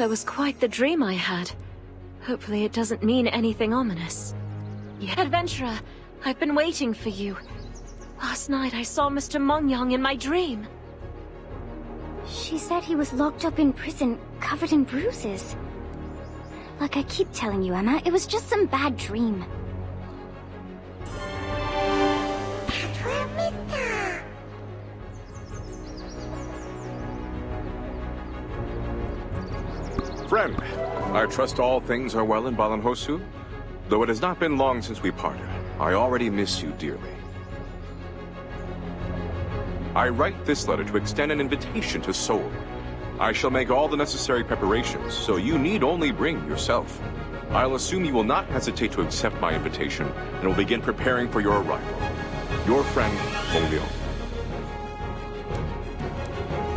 That was quite the dream I had. Hopefully it doesn't mean anything ominous. Yeah, adventurer, I've been waiting for you. Last night I saw Mr. Mongyang in my dream. She said he was locked up in prison, covered in bruises. Like I keep telling you, Emma, it was just some bad dream. Friend, I trust all things are well in Balanhosu. Though it has not been long since we parted, I already miss you dearly. I write this letter to extend an invitation to SEOUL. I shall make all the necessary preparations, so you need only bring yourself. I'll assume you will not hesitate to accept my invitation, and will begin preparing for your arrival. Your friend, Mongyang.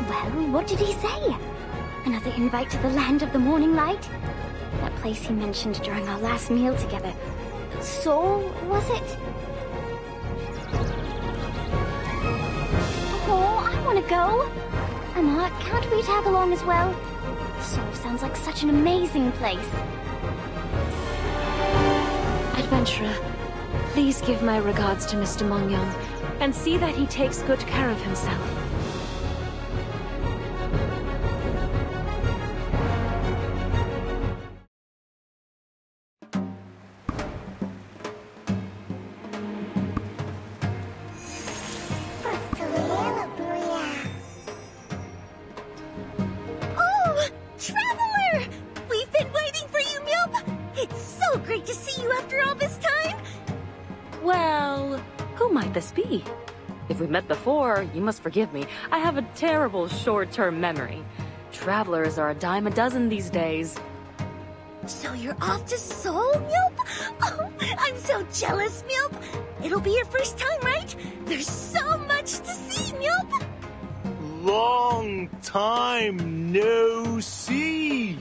Well, what did he say? Another invite to the land of the morning light? That place he mentioned during our last meal together. SEOUL, was it? Oh, I want to go. Emma, can't we tag along as well? SEOUL sounds like such an amazing place. Adventurer, please give my regards to Mr. Mongyang, and see that he takes good care of himself. This be? If we met before, you must forgive me. I have a terrible short-term memory. Travelers are a dime a dozen these days. So you're off to SEOUL, Milp? Oh, I'm so jealous, Milp. It'll be your first time, right? There's so much to see, Milp. Long time no see,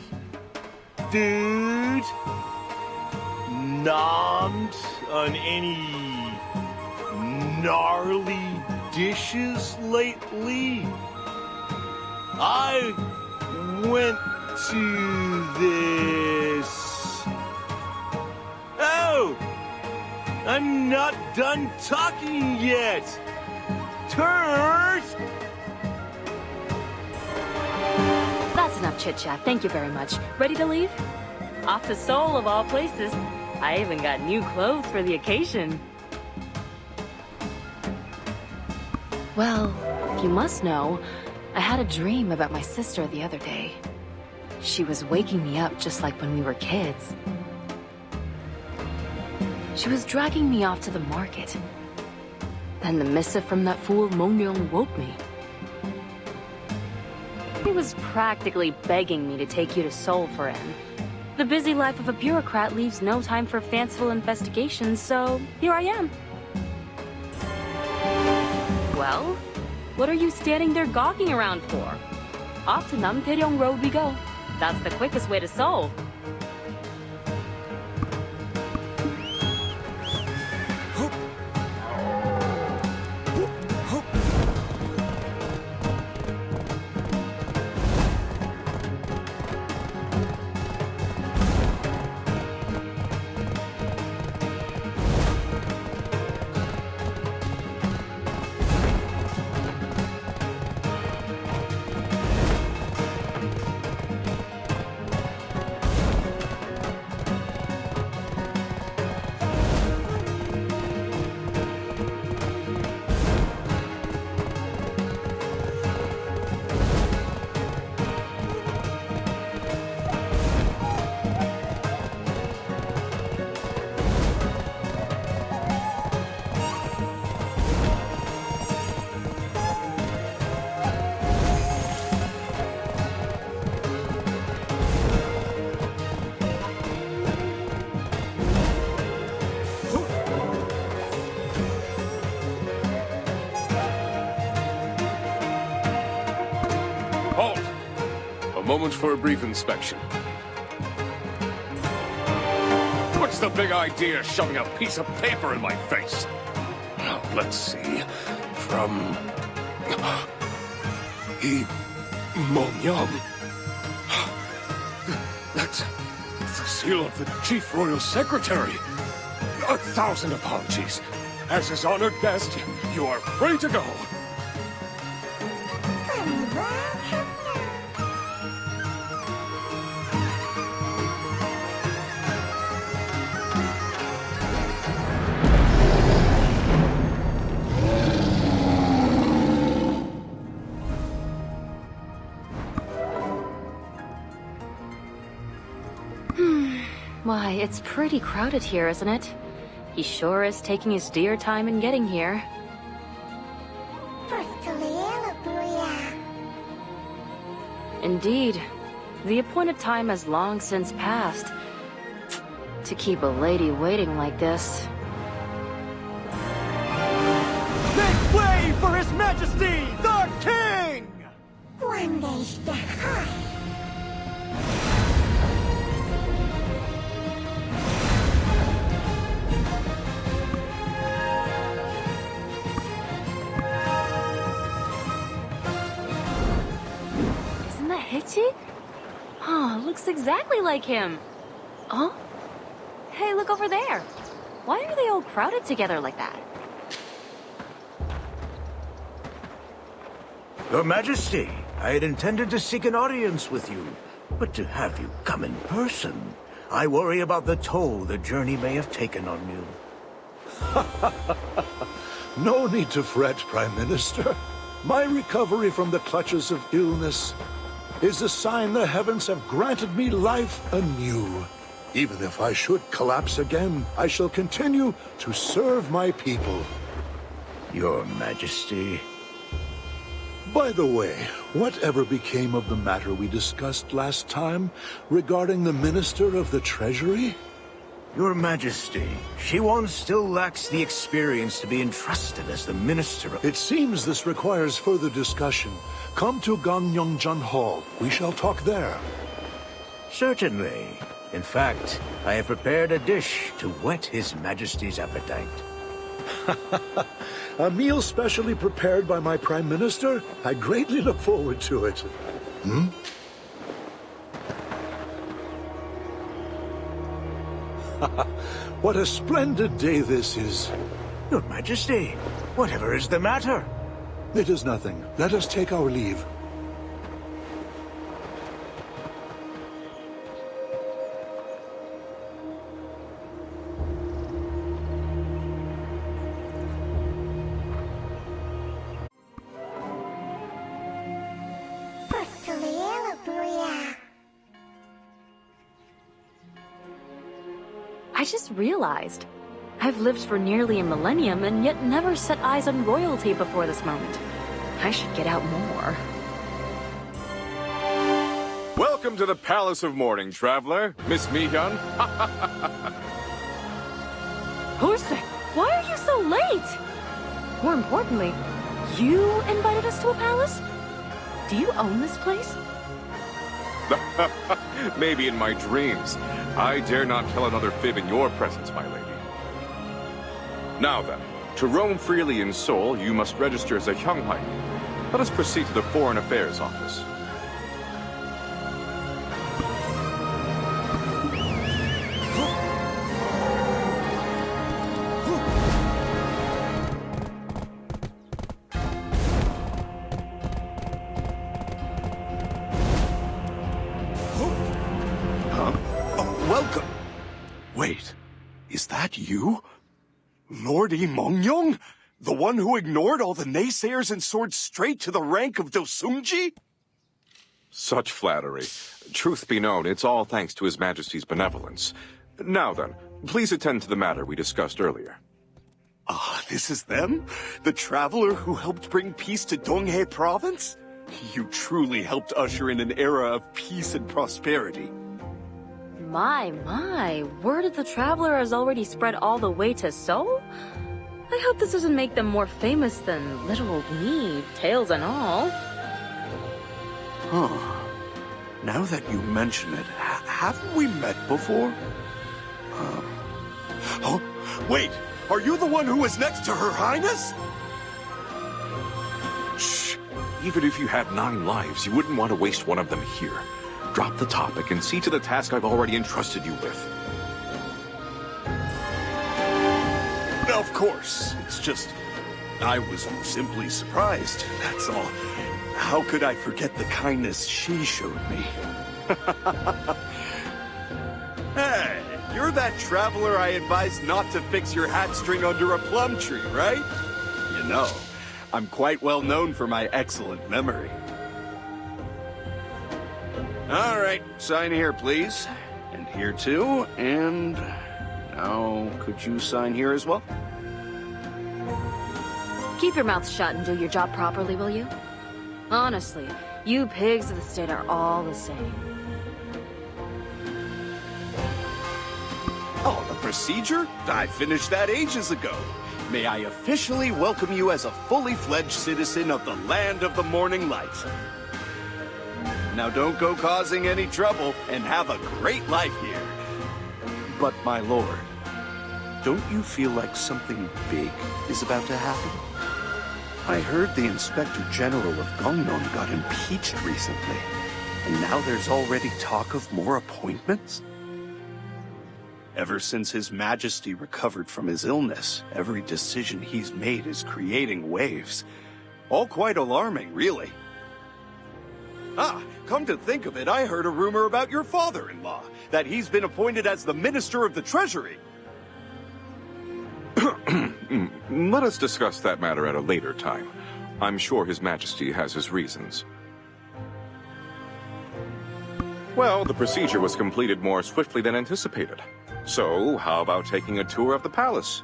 dude. Nommed on any gnarly dishes lately? I went to this... Oh! I'm not done talking yet! Turd! That's enough chit-chat, thank you very much. Ready to leave? Off to SEOUL of all places. I even got new clothes for the occasion. Well, if you must know, I had a dream about my sister the other day. She was waking me up just like when we were kids. She was dragging me off to the market. Then the missive from that fool Mongyang woke me. He was practically begging me to take you to SEOUL for him. The busy life of a bureaucrat leaves no time for fanciful investigations, so here I am. Well, what are you standing there gawking around for? Off to Namtaeryong Road we go. That's the quickest way to SEOUL. Halt! A moment for a brief inspection. What's the big idea shoving a piece of paper in my face? Now, let's see. From... Monyam. That's the seal of the Chief Royal Secretary. 1,000 apologies. As his honored guest, you are free to go. Why, it's pretty crowded here, isn't it? He sure is taking his dear time in getting here. Indeed. The appointed time has long since passed. To keep a lady waiting like this. Make way for His Majesty, the King! Isn't that Hitchy? Oh, looks exactly like him. Oh? Hey, look over there. Why are they all crowded together like that? Your Majesty, I had intended to seek an audience with you, but to have you come in person, I worry about the toll the journey may have taken on you. No need to fret, Prime Minister. My recovery from the clutches of illness is a sign the heavens have granted me life anew. Even if I should collapse again, I shall continue to serve my people. Your Majesty. By the way, whatever became of the matter we discussed last time regarding the Minister of the Treasury? Your Majesty, she one still lacks the experience to be entrusted as the Minister of... It seems this requires further discussion. Come to Gangnyeongjan Hall. We shall talk there. Certainly. In fact, I have prepared a dish to whet His Majesty's appetite. A meal specially prepared by my Prime Minister? I greatly look forward to it. Hmm? What a splendid day this is. Your Majesty, whatever is the matter? It is nothing. Let us take our leave. I just realized. I've lived for nearly a millennium and yet never set eyes on royalty before this moment. I should get out more. Welcome to the Palace of Mourning, traveler. Miss Mi-hyun. Horse, why are you so late? More importantly, you invited us to a palace? Do you own this place? Maybe in my dreams. I dare not tell another fib in your presence, my lady. Now then, to roam freely in Seoul, you must register as a Hyunghai. Let us proceed to the Foreign Affairs Office. Welcome. Wait, is that you? Lord Lee Mong-yong? The one who ignored all the naysayers and soared straight to the rank of Dosungji? Such flattery. Truth be known, it's all thanks to His Majesty's benevolence. Now then, please attend to the matter we discussed earlier. Ah, this is them? The traveler who helped bring peace to Donghae province? You truly helped usher in an era of peace and prosperity. My, word of the traveler has already spread all the way to Seoul? I hope this doesn't make them more famous than little old me, tails and all. Now that you mention it, haven't we met before? Oh, wait! Are you the one who was next to Her Highness? Shh. Even if you had 9 lives, you wouldn't want to waste one of them here. Drop the topic and see to the task I've already entrusted you with. Of course. It's just... I was simply surprised, that's all. How could I forget the kindness she showed me? Hey, you're that traveler I advised not to fix your hat string under a plum tree, right? You know, I'm quite well known for my excellent memory. All right, sign here, please. And here too, and... now, could you sign here as well? Keep your mouth shut and do your job properly, will you? Honestly, you pigs of the state are all the same. Oh, the procedure? I finished that ages ago. May I officially welcome you as a fully fledged citizen of the land of the morning light. Now don't go causing any trouble and have a great life here. But my lord, don't you feel like something big is about to happen? I heard the Inspector General of Gongnon got impeached recently, and now there's already talk of more appointments? Ever since His Majesty recovered from his illness, every decision he's made is creating waves. All quite alarming, really. Ah, come to think of it, I heard a rumor about your father-in-law, that he's been appointed as the Minister of the Treasury. Let us discuss that matter at a later time. I'm sure His Majesty has his reasons. Well, the procedure was completed more swiftly than anticipated. So, how about taking a tour of the palace?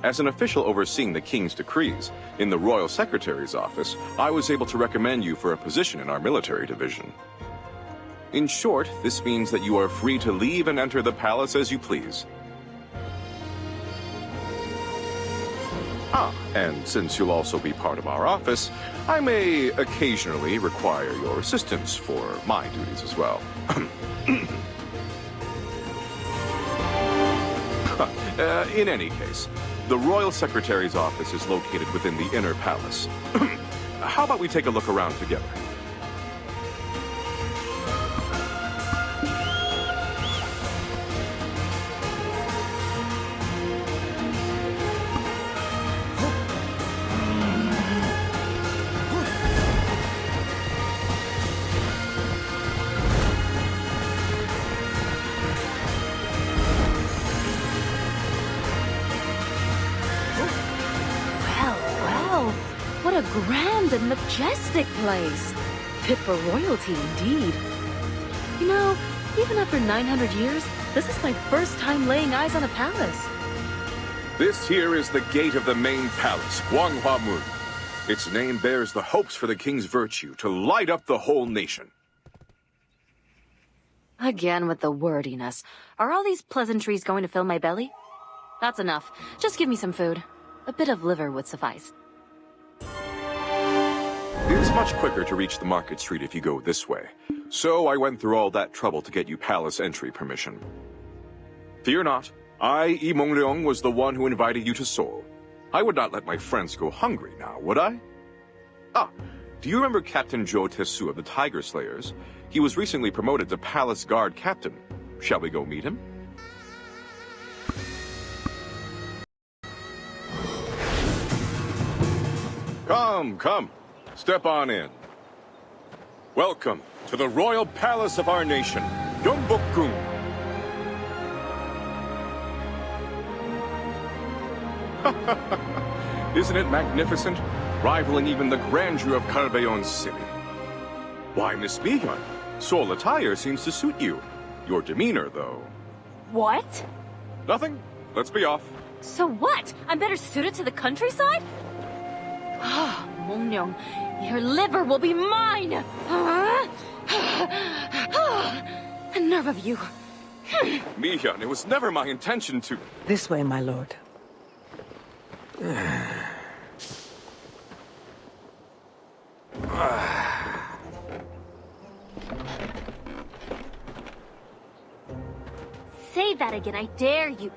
As an official overseeing the King's decrees in the Royal Secretary's office, I was able to recommend you for a position in our military division. In short, this means that you are free to leave and enter the palace as you please. And since you'll also be part of our office, I may occasionally require your assistance for my duties as well. In any case, the Royal Secretary's office is located within the inner palace. How about we take a look around together? What a grand and majestic place. Fit for royalty, indeed. You know, even after 900 years, this is my first time laying eyes on a palace. This here is the gate of the main palace, Gwanghwa Mun. Its name bears the hopes for the king's virtue to light up the whole nation. Again with the wordiness. Are all these pleasantries going to fill my belly? That's enough. Just give me some food. A bit of liver would suffice. It's much quicker to reach the market street if you go this way. So I went through all that trouble to get you palace entry permission. Fear not. I, Yi Mongryong, was the one who invited you to Seoul. I would not let my friends go hungry now, would I? Ah, do you remember Captain Jo Tae-soo of the Tiger Slayers? He was recently promoted to Palace Guard Captain. Shall we go meet him? Come, come. Step on in. Welcome to the royal palace of our nation, Gyeongbokgung. Isn't it magnificent? Rivaling even the grandeur of Galbaeon City. Why, Miss Mihyun, Seoul attire seems to suit you. Your demeanor, though. What? Nothing. Let's be off. So what? I'm better suited to the countryside? Ah, Mongryong, your liver will be mine! The nerve of you. Mihyun, it was never my intention to... This way, my lord. that again, I dare you.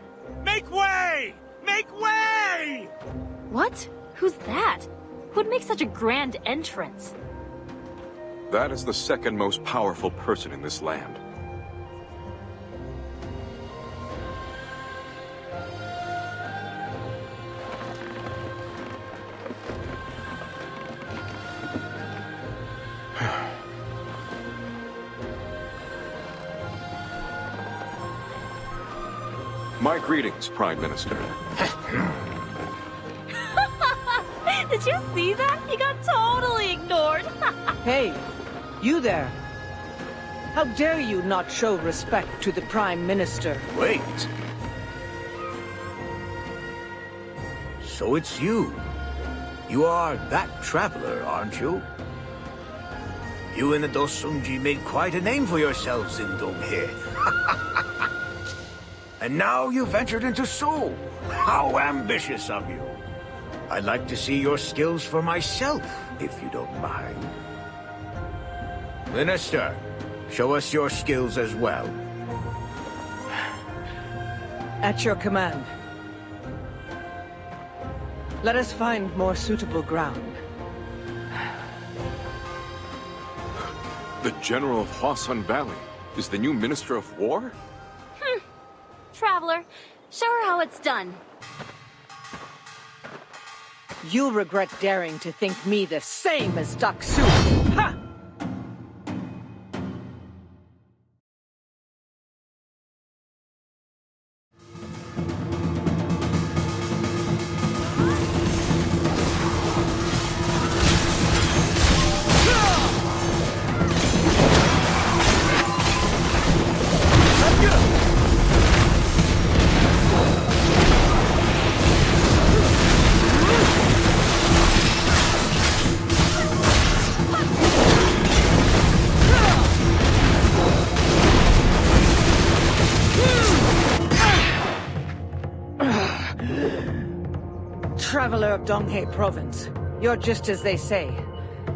Make way! Make way! What? Who's that? Who'd make such a grand entrance? That is the second most powerful person in this land. My greetings, Prime Minister. Did you see that? He got totally ignored. Hey, you there. How dare you not show respect to the Prime Minister? Wait. So it's you. You are that traveler, aren't you? You and the Dosunji made quite a name for yourselves in Donghae. And now you ventured into Seoul. How ambitious of you. I'd like to see your skills for myself, if you don't mind. Minister, show us your skills as well. At your command. Let us find more suitable ground. The General of Hwasun Valley is the new Minister of War? Traveler, show her how it's done. You'll regret daring to think me the same as Daksu. Ha! Traveler of Donghae Province, you're just as they say.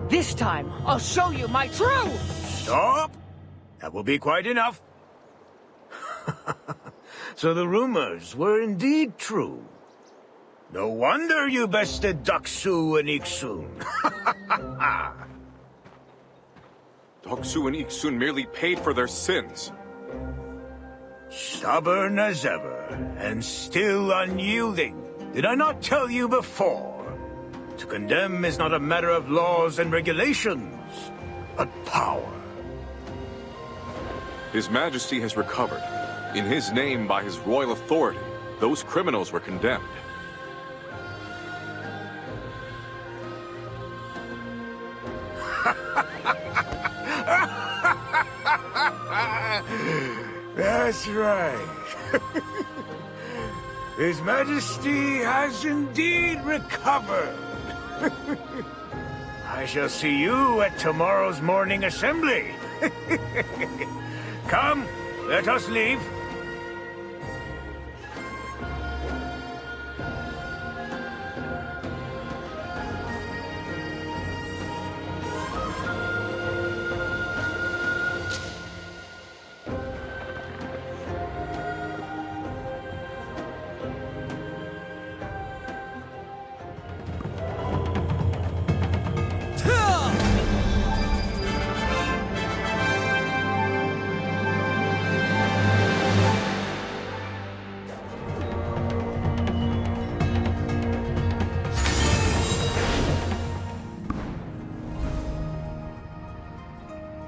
This time, I'll show you my true... Stop! That will be quite enough. So the rumors were indeed true. No wonder you bested Daksu and Iksun. Doksu and Iksun merely paid for their sins. Stubborn as ever, and still unyielding. Did I not tell you before? To condemn is not a matter of laws and regulations, but power. His Majesty has recovered. In his name, by his royal authority, those criminals were condemned. That's right. His Majesty has indeed recovered. I shall see you at tomorrow's morning assembly. Come, let us leave.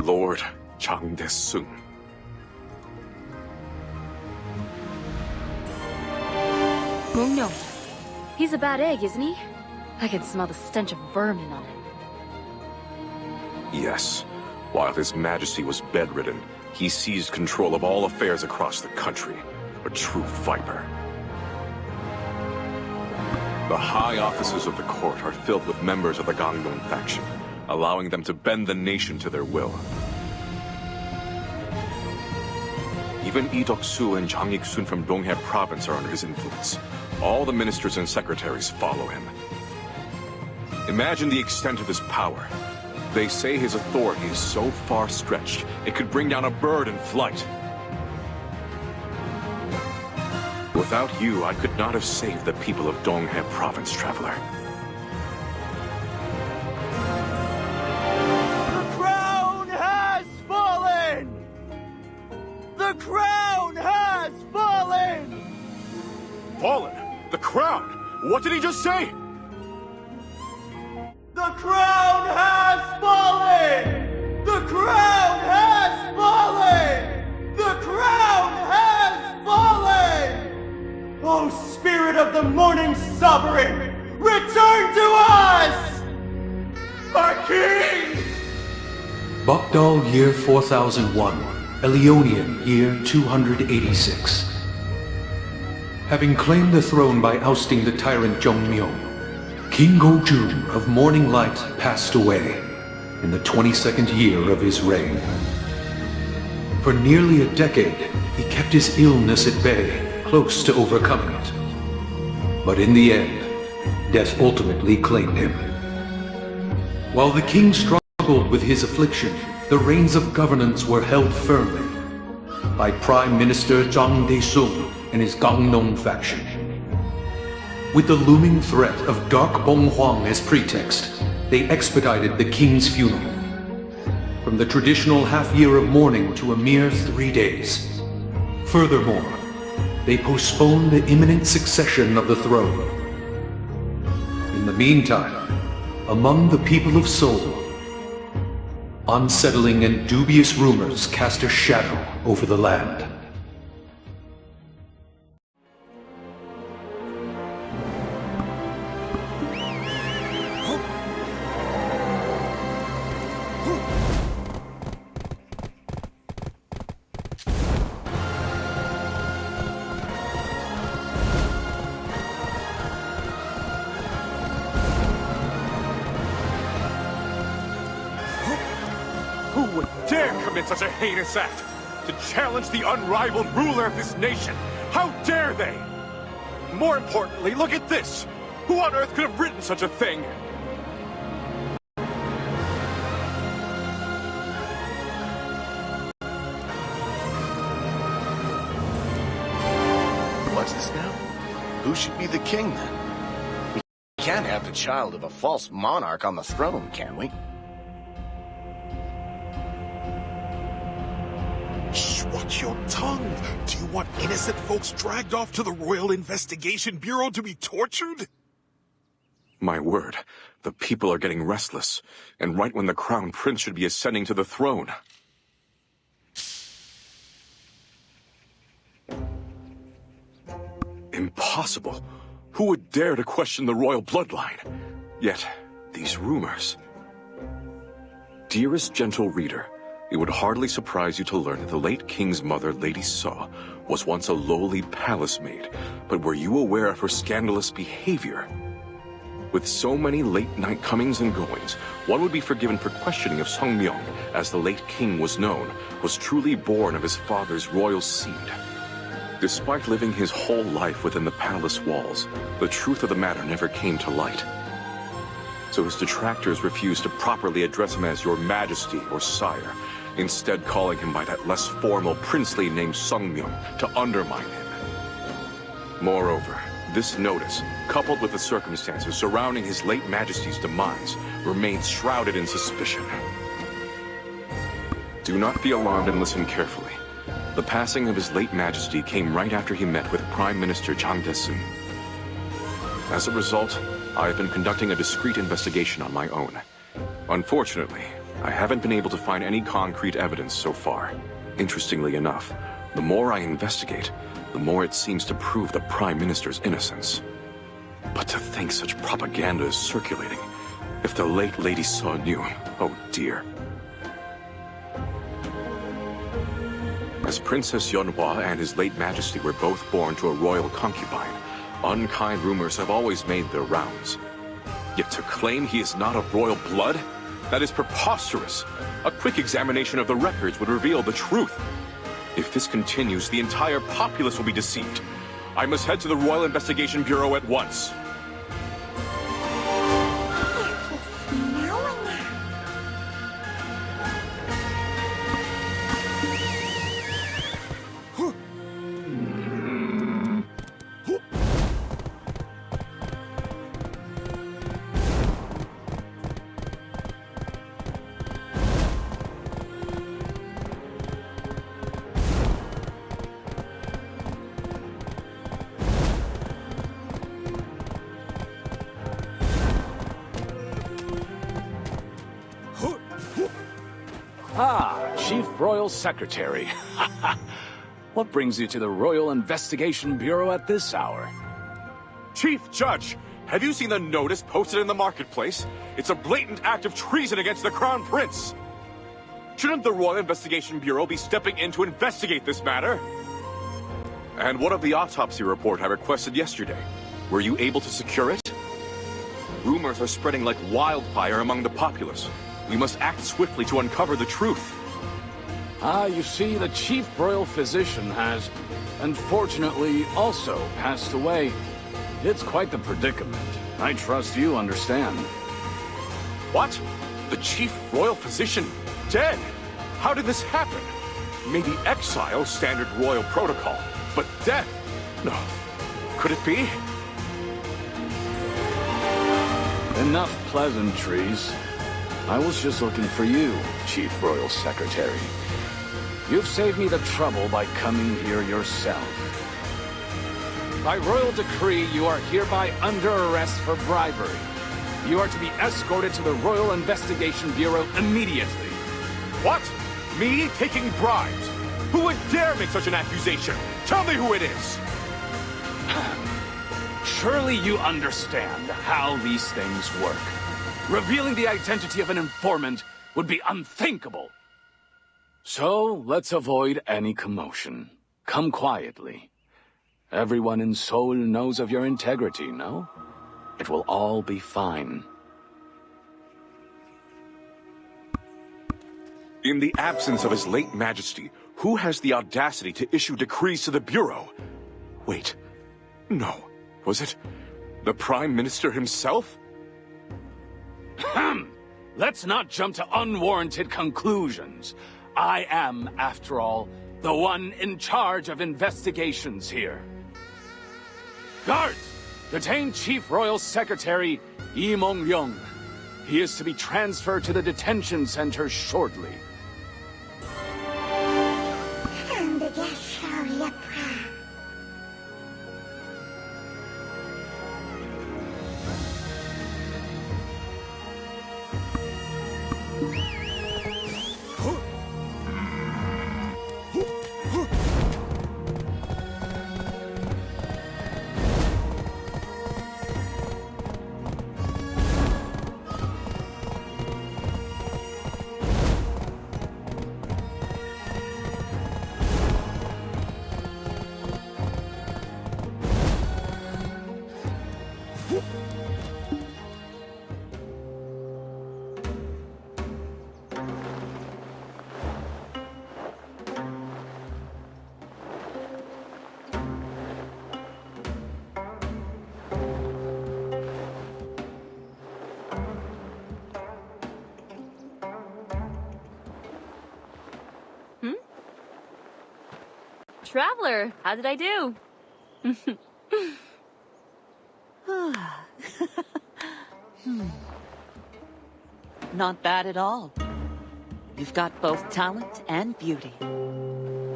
Lord Changdae-sung. Mung-yong. He's a bad egg, isn't he? I can smell the stench of vermin on him. Yes. While His Majesty was bedridden, he seized control of all affairs across the country. A true viper. The high offices of the court are filled with members of the Gangdong faction, allowing them to bend the nation to their will. Even Lee Deok-soo and Jang Ik-sun from Donghae province are under his influence. All the ministers and secretaries follow him. Imagine the extent of his power. They say his authority is so far stretched, it could bring down a bird in flight. Without you, I could not have saved the people of Donghae Province, Traveler. The crown has fallen! The crown has fallen! Fallen? The crown? What did he just say? The crown has fallen! The crown has fallen! The crown has fallen! O spirit of the morning sovereign, return to us! Our king! Bokdal year 4001, Elionian year 286. Having claimed the throne by ousting the tyrant Jongmyong, King Go-jun of Morning Light passed away in the 22nd year of his reign. For nearly a decade, he kept his illness at bay, close to overcoming it. But in the end, death ultimately claimed him. While the king struggled with his affliction, the reins of governance were held firmly by Prime Minister Jang Dae-sung and his Gangneung faction. With the looming threat of Dark Bong Hwang as pretext, they expedited the king's funeral. From the traditional half-year of mourning to a mere 3 days. Furthermore, they postponed the imminent succession of the throne. In the meantime, among the people of Seoul, unsettling and dubious rumors cast a shadow over the land. Who would dare commit such a heinous act? To challenge the unrivaled ruler of this nation? How dare they? More importantly, look at this! Who on earth could have written such a thing? What's this now? Who should be the king, then? We can't have the child of a false monarch on the throne, can we? Shh, watch your tongue. Do you want innocent folks dragged off to the Royal Investigation Bureau to be tortured? My word, the people are getting restless, and right when the crown prince should be ascending to the throne. Impossible. Who would dare to question the royal bloodline? Yet, these rumors... Dearest gentle reader, it would hardly surprise you to learn that the late king's mother, Lady Saw, was once a lowly palace maid, but were you aware of her scandalous behavior? With so many late-night comings and goings, one would be forgiven for questioning if Sungmyong, as the late king was known, was truly born of his father's royal seed. Despite living his whole life within the palace walls, the truth of the matter never came to light. So his detractors refused to properly address him as Your Majesty or Sire, instead calling him by that less formal princely name Sungmyong to undermine him. Moreover, this notice, coupled with the circumstances surrounding his late Majesty's demise, remains shrouded in suspicion. Do not be alarmed and listen carefully. The passing of his late Majesty came right after he met with Prime Minister Jang Dae-sung. As a result, I have been conducting a discreet investigation on my own. Unfortunately, I haven't been able to find any concrete evidence so far. Interestingly enough, the more I investigate, the more it seems to prove the Prime Minister's innocence. But to think such propaganda is circulating. If the late Lady Saw knew, oh dear. As Princess Yunhua and his late Majesty were both born to a royal concubine, unkind rumors have always made their rounds. Yet to claim he is not of royal blood? That is preposterous. A quick examination of the records would reveal the truth. If this continues, the entire populace will be deceived. I must head to the Royal Investigation Bureau at once. Ah, Chief Royal Secretary. What brings you to the Royal Investigation Bureau at this hour? Chief Judge, have you seen the notice posted in the marketplace? It's a blatant act of treason against the Crown Prince. Shouldn't the Royal Investigation Bureau be stepping in to investigate this matter? And what of the autopsy report I requested yesterday? Were you able to secure it? Rumors are spreading like wildfire among the populace. We must act swiftly to uncover the truth. Ah, you see, the Chief Royal Physician has, unfortunately, also passed away. It's quite the predicament. I trust you understand. What? The Chief Royal Physician dead? How did this happen? Maybe exile, standard royal protocol, but death? No. Could it be? Enough pleasantries. I was just looking for you, Chief Royal Secretary. You've saved me the trouble by coming here yourself. By royal decree, you are hereby under arrest for bribery. You are to be escorted to the Royal Investigation Bureau immediately. What? Me taking bribes? Who would dare make such an accusation? Tell me who it is! Surely you understand how these things work. Revealing the identity of an informant would be unthinkable. So, let's avoid any commotion. Come quietly. Everyone in Seoul knows of your integrity, no? It will all be fine. In the absence of His late Majesty, who has the audacity to issue decrees to the Bureau? Wait. No. Was it the Prime Minister himself? Let's not jump to unwarranted conclusions. I am, after all, the one in charge of investigations here. Guards! Detain Chief Royal Secretary Lee Mong-ryong. He is to be transferred to the detention center shortly. Traveler, how did I do? Not bad at all. You've got both talent and beauty.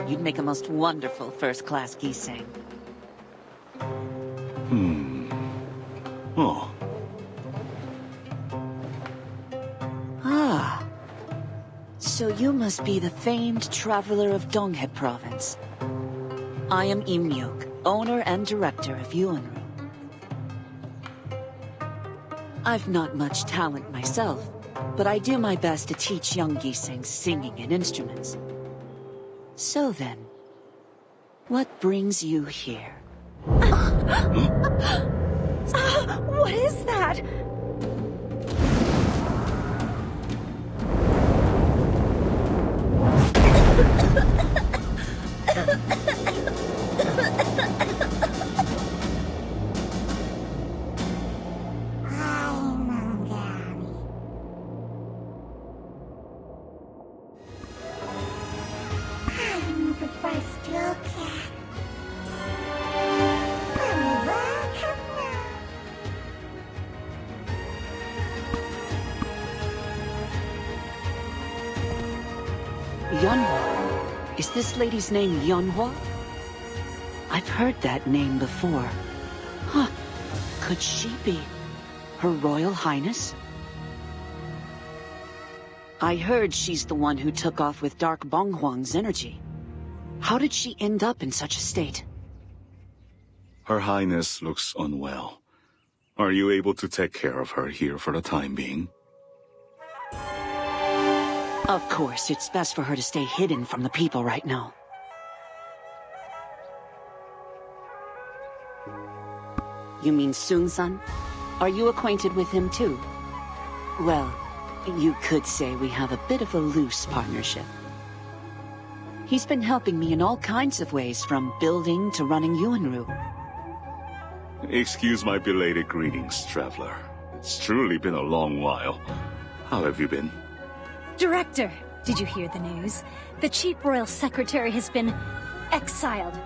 You'd make a most wonderful first-class Giseng. Oh. Ah. So you must be the famed traveler of Donghae Province. I am Im Yuk, owner and director of Yuanru. I've not much talent myself, but I do my best to teach young Giseng singing and instruments. So then, what brings you here? What is that? Yeonhwa? Is this lady's name Yeonhwa? I've heard that name before. Huh. Could she be Her Royal Highness? I heard she's the one who took off with Dark Bonghuang's energy. How did she end up in such a state? Her Highness looks unwell. Are you able to take care of her here for the time being? Of course, it's best for her to stay hidden from the people right now. You mean Sun-san? Are you acquainted with him too? Well, you could say we have a bit of a loose partnership. He's been helping me in all kinds of ways, from building to running Yuanru. Excuse my belated greetings, traveler. It's truly been a long while. How have you been? Director, did you hear the news? The Chief Royal Secretary has been exiled.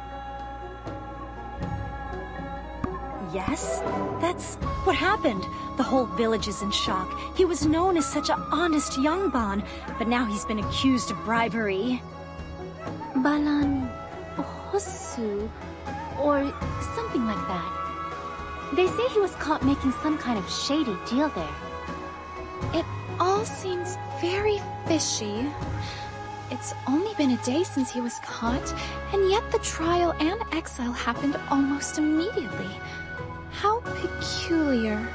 Yes, that's what happened. The whole village is in shock. He was known as such an honest youngban, but now he's been accused of bribery. Balan... Hosu... or something like that. They say he was caught making some kind of shady deal there. It all seems very fishy. It's only been a day since he was caught, and yet the trial and exile happened almost immediately. How peculiar.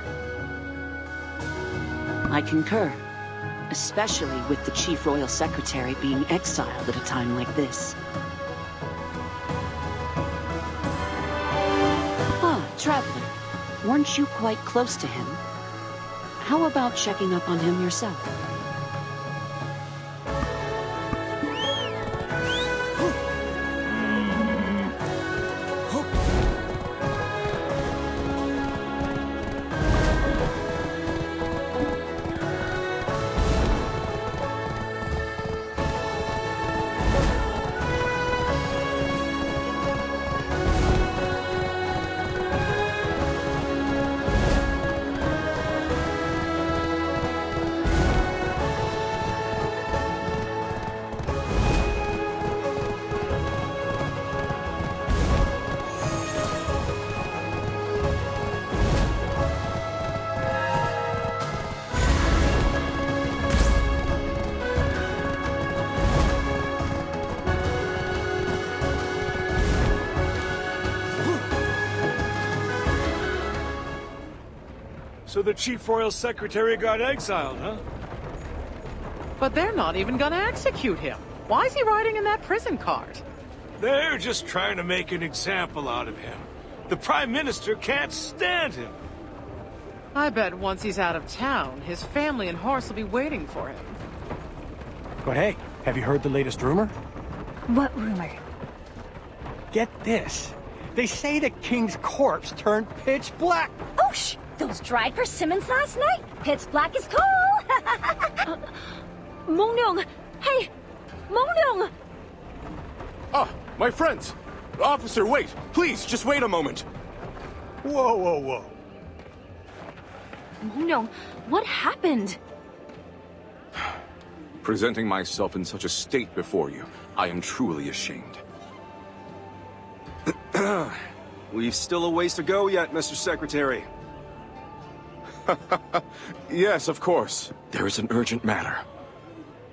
I concur. Especially with the Chief Royal Secretary being exiled at a time like this. Ah, Traveler. Weren't you quite close to him? How about checking up on him yourself? So the Chief Royal Secretary got exiled, huh? But they're not even gonna execute him. Why is he riding in that prison cart? They're just trying to make an example out of him. The Prime Minister can't stand him. I bet once he's out of town, his family and horse will be waiting for him. But hey, have you heard the latest rumor? What rumor? Get this. They say the king's corpse turned pitch black. Oh, those dried persimmons last night? Pitch black is cool! Mongyong! Hey! Mongyong! Ah, my friends! Officer, wait! Please, just wait a moment! Whoa, whoa, whoa. Mongyong, what happened? Presenting myself in such a state before you, I am truly ashamed. We've still a ways to go yet, Mr. Secretary. Yes, of course. There is an urgent matter.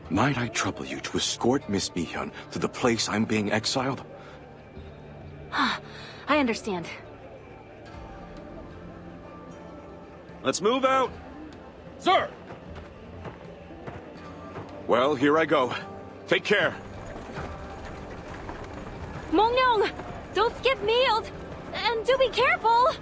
Might I trouble you to escort Miss Mihyun to the place I'm being exiled? I understand. Let's move out. Sir! Well, here I go. Take care. Mongyong! Don't skip meals! And do be careful!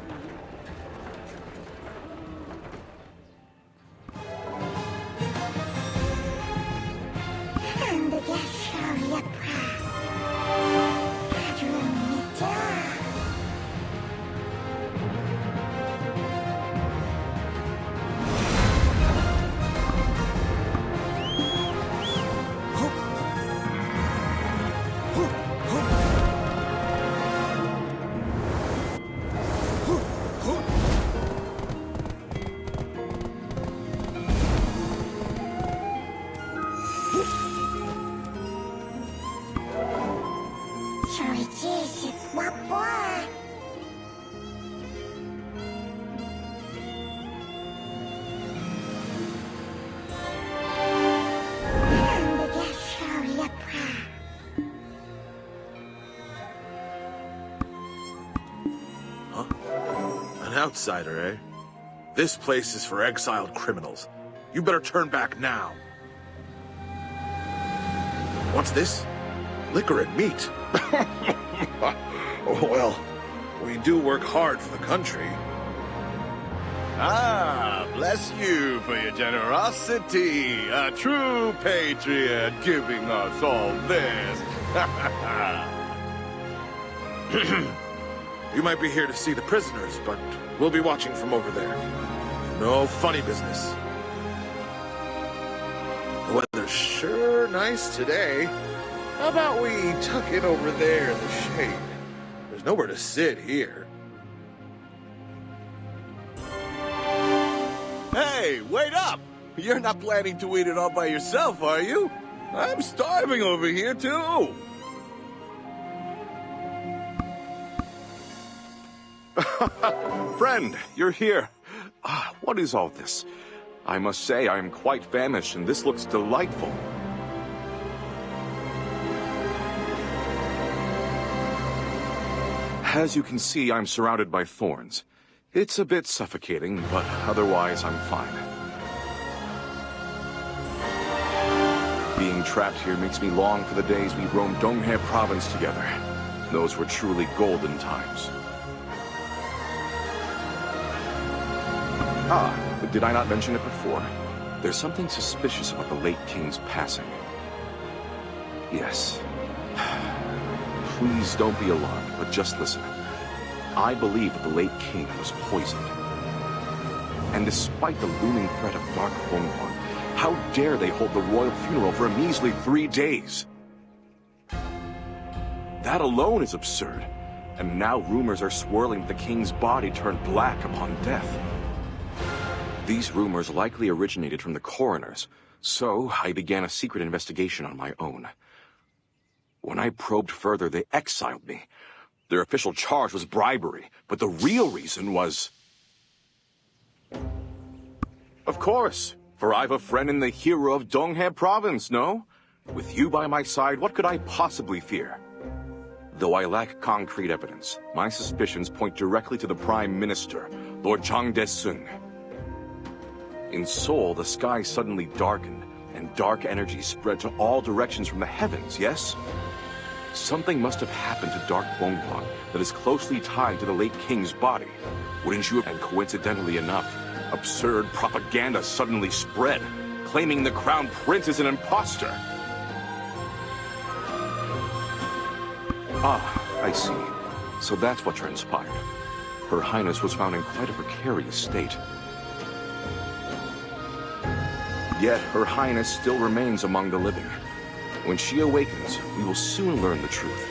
outsider, eh? This place is for exiled criminals. You better turn back now. What's this? Liquor and meat. Well, we do work hard for the country. Ah, bless you for your generosity. A true patriot giving us all this. You might be here to see the prisoners, but we'll be watching from over there. No funny business. The weather's sure nice today. How about we tuck in over there in the shade? There's nowhere to sit here. Hey, wait up! You're not planning to eat it all by yourself, are you? I'm starving over here, too. Friend, you're here. What is all this? I must say I am quite famished, and this looks delightful. As you can see, I'm surrounded by thorns. It's a bit suffocating, but otherwise I'm fine. Being trapped here makes me long for the days we roamed Donghae province together. Those were truly golden times. Did I not mention it before? There's something suspicious about the late king's passing. Yes. Please don't be alarmed, but just listen. I believe that the late king was poisoned. And despite the looming threat of Dark Bongbong, how dare they hold the royal funeral for a measly 3 days? That alone is absurd. And now rumors are swirling that the king's body turned black upon death. These rumors likely originated from the coroners, so I began a secret investigation on my own. When I probed further, they exiled me. Their official charge was bribery, but the real reason was... Of course, for I've a friend in the hero of Donghae province, no? With you by my side, what could I possibly fear? Though I lack concrete evidence, my suspicions point directly to the Prime Minister, Lord Chang De-seung. In Seoul, the sky suddenly darkened, and dark energy spread to all directions from the heavens, yes? Something must have happened to Dark Bongbong that is closely tied to the late king's body. Wouldn't you have? And coincidentally enough, absurd propaganda suddenly spread, claiming the crown prince is an imposter. I see. So that's what transpired. Her Highness was found in quite a precarious state. Yet Her Highness still remains among the living. When she awakens, we will soon learn the truth.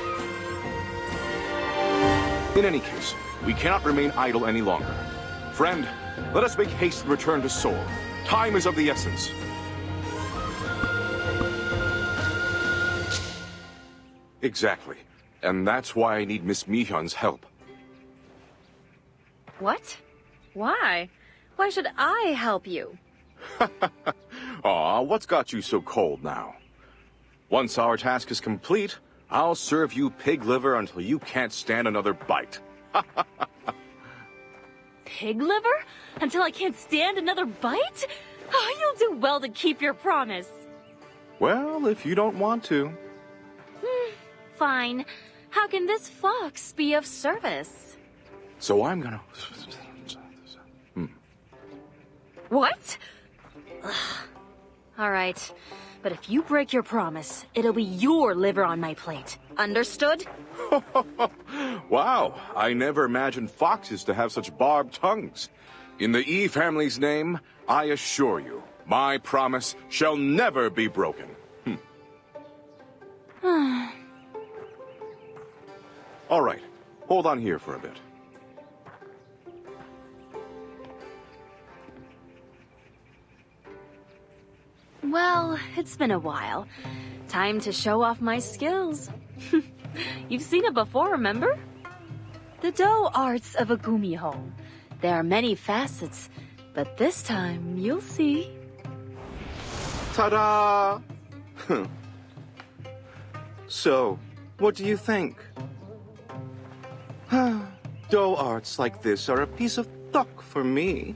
In any case, we cannot remain idle any longer. Friend, let us make haste and return to Seoul. Time is of the essence. Exactly. And that's why I need Miss Mi-hyun's help. What? Why? Why should I help you? Aw, what's got you so cold now? Once our task is complete, I'll serve you pig liver until you can't stand another bite. Pig liver? Until I can't stand another bite? Oh, you'll do well to keep your promise. Well, if you don't want to. Fine. How can this fox be of service? So I'm gonna... What? All right. But if you break your promise, it'll be your liver on my plate. Understood? Wow, I never imagined foxes to have such barbed tongues. In the E family's name, I assure you, my promise shall never be broken. All right, hold on here for a bit. Well, it's been a while. Time to show off my skills. You've seen it before, remember? The dough arts of a gumiho. There are many facets, but this time you'll see. Ta-da! So, what do you think? Dough arts like this are a piece of stuck for me.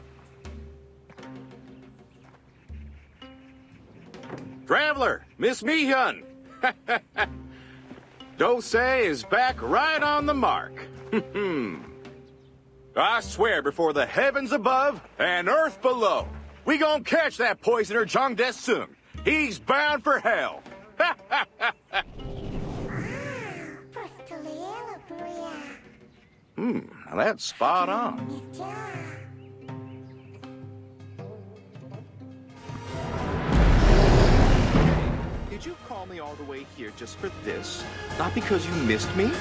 Traveler, Miss Mihyun! Dose is back right on the mark. I swear before the heavens above and earth below, we gon' catch that poisoner Jung Desung. He's bound for hell. Now that's spot on. Did you call me all the way here just for this? Not because you missed me?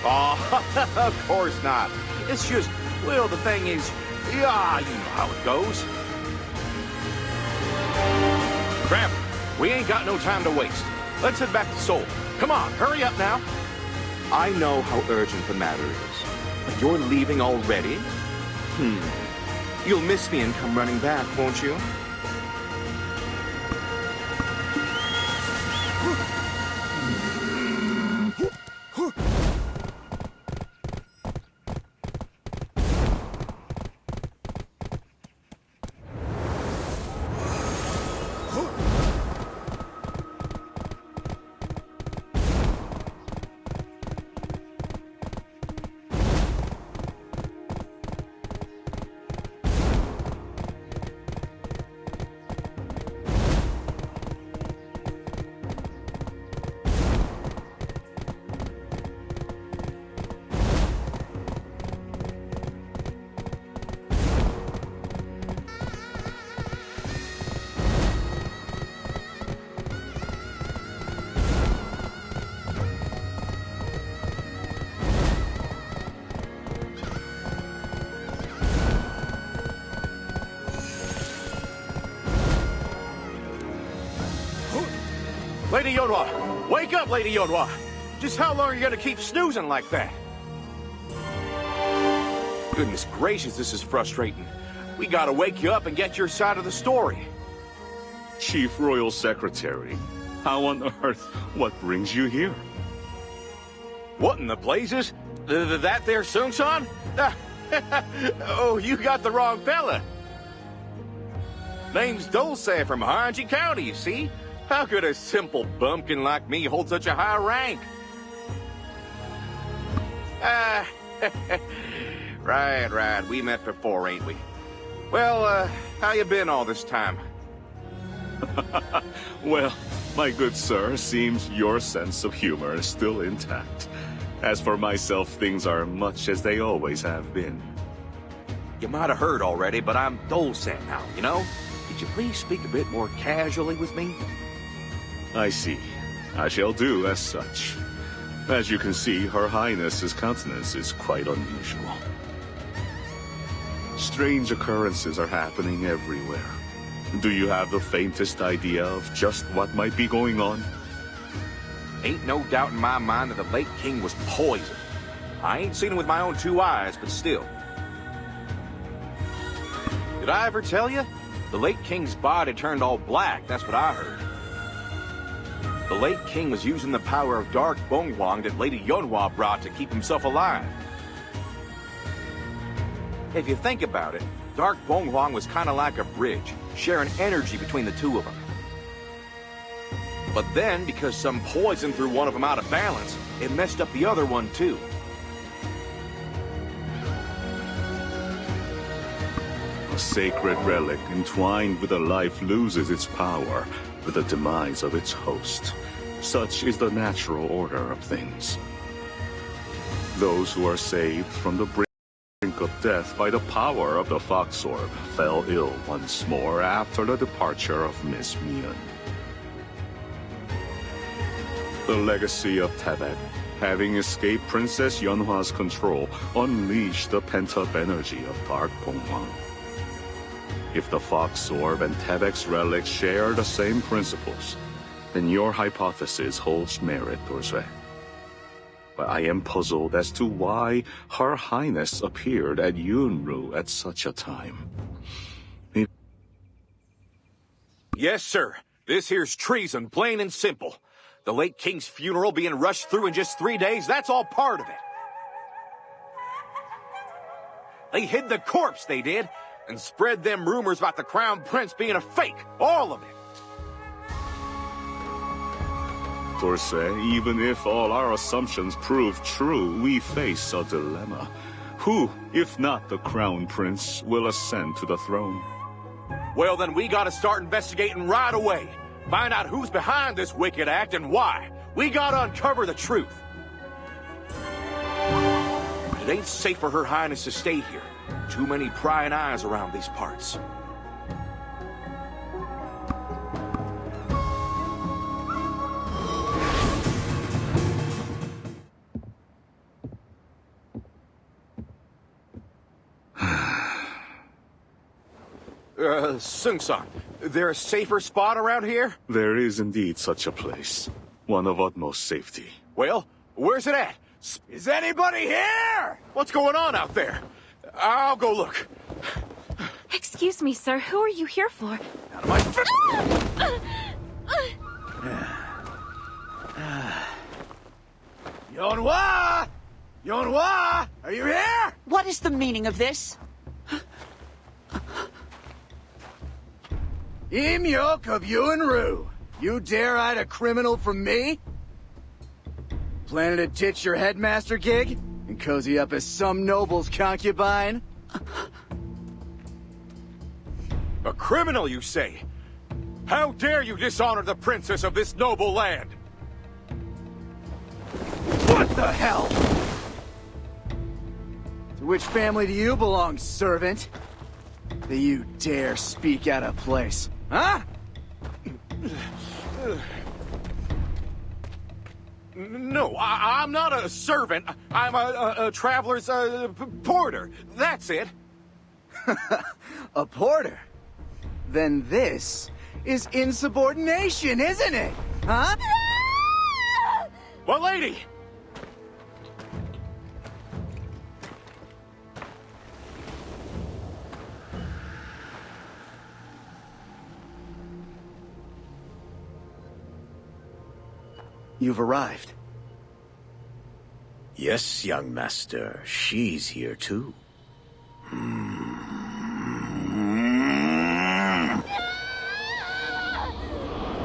Oh, of course not. It's just, well, the thing is, yeah, you know how it goes. Crap, we ain't got no time to waste. Let's head back to Seoul. Come on, hurry up now. I know how urgent the matter is, but you're leaving already? You'll miss me and come running back, won't you? Lady Yonhwa! Wake up, Lady Yonhwa! Just how long are you gonna keep snoozing like that? Goodness gracious, this is frustrating. We gotta wake you up and get your side of the story. Chief Royal Secretary, how on earth, what brings you here? What in the blazes? That there Seung-san? Oh, you got the wrong fella. Name's Dulce from Hanji County, you see? How could a simple bumpkin like me hold such a high rank? Right. We met before, ain't we? Well, how you been all this time? Well, my good sir, seems your sense of humor is still intact. As for myself, things are much as they always have been. You might have heard already, but I'm Dulce now, you know? Could you please speak a bit more casually with me? I see. I shall do as such. As you can see, Her Highness's countenance is quite unusual. Strange occurrences are happening everywhere. Do you have the faintest idea of just what might be going on? Ain't no doubt in my mind that the late king was poisoned. I ain't seen him with my own two eyes, but still. Did I ever tell you? The late king's body turned all black, that's what I heard. The late king was using the power of Dark Bonghwang that Lady Yonhwa brought to keep himself alive. If you think about it, Dark Bonghwang was kind of like a bridge, sharing energy between the two of them. But then, because some poison threw one of them out of balance, it messed up the other one too. A sacred relic entwined with a life loses its power with the demise of its host. Such is the natural order of things. Those who are saved from the brink of death by the power of the Fox Orb fell ill once more after the departure of Miss Mihyun. The legacy of Tebek, having escaped Princess Yonhwa's control, unleashed the pent-up energy of Dark Bonghwang. If the Fox Orb and Tebek's relic share the same principles, then your hypothesis holds merit, Dorsey. But I am puzzled as to why Her Highness appeared at Yunru at such a time. Yes, sir. This here's treason, plain and simple. The late king's funeral being rushed through in just 3 days, that's all part of it. They hid the corpse, they did, and spread them rumors about the Crown Prince being a fake. All of it. Dorsey, even if all our assumptions prove true, we face a dilemma. Who, if not the Crown Prince, will ascend to the throne? Well, then we gotta start investigating right away. Find out who's behind this wicked act and why. We gotta uncover the truth. But it ain't safe for Her Highness to stay here. Too many prying eyes around these parts. Sung-san, there a safer spot around here? There is indeed such a place. One of utmost safety. Well, where's it at? Is anybody here? What's going on out there? I'll go look. Excuse me, sir. Who are you here for? Out of my Yonhwa! Yonhwa! Are you here? What is the meaning of this? Imyok of Yuanru, you dare hide a criminal from me? Planning to ditch your headmaster gig and cozy up as some noble's concubine? A criminal, you say? How dare you dishonor the princess of this noble land? What the hell? To which family do you belong, servant? That you dare speak out of place, huh? No, I'm not a servant. I'm a traveler's porter. That's it. A porter? Then this is insubordination, isn't it? Huh? Well, lady! You've arrived. Yes, young master. She's here too.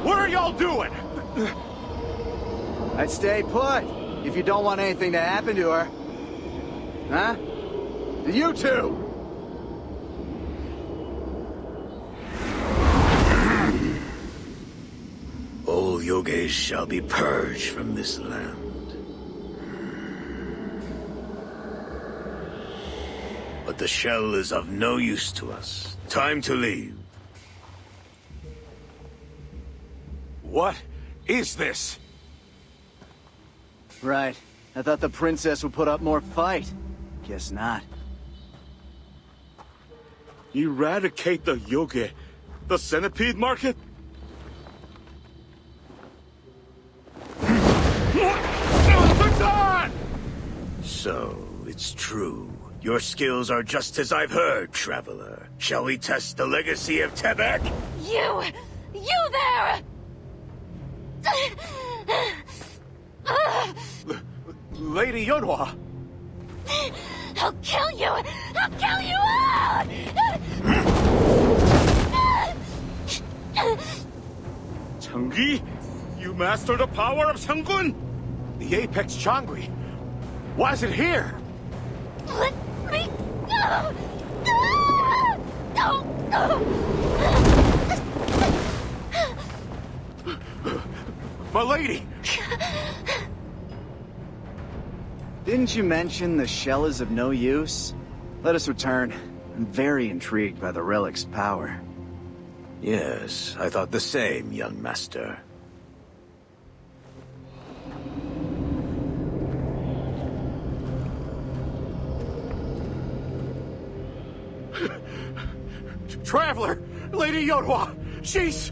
What are y'all doing? I'd stay put if you don't want anything to happen to her. Huh? To you two! All yogis shall be purged from this land. But the shell is of no use to us. Time to leave. What is this? Right. I thought the princess would put up more fight. Guess not. Eradicate the yogi. The centipede market? So, it's true. Your skills are just as I've heard, traveler. Shall we test the legacy of Tebek? You there! Lady Yonhwa! I'll kill you! I'll kill you all! Changgi? You master the power of Sanggun? The Apex Changri? Why is it here? Let me go! My lady! Didn't you mention the shell is of no use? Let us return. I'm very intrigued by the relic's power. Yes, I thought the same, young master. Traveler! Lady Yonhwa! She's...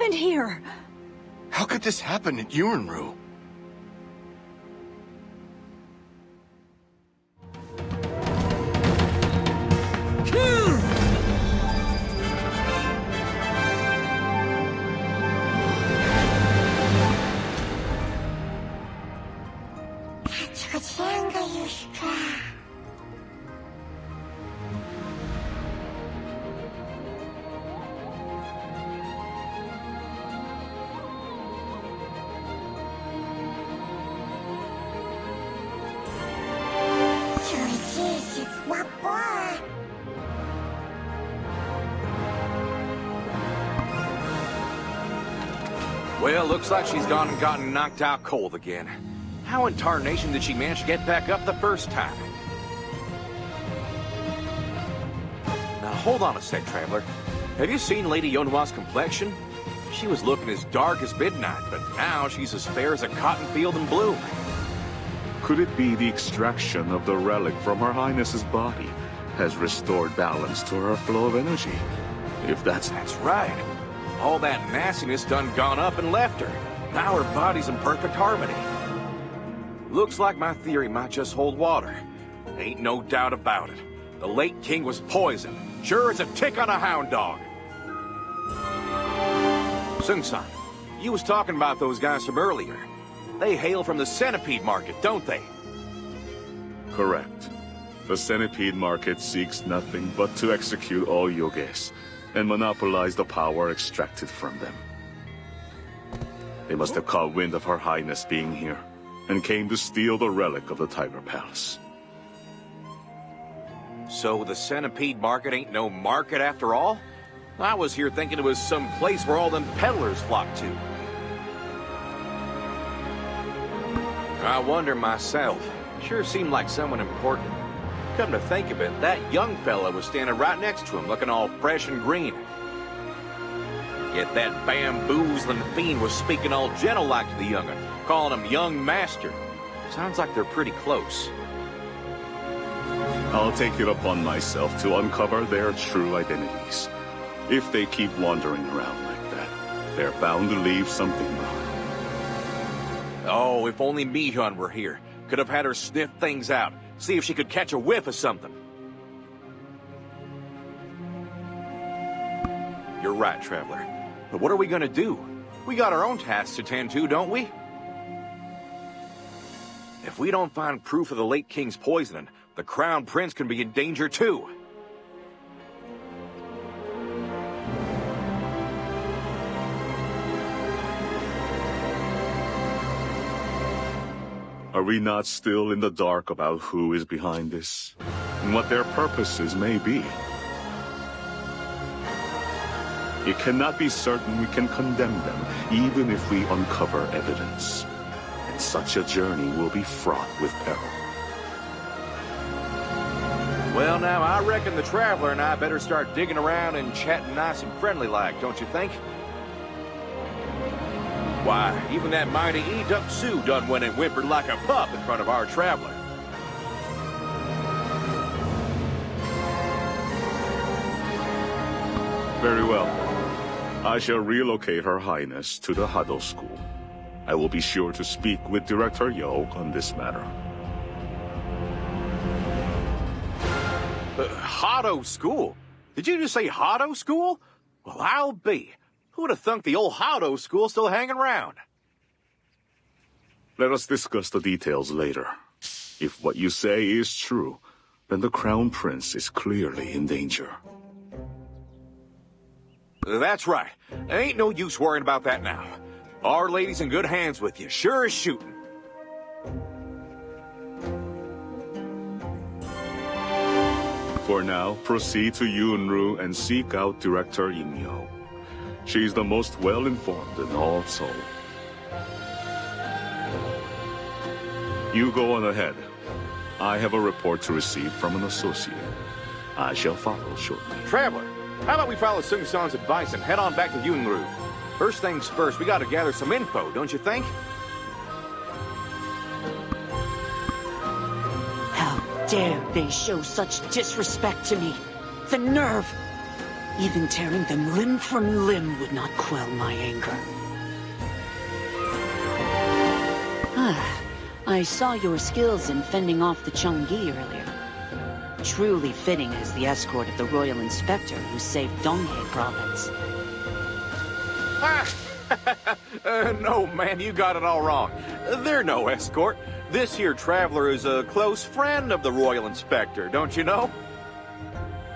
happened here? How could this happen at Yuanru? Well, looks like she's gone and gotten knocked out cold again. How in tarnation did she manage to get back up the first time? Now, hold on a sec, Traveler. Have you seen Lady Yonhwa's complexion? She was looking as dark as midnight, but now she's as fair as a cotton field in bloom. Could it be the extraction of the relic from Her Highness's body has restored balance to her flow of energy? If that's right. All that nastiness done gone up and left her. Now her body's in perfect harmony. Looks like my theory might just hold water. Ain't no doubt about it. The late king was poisoned. Sure as a tick on a hound dog. Sung-san, you was talking about those guys from earlier. They hail from the Centipede Market, don't they? correct. The Centipede Market seeks nothing but to execute all yoges and monopolize the power extracted from them. They must have caught wind of Her Highness being here, and came to steal the relic of the Tiger Palace. So the Centipede Market ain't no market after all? I was here thinking it was some place where all them peddlers flock to. I wonder myself. Sure seemed like someone important. Come to think of it, that young fella was standing right next to him, looking all fresh and green. Yet that bamboozling fiend was speaking all gentle-like to the young'un, calling him young master. Sounds like they're pretty close. I'll take it upon myself to uncover their true identities. If they keep wandering around like that, they're bound to leave something behind. Oh, if only Mi-hyun were here. Could have had her sniff things out, see if she could catch a whiff of something. You're right, Traveler. But what are we gonna do? We got our own tasks to tend to, don't we? If we don't find proof of the late king's poisoning, the Crown Prince can be in danger too. Are we not still in the dark about who is behind this, and what their purposes may be? It cannot be certain we can condemn them, even if we uncover evidence. And such a journey will be fraught with peril. Well, now, I reckon the Traveler and I better start digging around and chatting nice and friendly-like, don't you think? Why, even that mighty E-Duck-Soo done went and whimpered like a pup in front of our Traveler. Very well. I shall relocate Her Highness to the Hado School. I will be sure to speak with Director Yo on this matter. Hado School? Did you just say Hado School? Well, I'll be. Who would have thunk the old Hado School still hanging around? Let us discuss the details later. If what you say is true, then the Crown Prince is clearly in danger. That's right. Ain't no use worrying about that now. Our lady's in good hands with you, sure as shooting. For now, proceed to Yunru and seek out Director Imyo. She's the most well-informed in all Seoul. You go on ahead. I have a report to receive from an associate. I shall follow shortly. Traveler, how about we follow Sung-san's advice and head on back to Yunru? First things first, we gotta gather some info, don't you think? How dare they show such disrespect to me? The nerve! Even tearing them limb from limb would not quell my anger. I saw your skills in fending off the Chang'e earlier. Truly fitting as the escort of the Royal Inspector who saved Donghae Province. No, man, you got it all wrong. They're no escort. This here traveler is a close friend of the Royal Inspector, don't you know?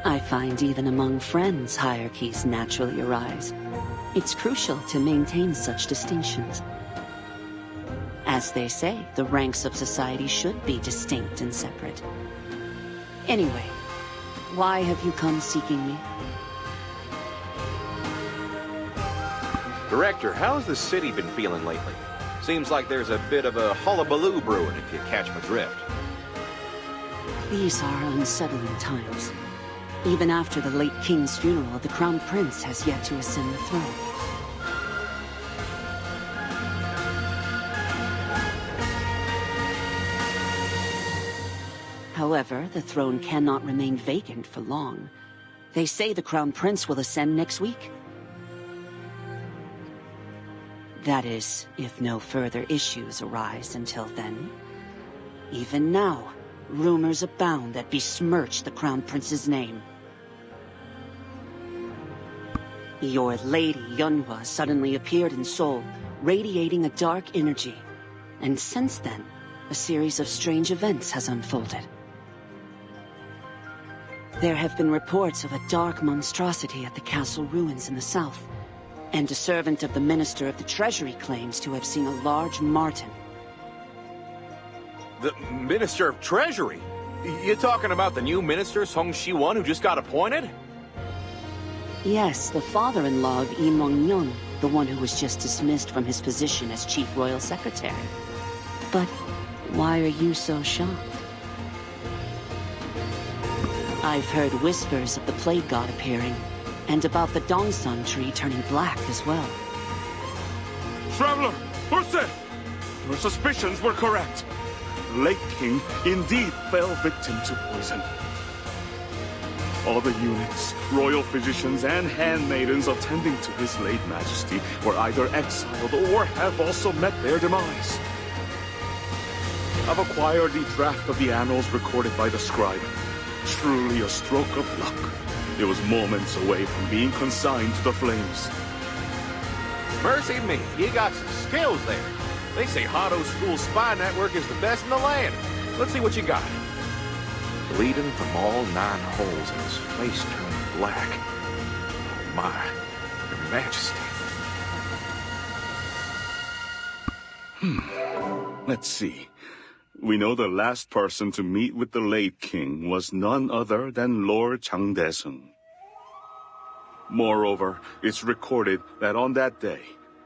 I find even among friends, hierarchies naturally arise. It's crucial to maintain such distinctions. As they say, the ranks of society should be distinct and separate. Anyway, why have you come seeking me? Director, how's the city been feeling lately? Seems like there's a bit of a hullabaloo brewing, if you catch my drift. These are unsettling times. Even after the late king's funeral, the Crown Prince has yet to ascend the throne. However, the throne cannot remain vacant for long. They say the Crown Prince will ascend next week. That is, if no further issues arise until then. Even now, rumors abound that besmirch the Crown Prince's name. Your lady, Yunhua, suddenly appeared in Seoul, radiating a dark energy. And since then, a series of strange events has unfolded. There have been reports of a dark monstrosity at the castle ruins in the south, and a servant of the Minister of the Treasury claims to have seen a large marten. The Minister of Treasury? You talking about the new minister, Song Shi-won, who just got appointed? Yes, the father-in-law of Lee Mong-young, the one who was just dismissed from his position as Chief Royal Secretary. But why are you so shocked? I've heard whispers of the Plague God appearing, and about the Dongsan tree turning black as well. Traveler, Urse! Your suspicions were correct. The late king indeed fell victim to poison. All the eunuchs, royal physicians, and handmaidens attending to his late majesty were either exiled or have also met their demise. I've acquired the draft of the annals recorded by the scribe. Truly a stroke of luck. It was moments away from being consigned to the flames. Mercy me, you got some skills there. They say Hado School spy network is the best in the land. Let's see what you got. Bleeding from all 9 holes and his face turned black. Oh my, Your Majesty. Let's see. We know the last person to meet with the late king was none other than Lord Changdae-sung. Moreover, it's recorded that on that day,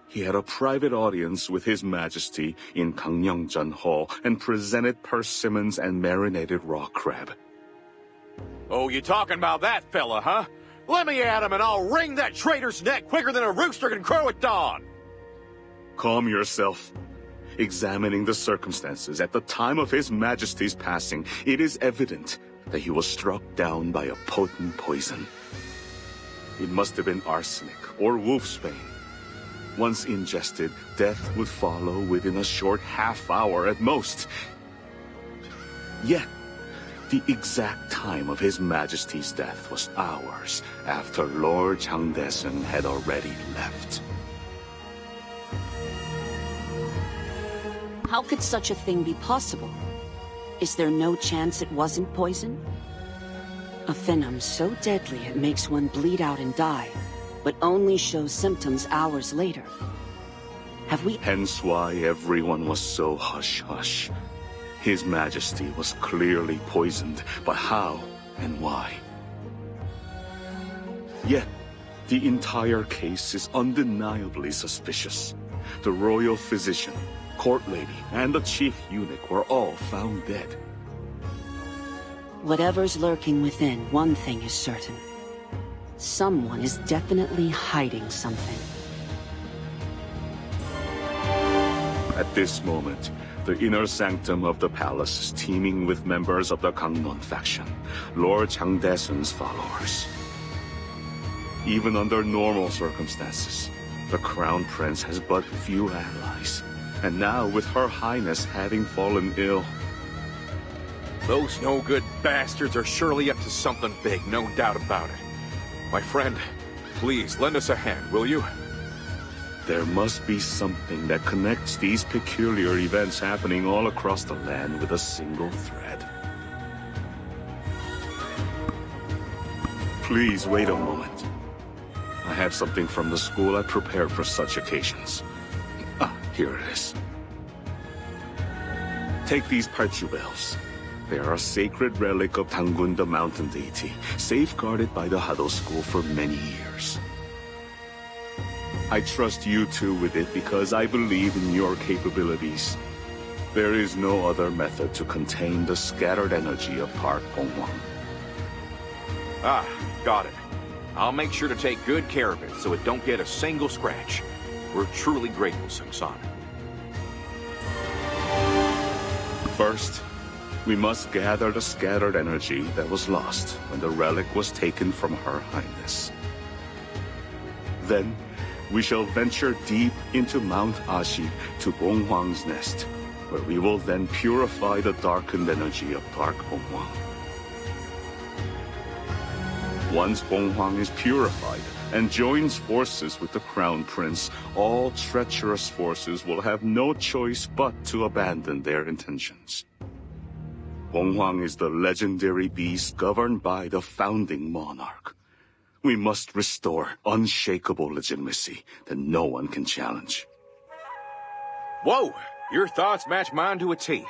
he had a private audience with His Majesty in Gangneungjeon Hall and presented persimmons and marinated raw crab. Oh, you talking about that fella, huh? Let me at him and I'll wring that traitor's neck quicker than a rooster can crow at dawn! Calm yourself. Examining the circumstances at the time of His Majesty's passing, it is evident that he was struck down by a potent poison. It must have been arsenic or wolfsbane. Once ingested, death would follow within a short half-hour at most. Yet, the exact time of His Majesty's death was hours after Lord Changdae-sung had already left. How could such a thing be possible? Is there no chance it wasn't poison? A venom so deadly it makes one bleed out and die, but only shows symptoms hours later. Have we— Hence why everyone was so hush-hush. His Majesty was clearly poisoned, but how and why? Yet, the entire case is undeniably suspicious. The royal physician, court lady, and the chief eunuch were all found dead. Whatever's lurking within, one thing is certain. Someone is definitely hiding something. At this moment, the inner sanctum of the palace is teeming with members of the Gangneung faction, Lord Changdae-sung's followers. Even under normal circumstances, the Crown Prince has but few allies. And now, with Her Highness having fallen ill... Those no-good bastards are surely up to something big, no doubt about it. My friend, please lend us a hand, will you? There must be something that connects these peculiar events happening all across the land with a single thread. Please wait a moment. I have something from the school I prepared for such occasions. Here it is. Take these parchubels. They are a sacred relic of Tangun, the mountain deity, safeguarded by the Hado school for many years. I trust you too with it because I believe in your capabilities. There is no other method to contain the scattered energy of Park Bongwang. Got it. I'll make sure to take good care of it so it don't get a single scratch. We're truly grateful, Sung-san. First, we must gather the scattered energy that was lost when the relic was taken from Her Highness. Then, we shall venture deep into Mount Ashi to Bonghwang's nest, where we will then purify the darkened energy of Park Bonghwang. Once Bonghwang is purified and joins forces with the Crown Prince, all treacherous forces will have no choice but to abandon their intentions. Bonghwang is the legendary beast governed by the founding monarch. We must restore unshakable legitimacy that no one can challenge. Whoa! Your thoughts match mine to a T.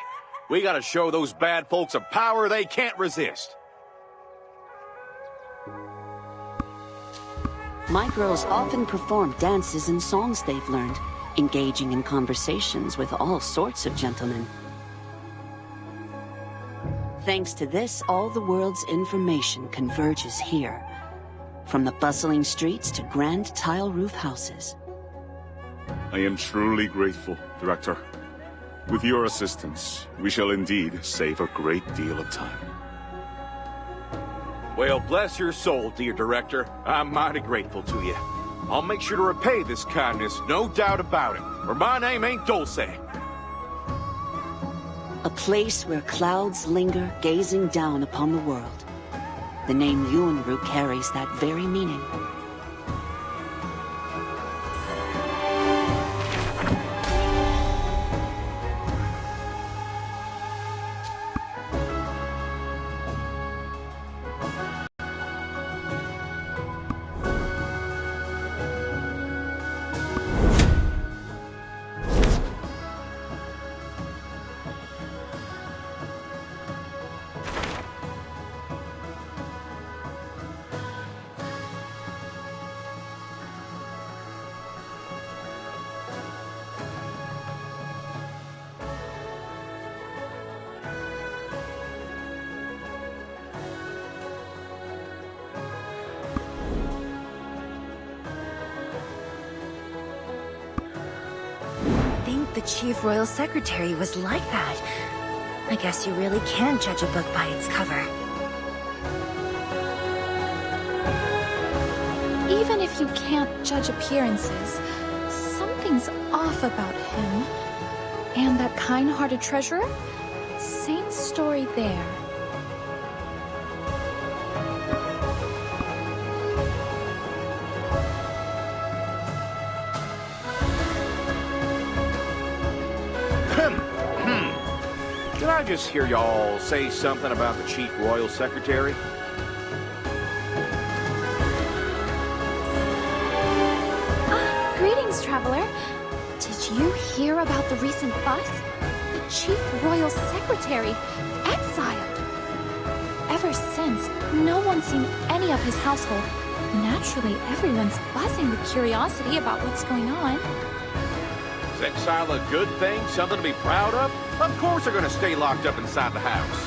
We gotta show those bad folks a power they can't resist. My girls often perform dances and songs they've learned, engaging in conversations with all sorts of gentlemen. Thanks to this, all the world's information converges here, from the bustling streets to grand tile roof houses. I am truly grateful, Director. With your assistance, we shall indeed save a great deal of time. Well, bless your soul, dear Director. I'm mighty grateful to you. I'll make sure to repay this kindness, no doubt about it, or my name ain't Dulce. A place where clouds linger, gazing down upon the world. The name Yunru carries that very meaning. The Chief Royal Secretary was like that. I guess you really can judge a book by its cover. Even if you can't judge appearances, something's off about him. And that kind-hearted treasurer? Same story there. Did I just hear y'all say something about the Chief Royal Secretary? Greetings, traveler. Did you hear about the recent fuss? The Chief Royal Secretary, exiled. Ever since, no one's seen any of his household. Naturally, everyone's buzzing with curiosity about what's going on. Is exile a good thing? Something to be proud of? Of course they're gonna stay locked up inside the house.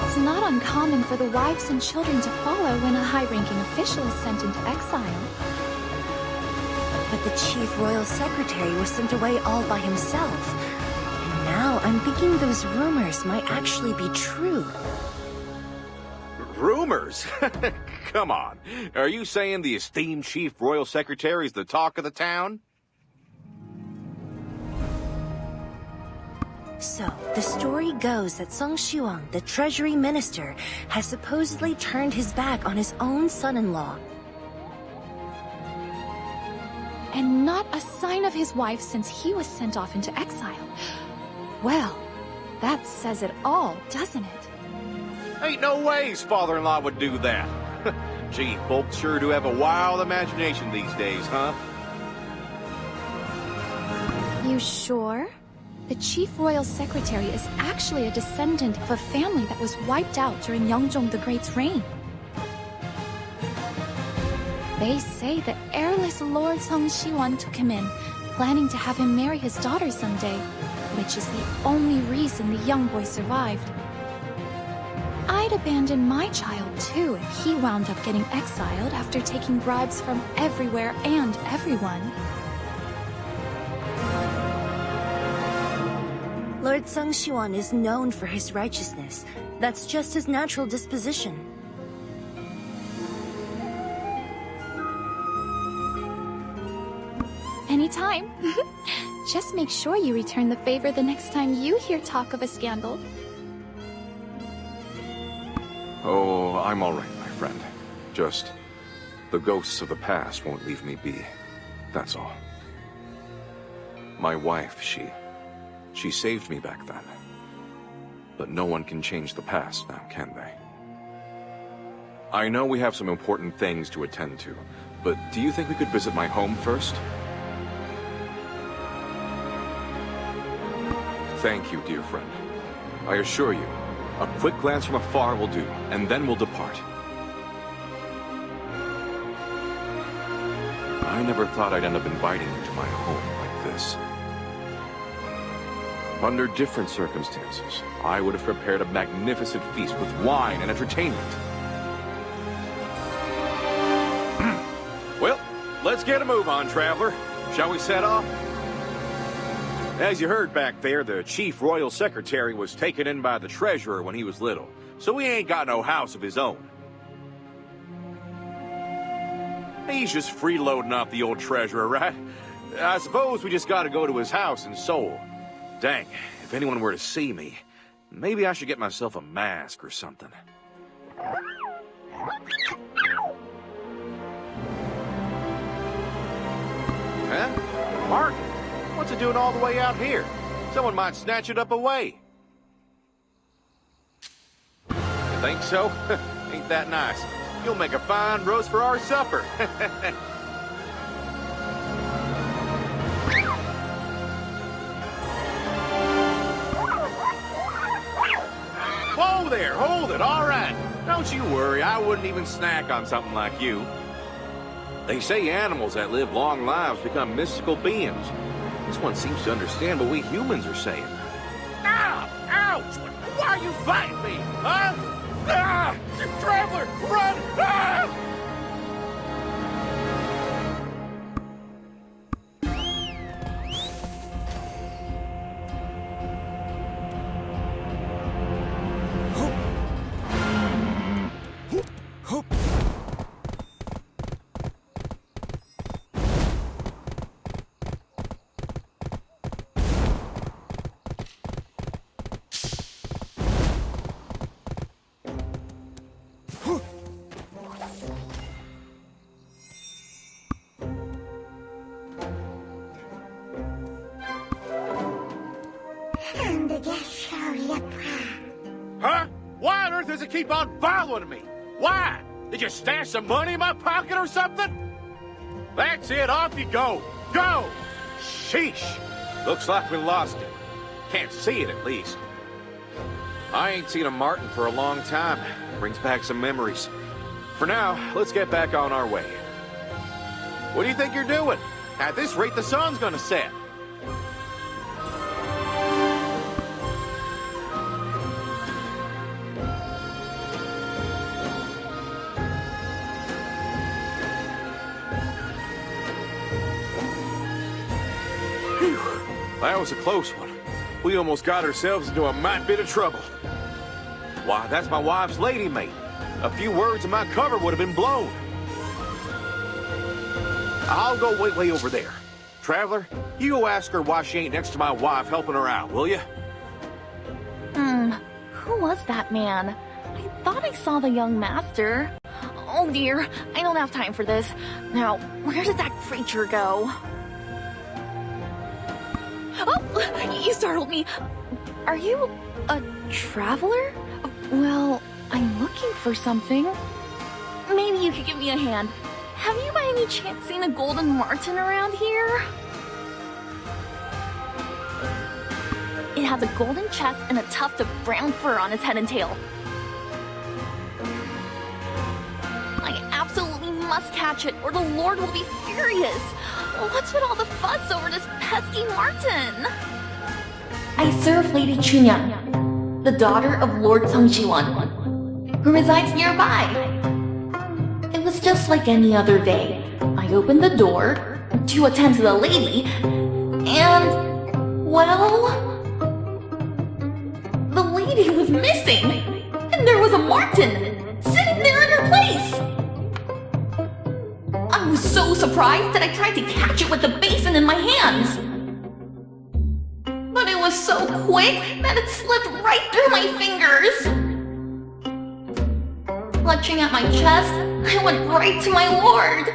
It's not uncommon for the wives and children to follow when a high-ranking official is sent into exile. But the Chief Royal Secretary was sent away all by himself. And now, I'm thinking those rumors might actually be true. Rumors? Come on. Are you saying the esteemed Chief Royal Secretary is the talk of the town? So, the story goes that Song Shiwang, the Treasury Minister, has supposedly turned his back on his own son-in-law. And not a sign of his wife since he was sent off into exile. Well, that says it all, doesn't it? Ain't no way his father-in-law would do that. Gee, folks sure do have a wild imagination these days, huh? You sure? The Chief Royal Secretary is actually a descendant of a family that was wiped out during Yeongzong the Great's reign. They say the heirless Lord Song Shiwan took him in, planning to have him marry his daughter someday, which is the only reason the young boy survived. I'd abandon my child too if he wound up getting exiled after taking bribes from everywhere and everyone. Lord Song Shiwan is known for his righteousness. That's just his natural disposition. Anytime. Just make sure you return the favor the next time you hear talk of a scandal. Oh, I'm all right, my friend. Just, the ghosts of the past won't leave me be. That's all. My wife, she saved me back then. But no one can change the past now, can they? I know we have some important things to attend to, but do you think we could visit my home first? Thank you, dear friend. I assure you, a quick glance from afar will do, and then we'll depart. I never thought I'd end up inviting you to my home like this. Under different circumstances, I would have prepared a magnificent feast with wine and entertainment. Well, let's get a move on, traveler. Shall we set off? As you heard back there, the Chief Royal Secretary was taken in by the Treasurer when he was little, so he ain't got no house of his own. He's just freeloading off the old Treasurer, right? I suppose we just gotta go to his house in Seoul. Dang, if anyone were to see me, maybe I should get myself a mask or something. Huh? Mark? What's it doing all the way out here? Someone might snatch it up away. You think so? Ain't that nice? You'll make a fine roast for our supper. Whoa there, hold it, all right. Don't you worry, I wouldn't even snack on something like you. They say animals that live long lives become mystical beings. This one seems to understand what we humans are saying. Ow! Ouch! Why are you biting me? Huh? Ah! Traveler, run! Ah! Huh? Why on earth does it keep on following me? Why? Did you stash some money in my pocket or something? That's it, off you go. Go! Sheesh. Looks like we lost him. Can't see it, at least. I ain't seen a marten for a long time. Brings back some memories. For now, let's get back on our way. What do you think you're doing? At this rate, the sun's gonna set. That was a close one. We almost got ourselves into a mite bit of trouble. Why, that's my wife's lady mate. A few words and my cover would have been blown. I'll go wait way over there. Traveler, you go ask her why she ain't next to my wife helping her out, will you? Who was that man? I thought I saw the young master. Oh dear, I don't have time for this. Now, where did that creature go? Oh, you startled me. Are you a traveler? Well, I'm looking for something. Maybe you could give me a hand. Have you by any chance seen a golden marten around here? It has a golden chest and a tuft of brown fur on its head and tail. I absolutely must catch it, or the Lord will be furious. What's with all the fuss over this pesky marten? I serve Lady Chunyang, the daughter of Lord Songjiwan, who resides nearby. It was just like any other day. I opened the door to attend to the lady, and, well, the lady was missing, and there was a marten sitting there in her place. I was so surprised that I tried to catch it with the basin in my hands. But it was so quick that it slipped right through my fingers. Clutching at my chest, I went right to my lord.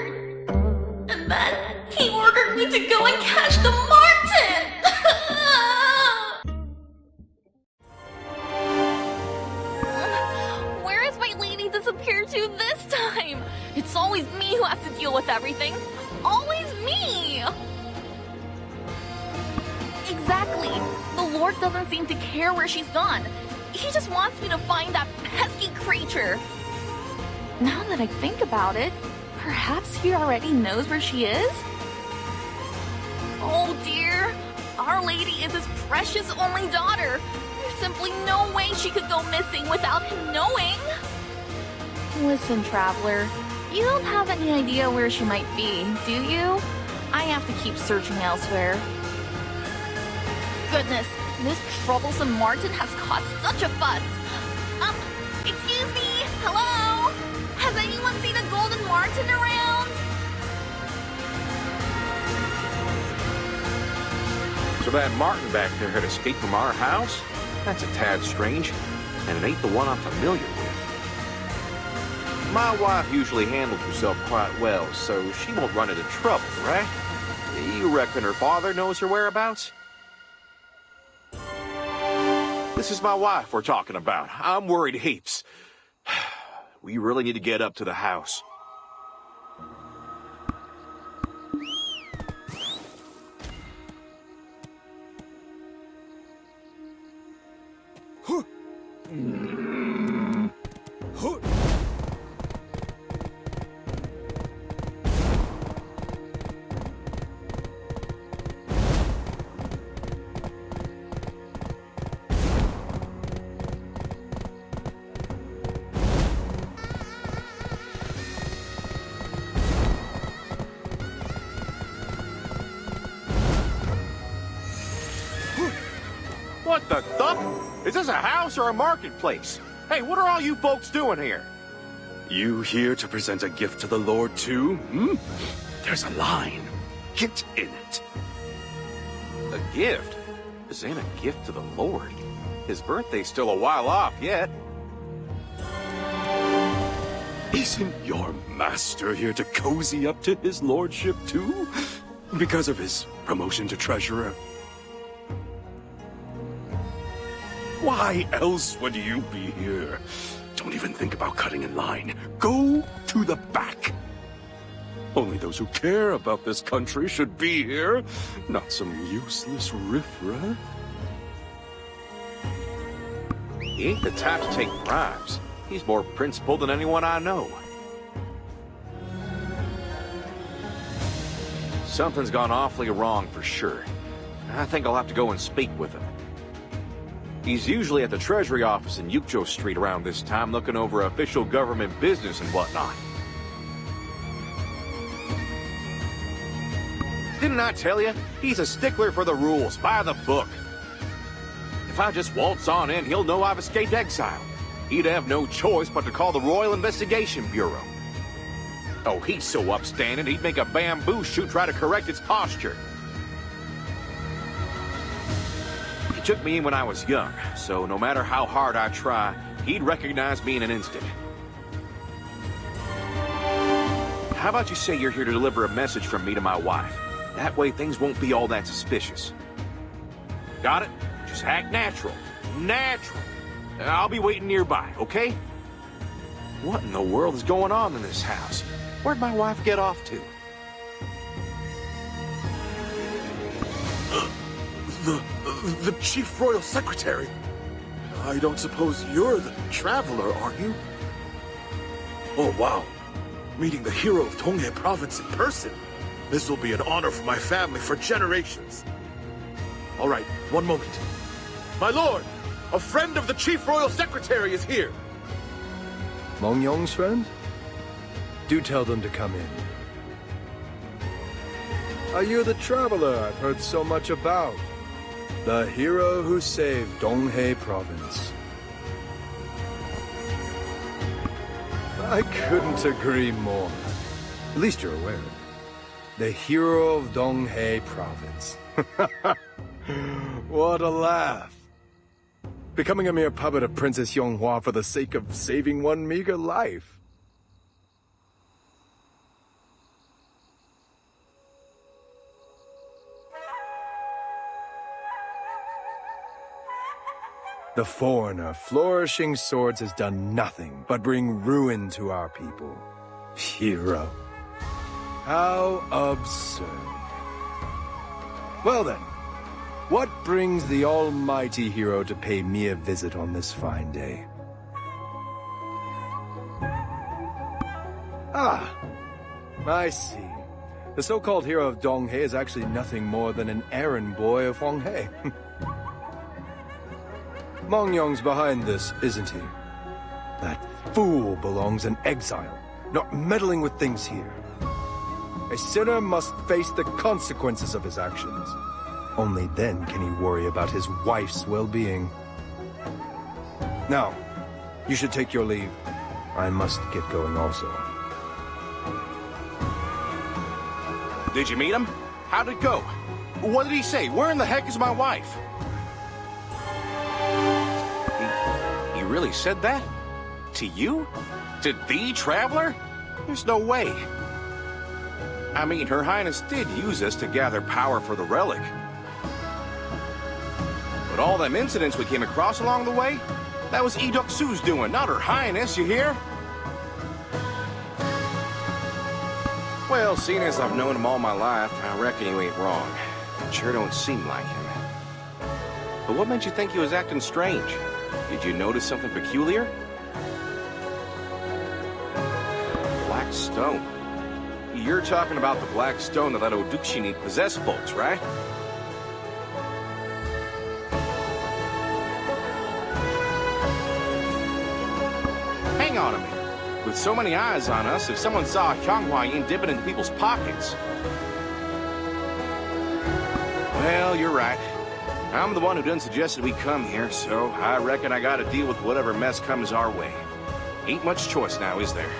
And then he ordered me to go and catch the marten! Where has my lady disappeared to this time? It's always me who has to deal with everything. Always me! Exactly. The Lord doesn't seem to care where she's gone. He just wants me to find that pesky creature. Now that I think about it, perhaps he already knows where she is? Oh dear, Our Lady is his precious only daughter. There's simply no way she could go missing without him knowing. Listen, Traveler, you don't have any idea where she might be, do you? I have to keep searching elsewhere. Goodness, this troublesome marten has caused such a fuss. Excuse me, hello? Has anyone seen a golden marten around? So that marten back there had escaped from our house? That's a tad strange, and it ain't the one I'm familiar with. My wife usually handles herself quite well, so she won't run into trouble, right? You reckon her father knows her whereabouts? This is my wife we're talking about. I'm worried heaps. We really need to get up to the house. What the thup? Is this a house or a marketplace? Hey, what are all you folks doing here? You here to present a gift to the Lord too? There's a line. Get in it. A gift? This ain't a gift to the Lord. His birthday's still a while off yet. Isn't your master here to cozy up to his lordship too? Because of his promotion to treasurer? Why else would you be here? Don't even think about cutting in line. Go to the back. Only those who care about this country should be here, not some useless riffraff. He ain't the type to take bribes. He's more principled than anyone I know. Something's gone awfully wrong for sure. I think I'll have to go and speak with him. He's usually at the Treasury office in Yukjo Street around this time looking over official government business and whatnot. Didn't I tell you? He's a stickler for the rules, by the book. If I just waltz on in, he'll know I've escaped exile. He'd have no choice but to call the Royal Investigation Bureau. Oh, he's so upstanding, he'd make a bamboo shoot try to correct its posture. He took me in when I was young, so no matter how hard I try, he'd recognize me in an instant. How about you say you're here to deliver a message from me to my wife? That way things won't be all that suspicious. Got it? Just act natural. Natural. I'll be waiting nearby, okay? What in the world is going on in this house? Where'd my wife get off to? The Chief Royal Secretary. I don't suppose you're the Traveler, are you? Oh, wow. Meeting the hero of Donghae Province in person. This will be an honor for my family for generations. All right, one moment. My lord, a friend of the Chief Royal Secretary is here. Mongyong's friend? Do tell them to come in. Are you the traveler I've heard so much about? The hero who saved Donghae Province. I couldn't agree more. At least you're aware. The hero of Donghae Province. What a laugh. Becoming a mere puppet of Princess Yonghua for the sake of saving one meager life. The foreigner flourishing swords has done nothing but bring ruin to our people. Hero. How absurd. Well then, what brings the almighty hero to pay me a visit on this fine day? Ah, I see. The so-called hero of Donghae is actually nothing more than an errand boy of Hwanghae. Mongyong's behind this, isn't he? That fool belongs in exile, not meddling with things here. A sinner must face the consequences of his actions. Only then can he worry about his wife's well-being. Now, you should take your leave. I must get going also. Did you meet him? How'd it go? What did he say? Where in the heck is my wife? He really said that? To you? To the Traveler? There's no way. I mean, Her Highness did use us to gather power for the relic. But all them incidents we came across along the way, that was Idok-su's doing, not Her Highness, you hear? Well, seeing as I've known him all my life, I reckon you ain't wrong. Sure don't seem like him. But what made you think he was acting strange? Did you notice something peculiar? Black stone. You're talking about the black stone that Odukshini possessed folks, right? Hang on a minute. With so many eyes on us, if someone saw Hyunghwa Yin dipping into people's pockets... Well, you're right. I'm the one who done suggested we come here, so I reckon I gotta deal with whatever mess comes our way. Ain't much choice now, is there?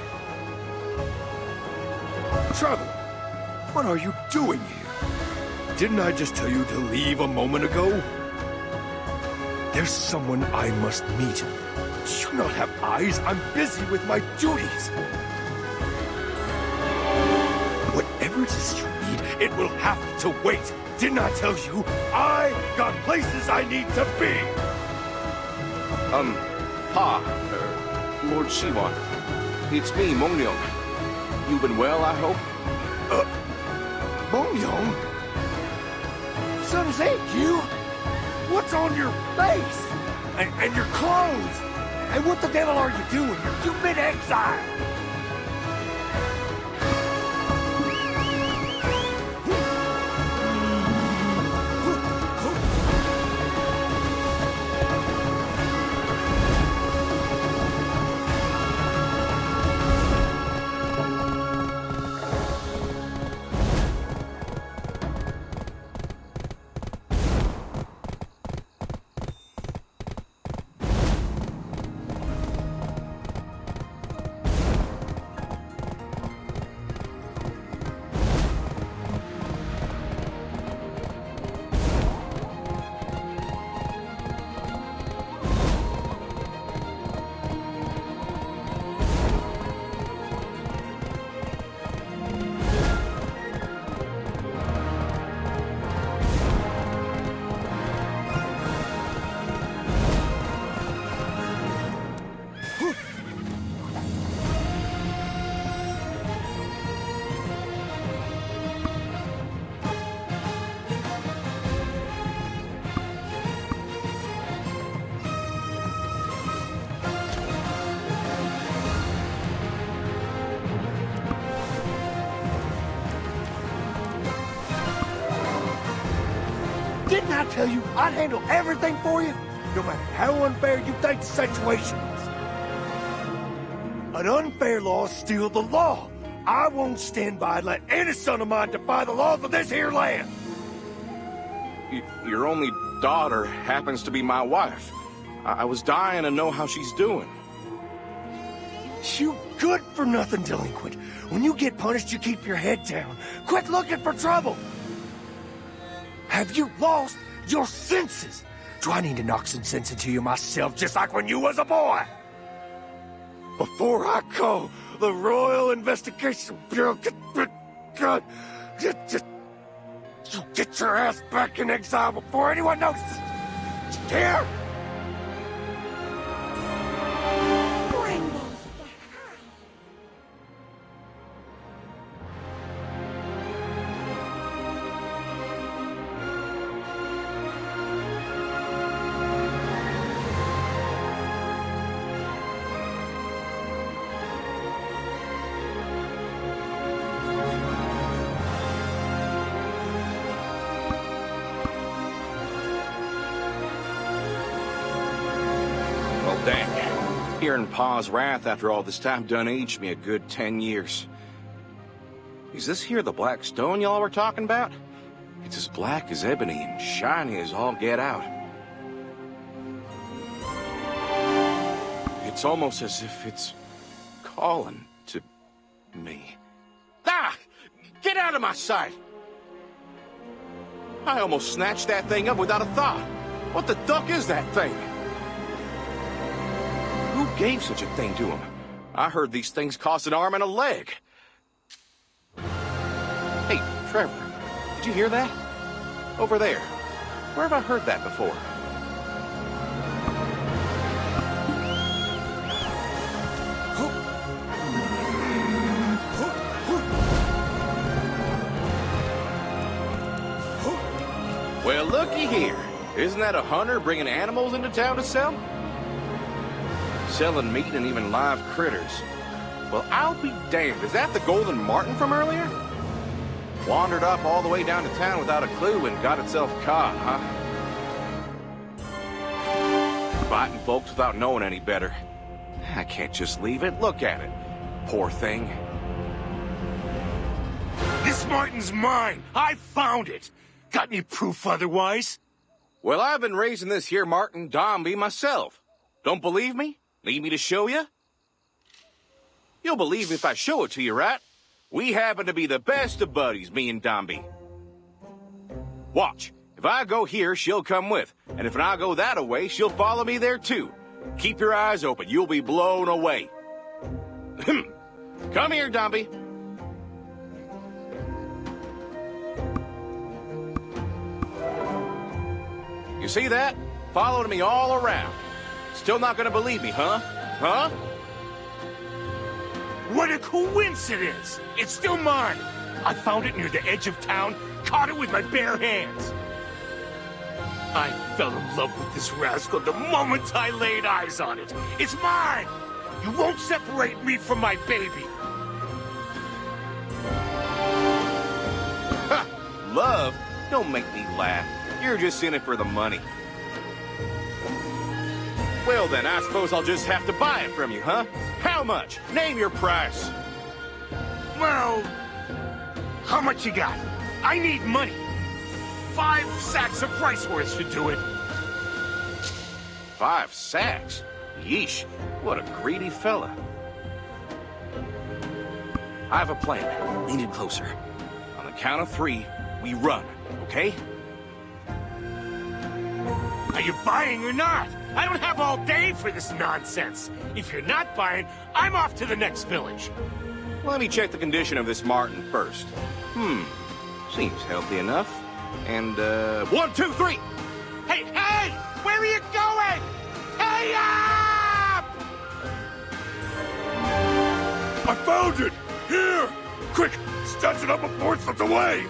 Traveler, what are you doing here? Didn't I just tell you to leave a moment ago? There's someone I must meet. Do you not have eyes? I'm busy with my duties. Whatever it is you need, it will have to wait. Didn't I tell you? I got places I need to be. Lord Shiwan. It's me, Mongyong. You've been well, I hope? Mongyong? Sun's you? What's on your face? And your clothes? And what the devil are you doing here? You've been exiled! Didn't I tell you I'd handle everything for you? No matter how unfair you think the situation is. An unfair law is still the law. I won't stand by and let any son of mine defy the laws of this here land. Your only daughter happens to be my wife. I was dying to know how she's doing. You good-for-nothing delinquent. When you get punished, you keep your head down. Quit looking for trouble. Have you lost your senses? Do I need to knock some sense into you myself, just like when you was a boy? Before I call the Royal Investigation Bureau, get your ass back in exile before anyone notices. Here? Dang. Hearing Pa's wrath after all this time done aged me a good 10 years. Is this here the black stone y'all were talking about? It's as black as ebony and shiny as all get out. It's almost as if it's calling to me. Ah! Get out of my sight! I almost snatched that thing up without a thought. What the duck is that thing? Who gave such a thing to him? I heard these things cost an arm and a leg. Hey, Trevor, did you hear that? Over there. Where have I heard that before? Well, looky here. Isn't that a hunter bringing animals into town to sell? Selling meat and even live critters. Well, I'll be damned. Is that the golden marten from earlier? Wandered off all the way down to town without a clue and got itself caught, huh? Biting folks without knowing any better. I can't just leave it. Look at it. Poor thing. This marten's mine. I found it. Got any proof otherwise? Well, I've been raising this here marten Dombey myself. Don't believe me? Need me to show you? You'll believe me if I show it to you, right? We happen to be the best of buddies, me and Dombey. Watch. If I go here, she'll come with. And if I go that away, she'll follow me there too. Keep your eyes open. You'll be blown away. Come here, Dombey. You see that? Following me all around. Still not gonna believe me, huh? Huh? What a coincidence! It's still mine! I found it near the edge of town, caught it with my bare hands. I fell in love with this rascal the moment I laid eyes on it. It's mine! You won't separate me from my baby! Ha! Love? Don't make me laugh. You're just in it for the money. Well then, I suppose I'll just have to buy it from you, huh? How much? Name your price. Well, how much you got? I need money. 5 sacks of rice worth should do it. 5 sacks? Yeesh, what a greedy fella. I have a plan. Lean in closer. On the count of 3, we run, okay? Are you buying or not? I don't have all day for this nonsense. If you're not buying, I'm off to the next village. Let me check the condition of this marten first. Seems healthy enough. And, 1, 2, 3! Hey, hey! Where are you going? Hey up! I found it! Here! Quick, snatch it up before it slips away!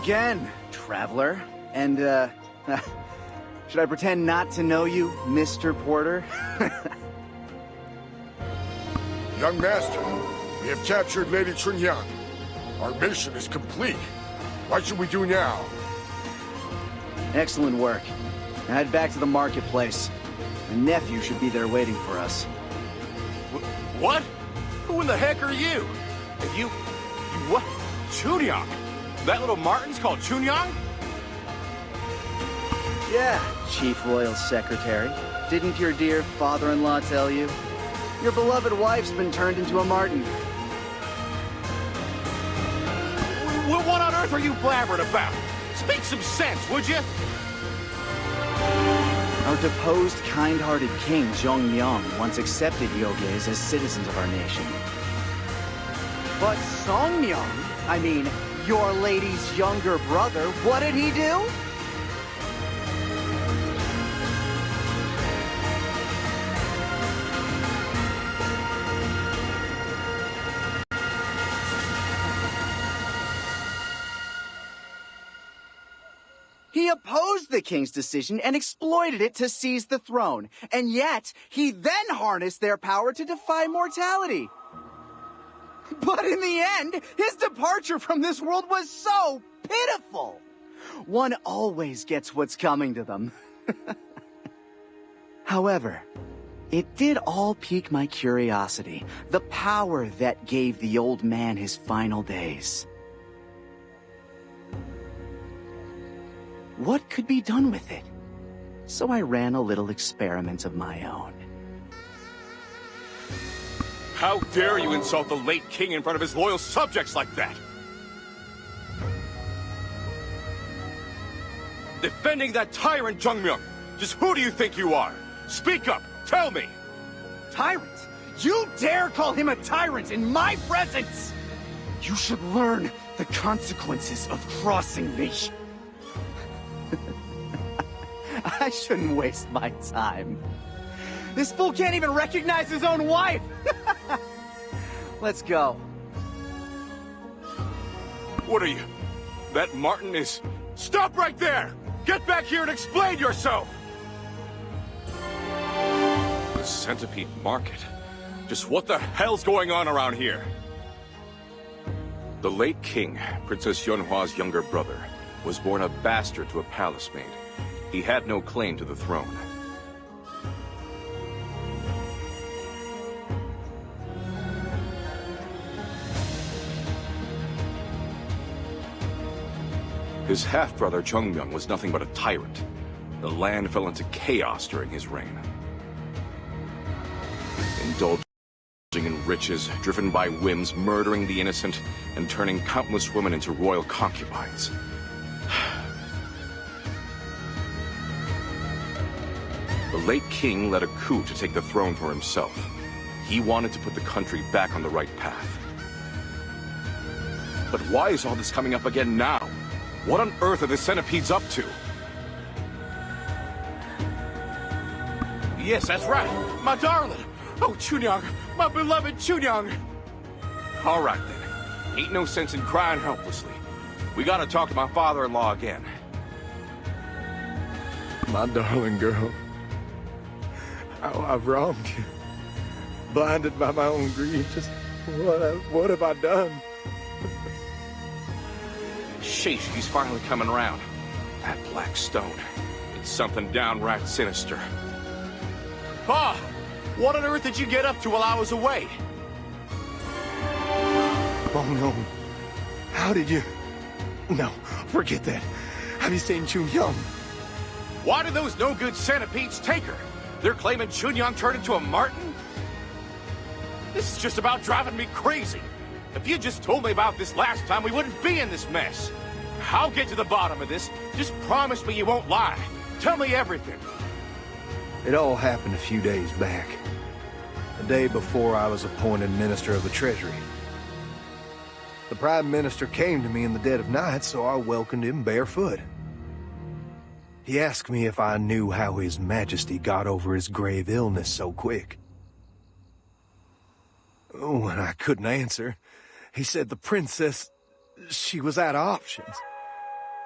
again, traveler. And, should I pretend not to know you, Mr. Porter? Young master, we have captured Lady Chunyang. Our mission is complete. What should we do now? Excellent work. Now head back to the marketplace. My nephew should be there waiting for us. What? Who in the heck are you? You what? Chunyang? That little Martin's called Chunyang? Yeah, Chief Royal Secretary. Didn't your dear father-in-law tell you? Your beloved wife's been turned into a Martin. What on earth are you blabbering about? Speak some sense, would you? Our deposed, kind-hearted king, Zhongyang, once accepted Yoges as citizens of our nation. But Songyang, I mean, your lady's younger brother, what did he do? He opposed the king's decision and exploited it to seize the throne. And yet, he then harnessed their power to defy mortality. But in the end, his departure from this world was so pitiful. One always gets what's coming to them. However, it did all pique my curiosity, the power that gave the old man his final days. What could be done with it? So I ran a little experiment of my own. How dare you insult the late king in front of his loyal subjects like that? Defending that tyrant, Zhongmyung! Just who do you think you are? Speak up! Tell me! Tyrant? You dare call him a tyrant in my presence? You should learn the consequences of crossing me. I shouldn't waste my time. This fool can't even recognize his own wife! Let's go. What are you? That Martin is... Stop right there! Get back here and explain yourself! The Centipede Market? Just what the hell's going on around here? The late king, Princess Yunhua's younger brother, was born a bastard to a palace maid. He had no claim to the throne. His half-brother Zhongmyung was nothing but a tyrant. The land fell into chaos during his reign. Indulging in riches, driven by whims, murdering the innocent, and turning countless women into royal concubines. The late king led a coup to take the throne for himself. He wanted to put the country back on the right path. But why is all this coming up again now? What on earth are the centipedes up to? Yes, that's right. My darling. Oh, Chunyang. My beloved Chunyang. All right, then. Ain't no sense in crying helplessly. We gotta talk to my father-in-law again. My darling girl. How I've wronged you. Blinded by my own greed. Just what have I done? Sheesh, he's finally coming around. That black stone. It's something downright sinister. Pa! What on earth did you get up to while I was away? Oh no. How did you... No, forget that. Have you seen Chunyang? Why did those no-good centipedes take her? They're claiming Chunyang turned into a Martin? This is just about driving me crazy. If you just told me about this last time, we wouldn't be in this mess. I'll get to the bottom of this. Just promise me you won't lie. Tell me everything. It all happened a few days back. The day before I was appointed Minister of the Treasury. The Prime Minister came to me in the dead of night, so I welcomed him barefoot. He asked me if I knew how His Majesty got over his grave illness so quick. When I couldn't answer, he said the princess, she was out of options.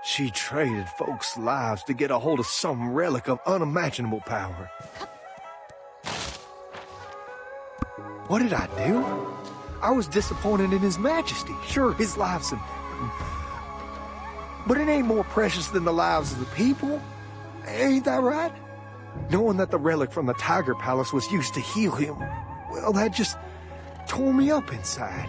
She traded folks' lives to get a hold of some relic of unimaginable power. What did I do? I was disappointed in His Majesty. Sure, his life's important, but it ain't more precious than the lives of the people. Ain't that right? Knowing that the relic from the Tiger Palace was used to heal him, well, that just tore me up inside.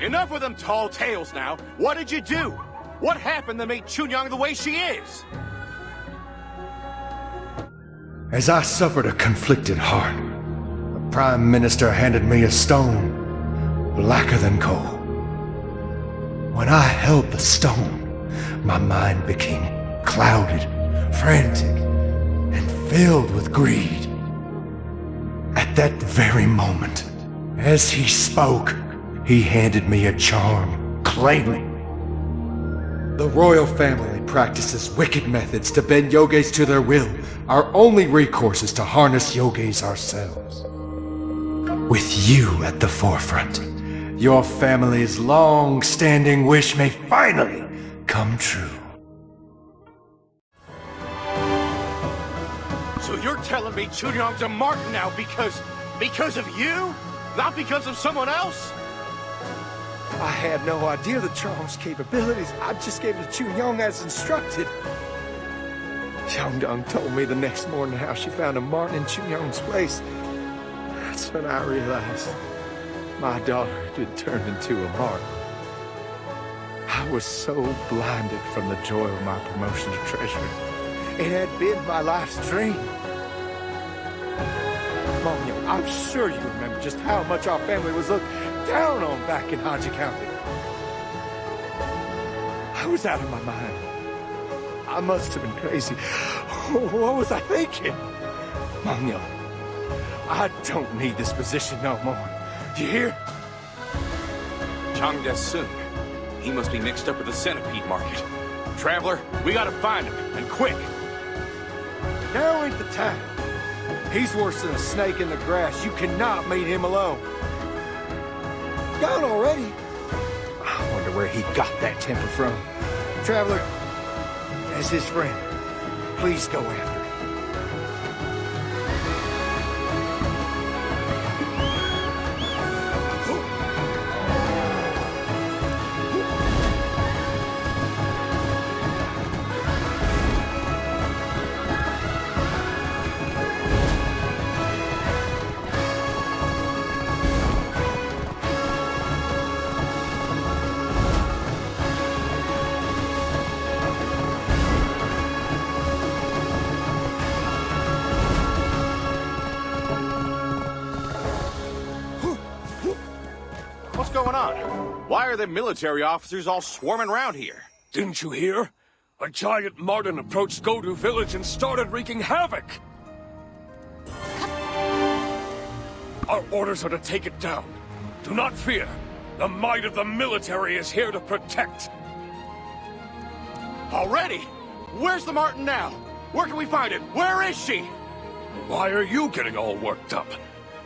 Enough with them tall tales now. What did you do? What happened that made Chunyang the way she is? As I suffered a conflicted heart, the Prime Minister handed me a stone, blacker than coal. When I held the stone, my mind became clouded, frantic, and filled with greed. At that very moment, as he spoke, he handed me a charm, claiming the royal family practices wicked methods to bend yogis to their will. Our only recourse is to harness yogis ourselves. With you at the forefront, your family's long-standing wish may finally come true. So you're telling me Chunyang's a martyr now because of you? Not because of someone else? I had no idea the charm's capabilities. I just gave it to Chunyang as instructed. Xiangdong told me the next morning how she found a martin in Chunyang's place. That's when I realized my daughter had been turned into a martin. I was so blinded from the joy of my promotion to treasurer. It had been my life's dream. Mom, I'm sure you remember just how much our family was looked down on back in Haji County. I was out of my mind. I must have been crazy. What was I thinking? Mongyo, I don't need this position no more. You hear? Chang Des-sun. He must be mixed up with the centipede market. Traveler, we gotta find him, and quick. Now ain't the time. He's worse than a snake in the grass. You cannot meet him alone. Gone already? I wonder where he got that temper from. Traveler, as his friend, please go after him. Why are the military officers all swarming around here? Didn't you hear? A giant martin approached Godu village and started wreaking havoc. Our orders are to take it down. Do not fear. The might of the military is here to protect. Already? Where's the martin now? Where can we find it? Where is she? Why are you getting all worked up?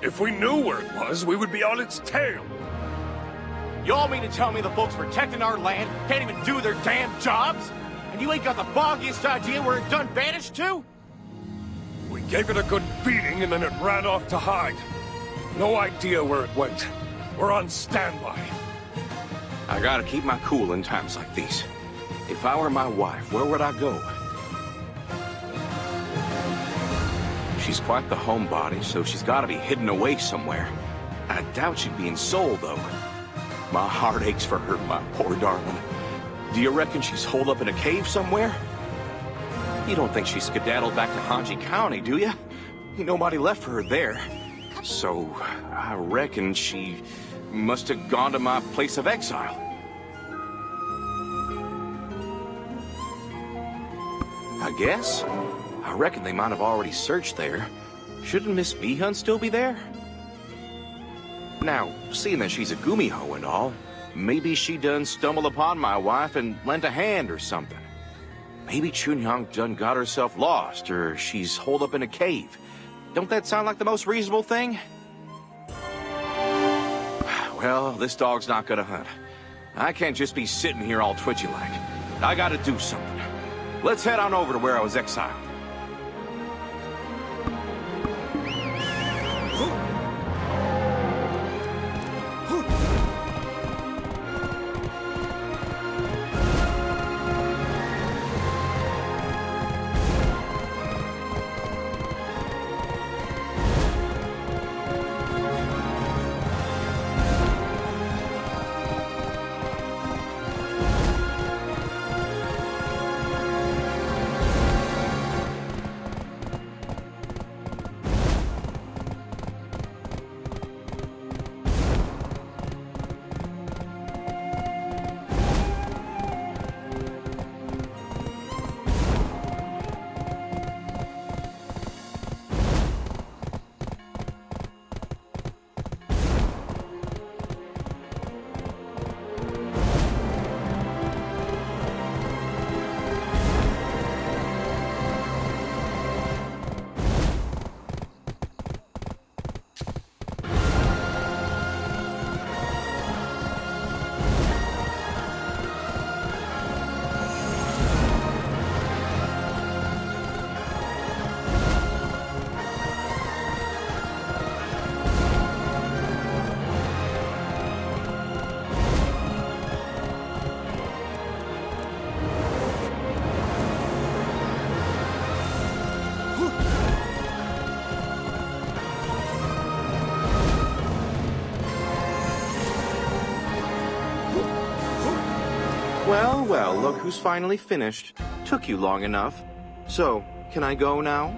If we knew where it was, we would be on its tail. Y'all mean to tell me the folks protecting our land can't even do their damn jobs? And you ain't got the foggiest idea where it done vanished to? We gave it a good beating and then it ran off to hide. No idea where it went. We're on standby. I gotta keep my cool in times like these. If I were my wife, where would I go? She's quite the homebody, so she's gotta be hidden away somewhere. I doubt she'd be in Seoul, though. My heart aches for her, my poor darling. Do you reckon she's holed up in a cave somewhere? You don't think she skedaddled back to Hanji County, do you? Nobody left for her there. So, I reckon she must have gone to my place of exile. I guess. I reckon they might have already searched there. Shouldn't Miss Bihun still be there? Now, seeing that she's a gumiho and all, maybe she done stumbled upon my wife and lent a hand or something. Maybe Chunyang done got herself lost, or she's holed up in a cave. Don't that sound like the most reasonable thing? Well, this dog's not gonna hunt. I can't just be sitting here all twitchy like. I gotta do something. Let's head on over to where I was exiled. Well, look who's finally finished. Took you long enough. So, can I go now?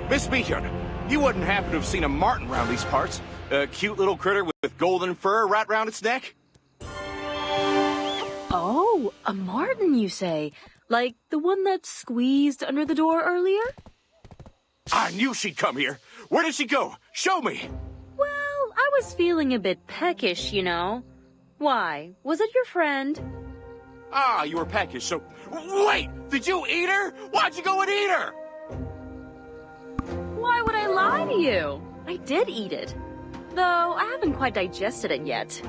Miss Beacon, you wouldn't happen to have seen a marten round these parts? A cute little critter with golden fur right round its neck? Oh, a marten, you say? Like the one that squeezed under the door earlier? I knew she'd come here. Where did she go? Show me! Well, I was feeling a bit peckish, you know. Why? Was it your friend? Ah, you were peckish, so... Wait! Did you eat her? Why'd you go and eat her? Why would I lie to you? I did eat it. Though, I haven't quite digested it yet.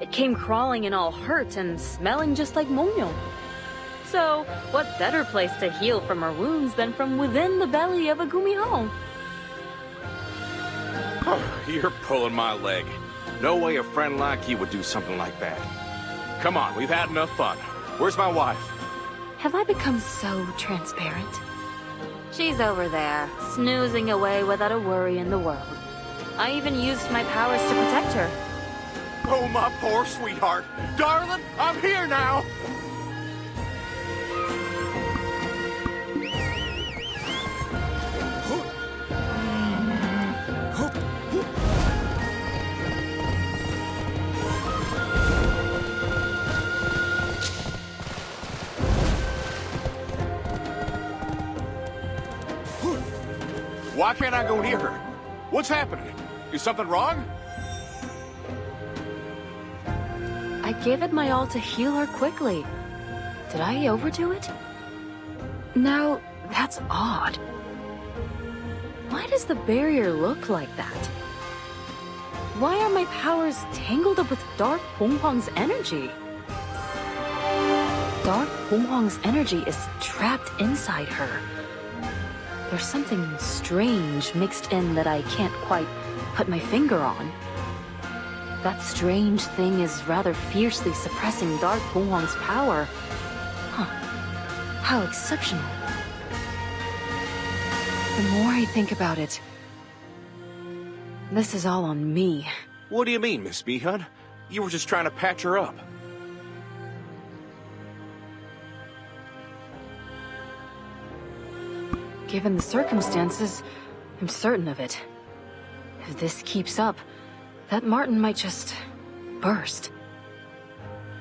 It came crawling in all hurt and smelling just like Mongyong. So, what better place to heal from our wounds than from within the belly of a gumiho? You're pulling my leg. No way a friend like you would do something like that. Come on, we've had enough fun. Where's my wife? Have I become so transparent? She's over there, snoozing away without a worry in the world. I even used my powers to protect her. Oh, my poor sweetheart. Darling, I'm here now. Why can't I go near her? What's happening? Is something wrong? I gave it my all to heal her quickly. Did I overdo it? Now, that's odd. Why does the barrier look like that? Why are my powers tangled up with Dark Bonghwang's energy? Dark Bonghwang's energy is trapped inside her. There's something strange mixed in that I can't quite put my finger on. That strange thing is rather fiercely suppressing Dark Bonghwang's power. Huh. How exceptional. The more I think about it, this is all on me. What do you mean, Miss Mihun? You were just trying to patch her up. Given the circumstances, I'm certain of it. If this keeps up, that marten might just burst.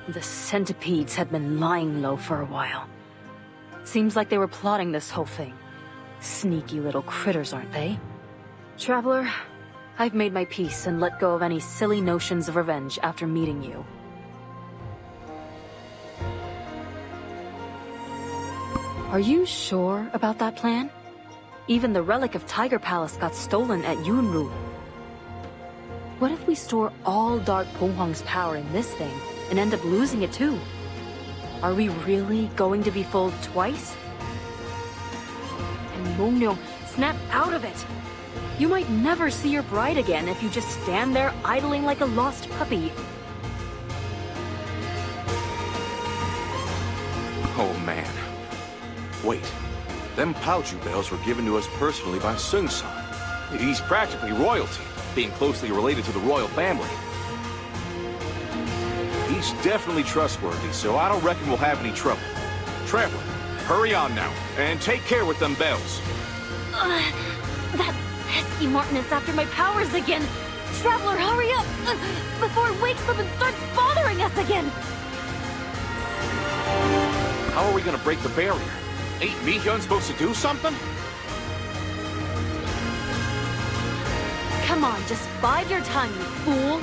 The centipedes had been lying low for a while. Seems like they were plotting this whole thing. Sneaky little critters, aren't they? Traveler, I've made my peace and let go of any silly notions of revenge after meeting you. Are you sure about that plan? Even the relic of Tiger Palace got stolen at Yunru. What if we store all Dark Ponghwang's power in this thing and end up losing it too? Are we really going to be fooled twice? And Mongyong, snap out of it! You might never see your bride again if you just stand there idling like a lost puppy. Oh man. Wait. Them Paoju bells were given to us personally by Sung-san. He's practically royalty, being closely related to the royal family. He's definitely trustworthy, so I don't reckon we'll have any trouble. Traveler, hurry on now, and take care with them bells. That pesky Martin is after my powers again! Traveler, hurry up! Before it wakes up and starts bothering us again! How are we gonna break the barrier? Ain't Mi-hyun supposed to do something? Come on, just bide your time, you fool!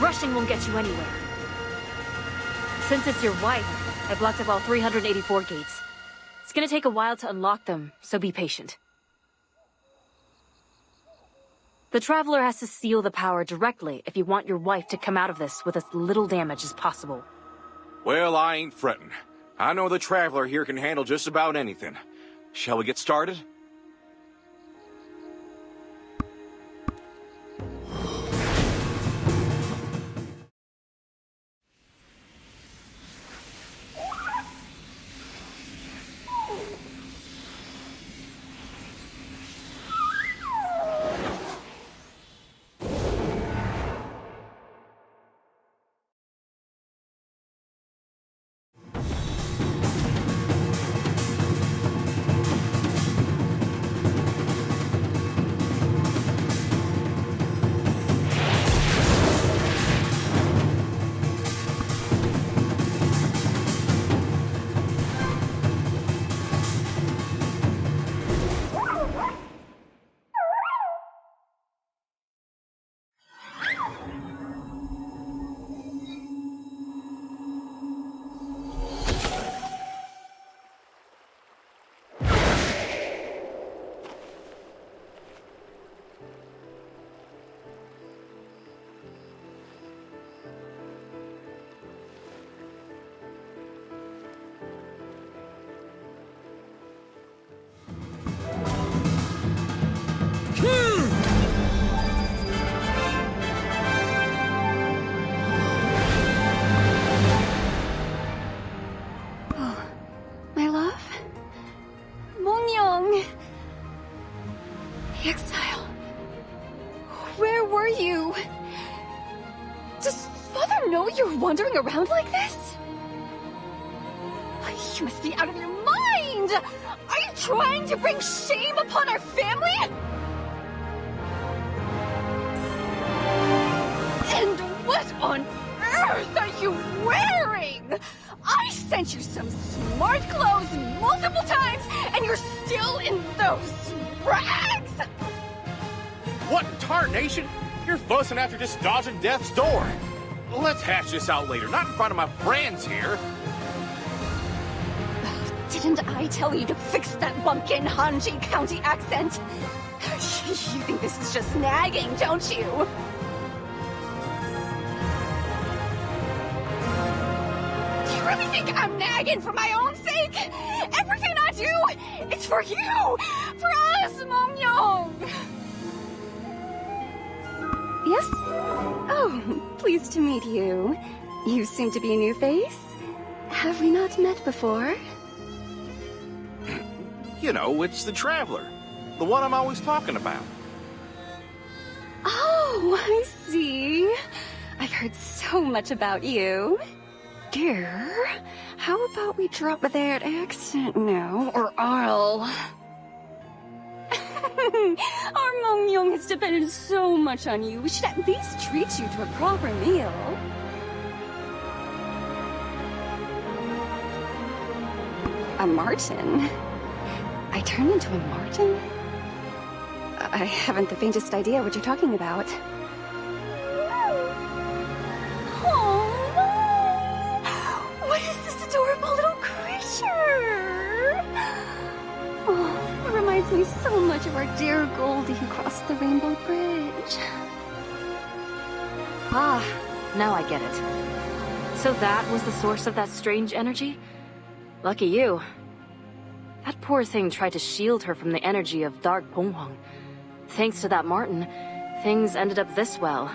Rushing won't get you anywhere. Since it's your wife, I blocked up all 384 gates. It's gonna take a while to unlock them, so be patient. The Traveler has to seal the power directly if you want your wife to come out of this with as little damage as possible. Well, I ain't fretting. I know the Traveler here can handle just about anything. Shall we get started? Wandering around like this? You must be out of your mind! Are you trying to bring shame upon our family? And what on earth are you wearing? I sent you some smart clothes multiple times, and you're still in those rags? What in tarnation? You're fussing after just dodging death's door. Let's hash this out later, not in front of my friends here. Didn't I tell you to fix that bumpkin Hanji County accent? You think this is just nagging, don't you? Do you really think I'm nagging for my own sake? Everything I do, it's for you! For us, Mongyong! Yes? Oh, pleased to meet you. You seem to be a new face. Have we not met before? You know, it's the Traveler. The one I'm always talking about. Oh, I see. I've heard so much about you. Dear, how about we drop that accent now, or I'll... Our Mongyong has depended so much on you. We should at least treat you to a proper meal. A marten? I turned into a marten? I haven't the faintest idea what you're talking about. Oh, what is this adorable little creature? Oh, it reminds me so much of our dear Goldie who crossed the Rainbow Bridge. Ah, now I get it. So that was the source of that strange energy? Lucky you. That poor thing tried to shield her from the energy of Dark Ponghwang. Thanks to that Martin, things ended up this well.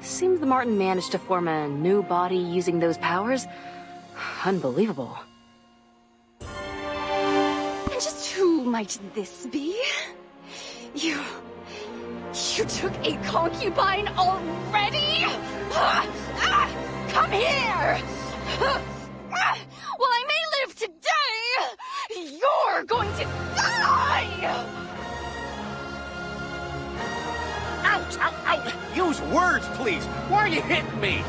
Seems the Martin managed to form a new body using those powers. Unbelievable. And just who might this be? You took a concubine already? Come here! While I may live today, you're going to die! Ouch! Ow! Ow! Use words, please! Why are you hitting me?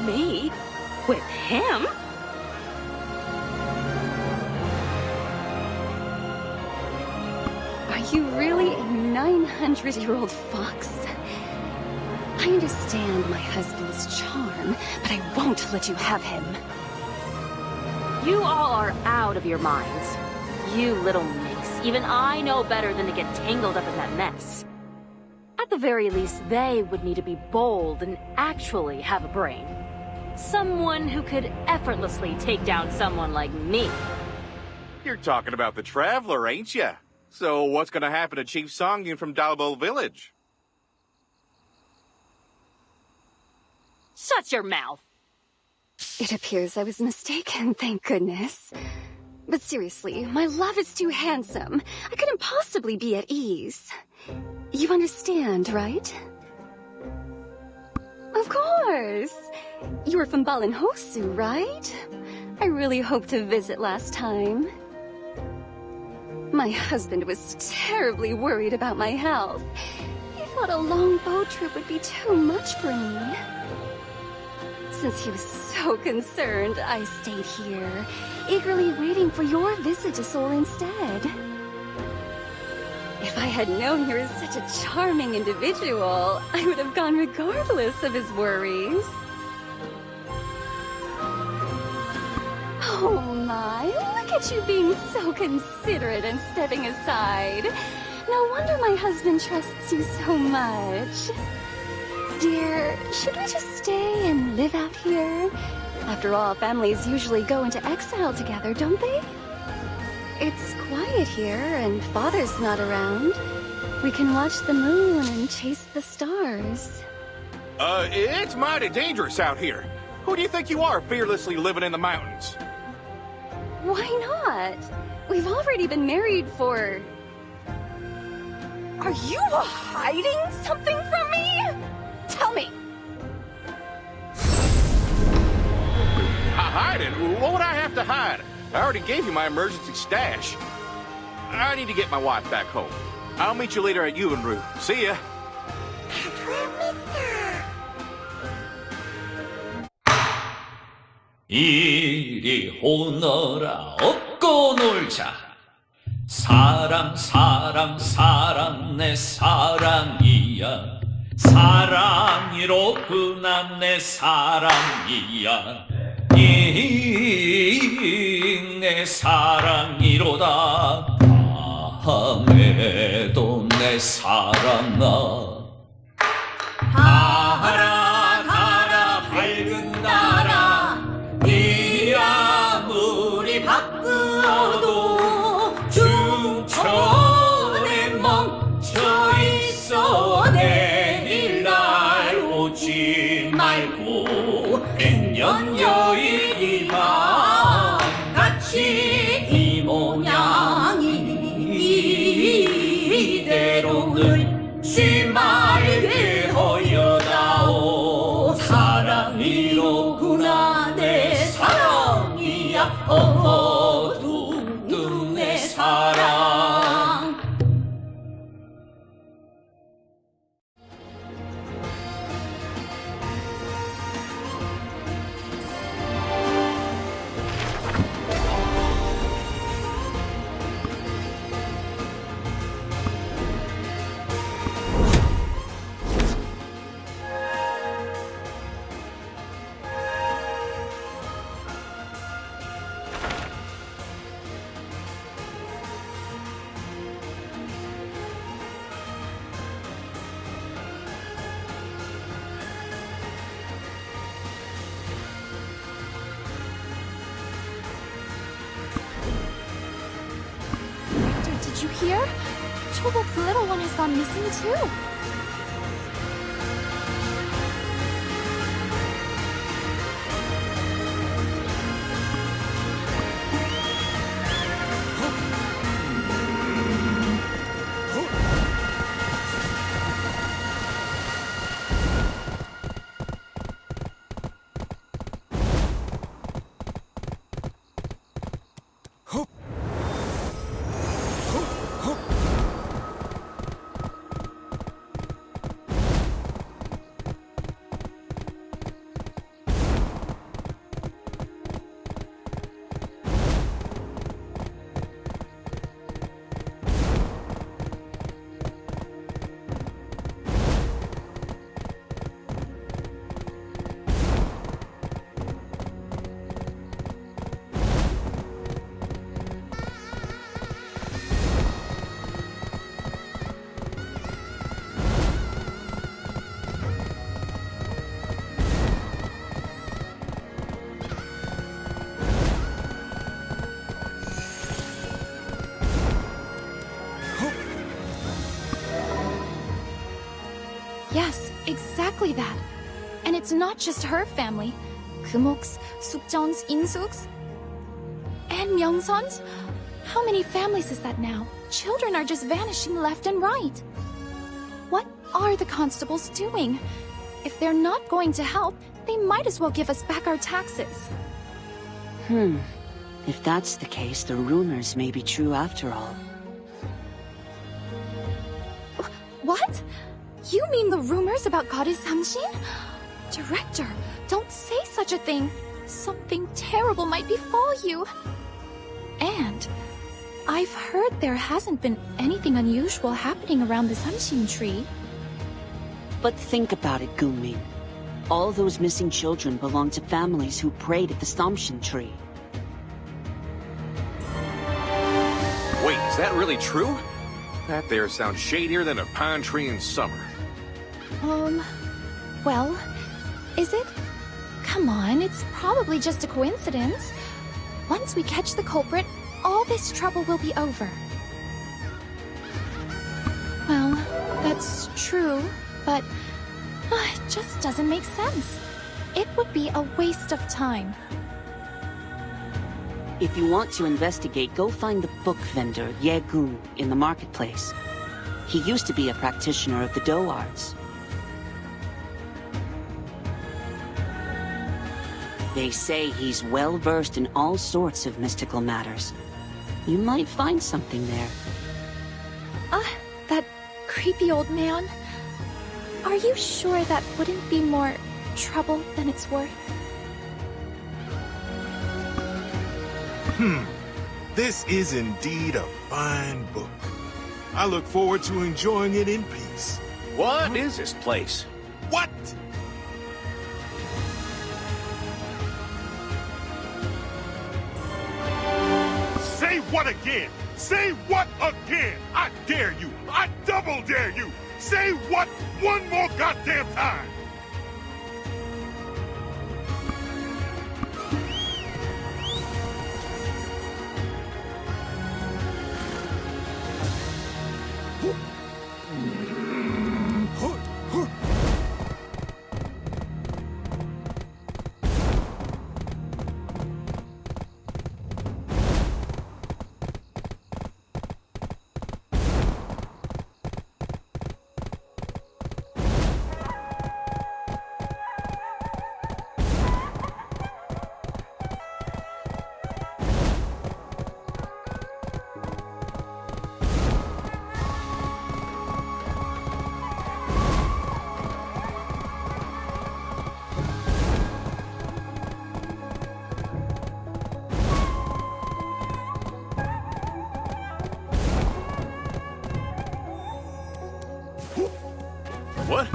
Me? With him? Are you really a 900-year-old fox? I understand my husband's charm, but I won't let you have him. You all are out of your minds. You little minx. Even I know better than to get tangled up in that mess. At the very least, they would need to be bold and actually have a brain. Someone who could effortlessly take down someone like me. You're talking about the Traveler, ain't ya? So what's gonna happen to Chief Songyun from Dalbo Village? Shut your mouth! It appears I was mistaken, thank goodness. But seriously, my love is too handsome. I couldn't possibly be at ease. You understand, right? Of course! You were from Balinhosu, right? I really hoped to visit last time. My husband was terribly worried about my health. He thought a long boat trip would be too much for me. Since he was so concerned, I stayed here, eagerly waiting for your visit to Seoul instead. If I had known you were such a charming individual, I would have gone regardless of his worries. Oh my, look at you being so considerate and stepping aside. No wonder my husband trusts you so much. Dear, should we just stay and live out here? After all, families usually go into exile together, don't they? It's quiet here, and Father's not around. We can watch the moon and chase the stars. It's mighty dangerous out here. Who do you think you are, fearlessly living in the mountains? Why not? We've already been married for... Are you hiding something from me? Tell me! Hiding? What would I have to hide? I already gave you my emergency stash. I need to get my wife back home. I'll meet you later at Yuenru. See ya! 이리 오너라 업고 놀자 사랑 내 사랑이야 사랑이로구나 내 사랑이야 내 사랑이로다 밤에도 내 사랑아 가라 가라 밝은 나라 네 아무리 바쁘어도 중천에 멈춰있어 내일날 오지 말고 백년 여인이만 같이 이 모양이 이대로 늙지 말게 허여다오 사랑이로구나 내 사랑이야 어두운 내 사랑 here? Chobok's little one has gone missing too. Yes, exactly that. And it's not just her family. Kumok's, Sukjeong's, Insuk's, and Myeongseon's. How many families is that now? Children are just vanishing left and right. What are the constables doing? If they're not going to help, they might as well give us back our taxes. If that's the case, the rumors may be true after all. What? You mean the rumors about Goddess Samshin? Director, don't say such a thing. Something terrible might befall you. And I've heard there hasn't been anything unusual happening around the Samshin tree. But think about it, Gunmin. All those missing children belong to families who prayed at the Samshin tree. Wait, is that really true? That there sounds shadier than a pine tree in summer. Well, is it? Come on, it's probably just a coincidence. Once we catch the culprit, all this trouble will be over. Well, that's true, but it just doesn't make sense. It would be a waste of time. If you want to investigate, go find the book vendor, Ye Gun, in the marketplace. He used to be a practitioner of the Do arts. They say he's well-versed in all sorts of mystical matters. You might find something there. That creepy old man. Are you sure that wouldn't be more trouble than it's worth? This is indeed a fine book. I look forward to enjoying it in peace. What is this place? What? Say what again? Say what again? I dare you. I double dare you. Say what one more goddamn time. What?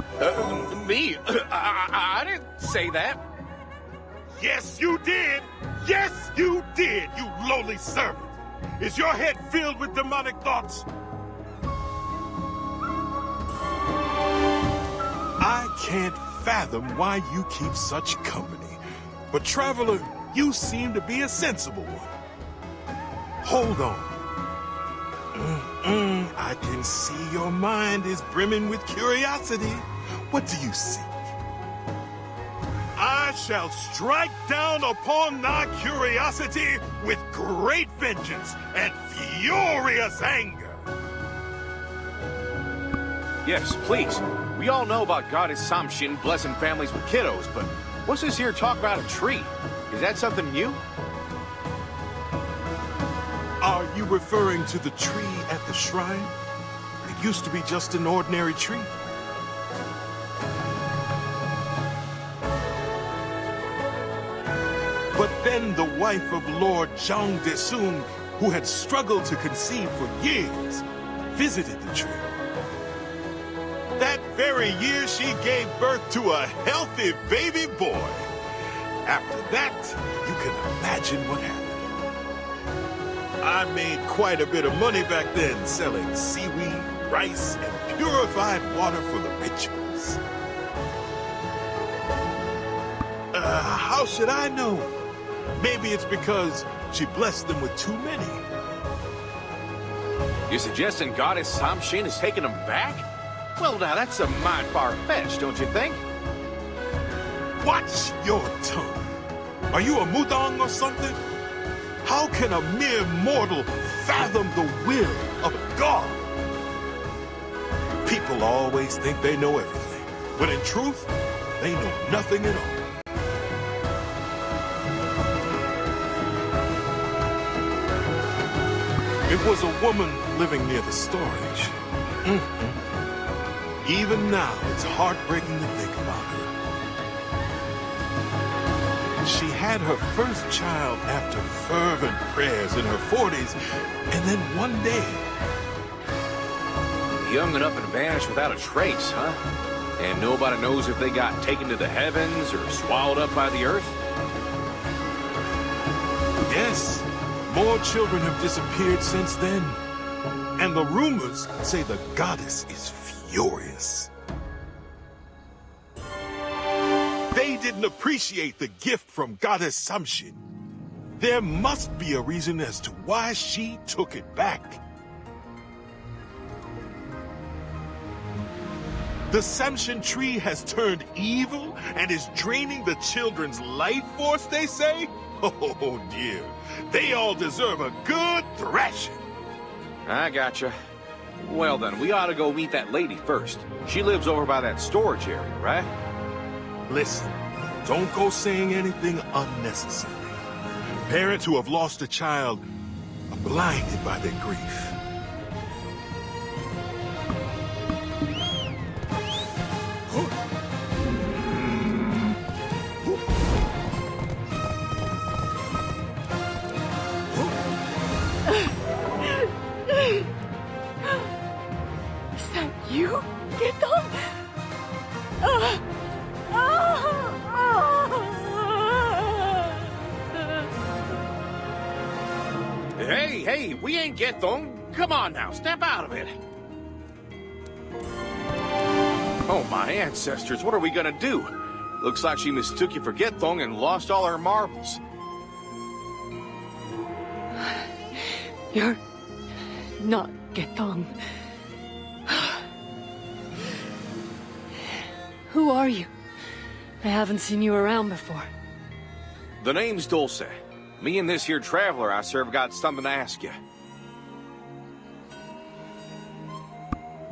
Me? I didn't say that. Yes, you did. Yes, you did, you lowly servant. Is your head filled with demonic thoughts? I can't fathom why you keep such company. But Traveler, you seem to be a sensible one. Hold on. I can see your mind is brimming with curiosity. What do you seek? I shall strike down upon thy curiosity with great vengeance and furious anger. Yes, please. We all know about Goddess Samshin blessing families with kiddos, but what's this here talk about a tree? Is that something new? Are you referring to the tree at the shrine? It used to be just an ordinary tree. But then the wife of Lord Zhang Desun, who had struggled to conceive for years, visited the tree. That very year, she gave birth to a healthy baby boy. After that, you can imagine what happened. I made quite a bit of money back then selling seaweed, rice, and purified water for the rituals. How should I know? Maybe it's because she blessed them with too many. You're suggesting Goddess Samshin is taking them back? Well, now that's a mite far-fetched, don't you think? Watch your tongue. Are you a mudang or something? How can a mere mortal fathom the will of a god? People always think they know everything, but in truth, they know nothing at all. It was a woman living near the storage. Even now, it's heartbreaking to think about her. She had her first child after fervent prayers in her 40s, and then one day... Young and up and vanished without a trace, huh? And nobody knows if they got taken to the heavens or swallowed up by the earth? Yes, more children have disappeared since then. And the rumors say the goddess is furious. They didn't appreciate the gift from Goddess Samshin. There must be a reason as to why she took it back. The Samshin tree has turned evil and is draining the children's life force, they say? Oh dear, they all deserve a good thrashing. I gotcha. Well then, we ought to go meet that lady first. She lives over by that storage area, right? Listen, don't go saying anything unnecessary. Parents who have lost a child are blinded by their grief. Is that you? Get them! Hey, we ain't Getong. Come on now, step out of it. Oh, my ancestors, what are we gonna do? Looks like she mistook you for Getong and lost all her marbles. You're not Getong. Who are you? I haven't seen you around before. The name's Dulce. Me and this here traveler I serve got something to ask you.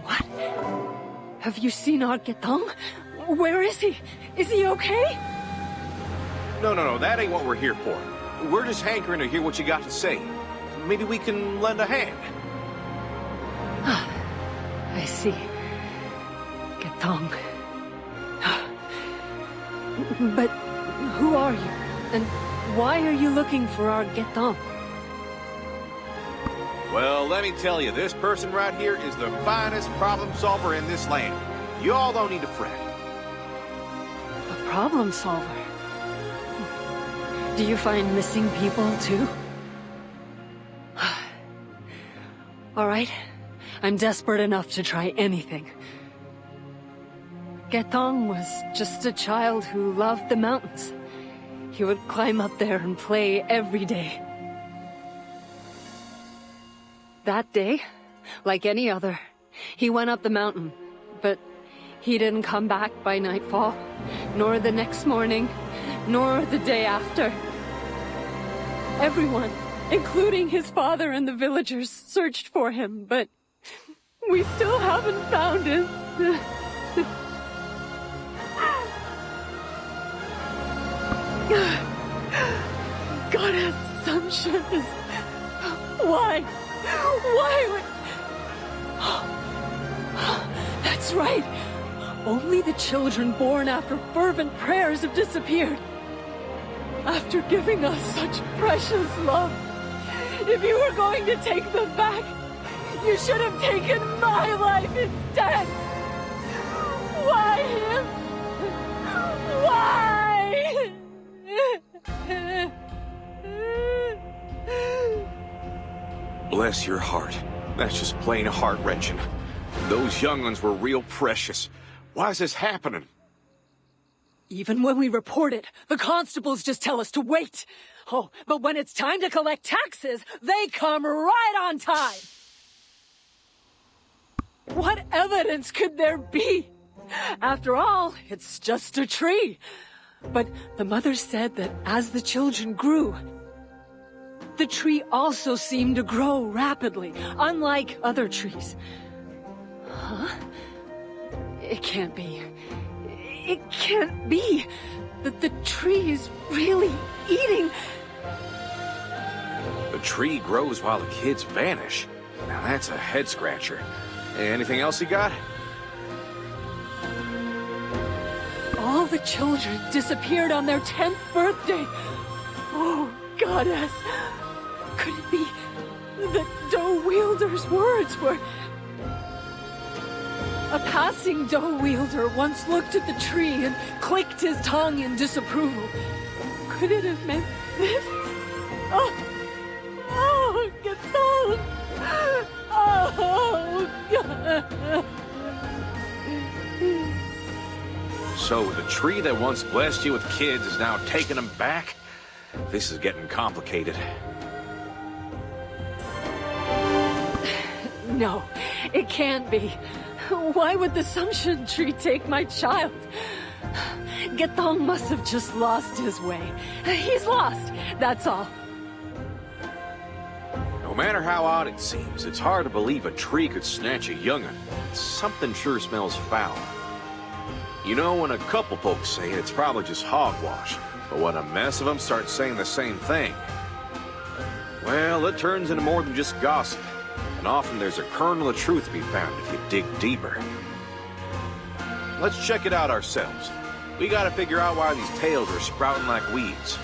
What? Have you seen our Getong? Where is he? Is he okay? No, that ain't what we're here for. We're just hankering to hear what you got to say. Maybe we can lend a hand. I see. Getong. But who are you? And why are you looking for our Getong? Well, let me tell you, this person right here is the finest problem solver in this land. You all don't need to fret. A problem solver? Do you find missing people, too? All right. I'm desperate enough to try anything. Getong was just a child who loved the mountains. He would climb up there and play every day. That day, like any other. He went up the mountain, but he didn't come back by nightfall, nor the next morning, nor the day after. Everyone, including his father and the villagers, searched for him, but we still haven't found him. Goddess Sumption. Why? Why would... That's right. Only the children born after fervent prayers have disappeared. After giving us such precious love. If you were going to take them back, you should have taken my life instead. Why him? Why? Bless your heart. That's just plain heart-wrenching. Those young ones were real precious. Why is this happening? Even when we report it, the constables just tell us to wait. Oh, but when it's time to collect taxes, they come right on time. What evidence could there be? After all, it's just a tree. But the mother said that as the children grew, the tree also seemed to grow rapidly, unlike other trees. Huh? It can't be. It can't be that the tree is really eating. The tree grows while the kids vanish. Now that's a head-scratcher. Anything else you got? All the children disappeared on their 10th birthday. Oh, goddess. Could it be that Doe Wielder's words were... A passing Doe Wielder once looked at the tree and clicked his tongue in disapproval. Could it have meant this? Oh, Gathon! Oh, God! So the tree that once blessed you with kids is now taking them back? This is getting complicated. No, it can't be. Why would the Sumption tree take my child? Gathon must have just lost his way. He's lost, that's all. No matter how odd it seems, it's hard to believe a tree could snatch a young'un. Something sure smells foul. You know, when a couple folks say it, it's probably just hogwash. But when a mess of them start saying the same thing, well, it turns into more than just gossip. And often there's a kernel of truth to be found if you dig deeper. Let's check it out ourselves. We gotta figure out why these tales are sprouting like weeds.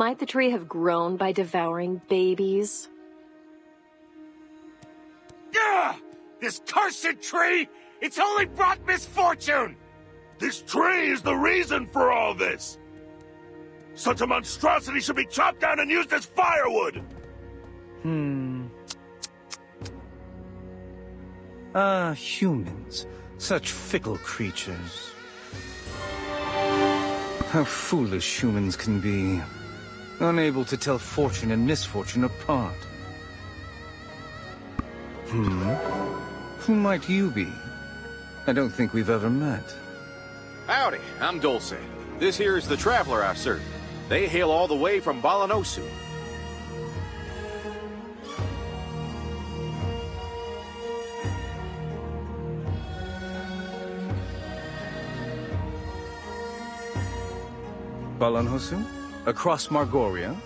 Might the tree have grown by devouring babies? Yeah! This cursed tree! It's only brought misfortune! This tree is the reason for all this! Such a monstrosity should be chopped down and used as firewood! Humans. Such fickle creatures. How foolish humans can be. Unable to tell fortune and misfortune apart. Who might you be? I don't think we've ever met. Howdy, I'm Dulce. This here is the traveler I serve. They hail all the way from Balanosu. Balanhosu? Across Margoria?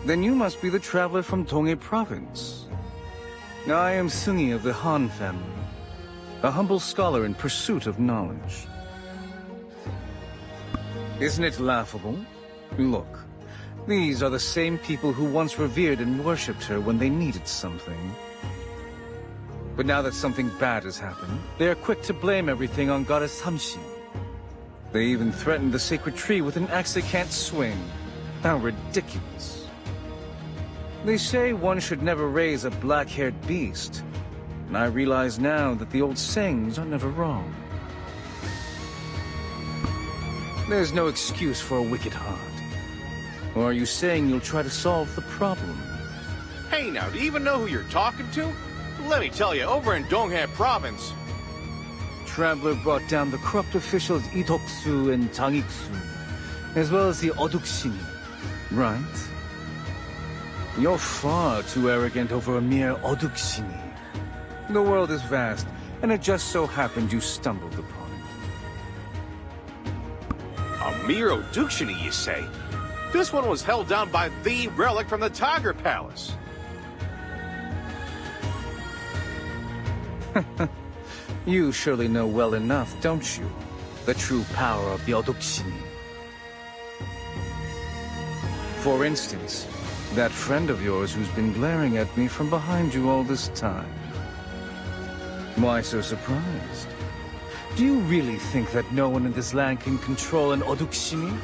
Then you must be the traveler from Tongye Province. I am Sungi of the Han family, a humble scholar in pursuit of knowledge. Isn't it laughable? Look, these are the same people who once revered and worshipped her when they needed something. But now that something bad has happened, they are quick to blame everything on Goddess Hamshin. They even threatened the sacred tree with an axe they can't swing. How ridiculous. They say one should never raise a black-haired beast, and I realize now that the old sayings are never wrong. There's no excuse for a wicked heart. Or are you saying you'll try to solve the problem? Hey now, do you even know who you're talking to? Let me tell you, over in Donghae Province... Traveler brought down the corrupt officials Itoksu and Tangiksu, as well as the Odukshin, right? You're far too arrogant over a mere Odukshin. The world is vast, and it just so happened you stumbled upon it. A mere Odukshin, you say? This one was held down by the relic from the Tiger Palace. You surely know well enough, don't you? The true power of the Odukshin. For instance, that friend of yours who's been glaring at me from behind you all this time. Why so surprised? Do you really think that no one in this land can control an Odukshin?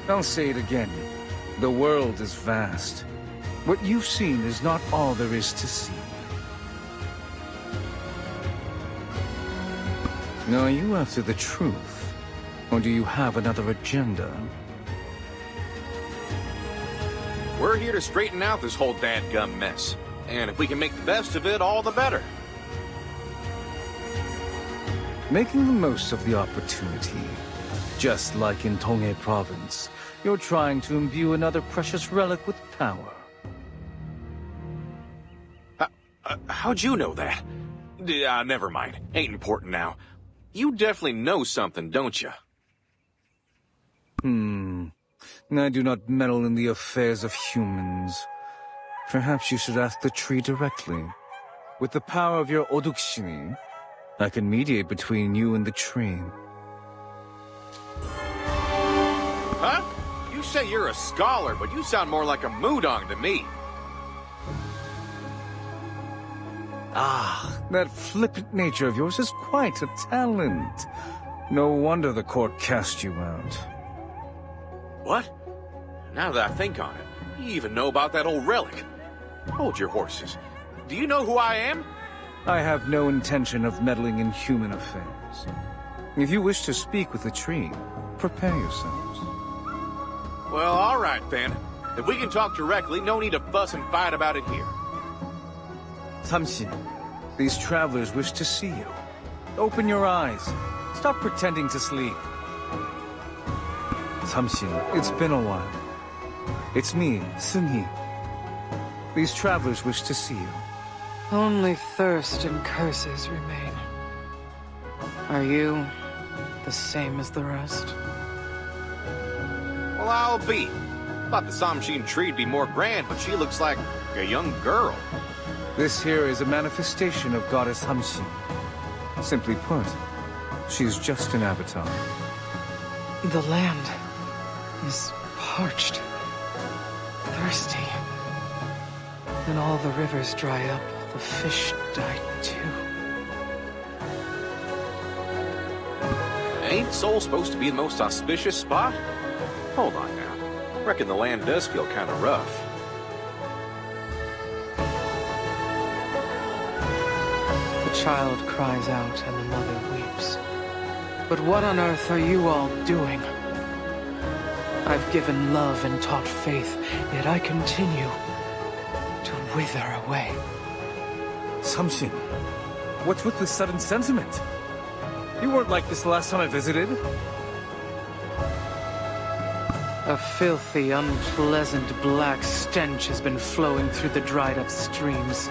I'll say it again. The world is vast. What you've seen is not all there is to see. Are you after the truth? Or do you have another agenda? We're here to straighten out this whole dadgum mess. And if we can make the best of it, all the better. Making the most of the opportunity. Just like in Tonghae Province, you're trying to imbue another precious relic with power. How'd you know that? Never mind. Ain't important now. You definitely know something, don't you? I do not meddle in the affairs of humans. Perhaps you should ask the tree directly. With the power of your Odukshin, I can mediate between you and the tree. Huh? You say you're a scholar, but you sound more like a Mudong to me. That flippant nature of yours is quite a talent. No wonder the court cast you out. What? Now that I think on it, you even know about that old relic. Hold your horses. Do you know who I am? I have no intention of meddling in human affairs. If you wish to speak with the tree, prepare yourselves. Well, all right then. If we can talk directly, no need to fuss and fight about it here. Samshin, these travelers wish to see you. Open your eyes. Stop pretending to sleep. Samshin, it's been a while. It's me, Sungi. These travelers wish to see you. Only thirst and curses remain. Are you the same as the rest? Well, I'll be. Thought the Samshin tree'd be more grand, but she looks like a young girl. This here is a manifestation of Goddess Hamshin. Simply put, she's just an avatar. The land is parched. thirsty. When all the rivers dry up, the fish die too. Ain't Seoul supposed to be the most auspicious spot? Hold on now. Reckon the land does feel kind of rough. The child cries out and the mother weeps. But what on earth are you all doing? I've given love and taught faith, yet I continue to wither away. Samshin, what's with this sudden sentiment? You weren't like this the last time I visited. A filthy, unpleasant black stench has been flowing through the dried-up streams.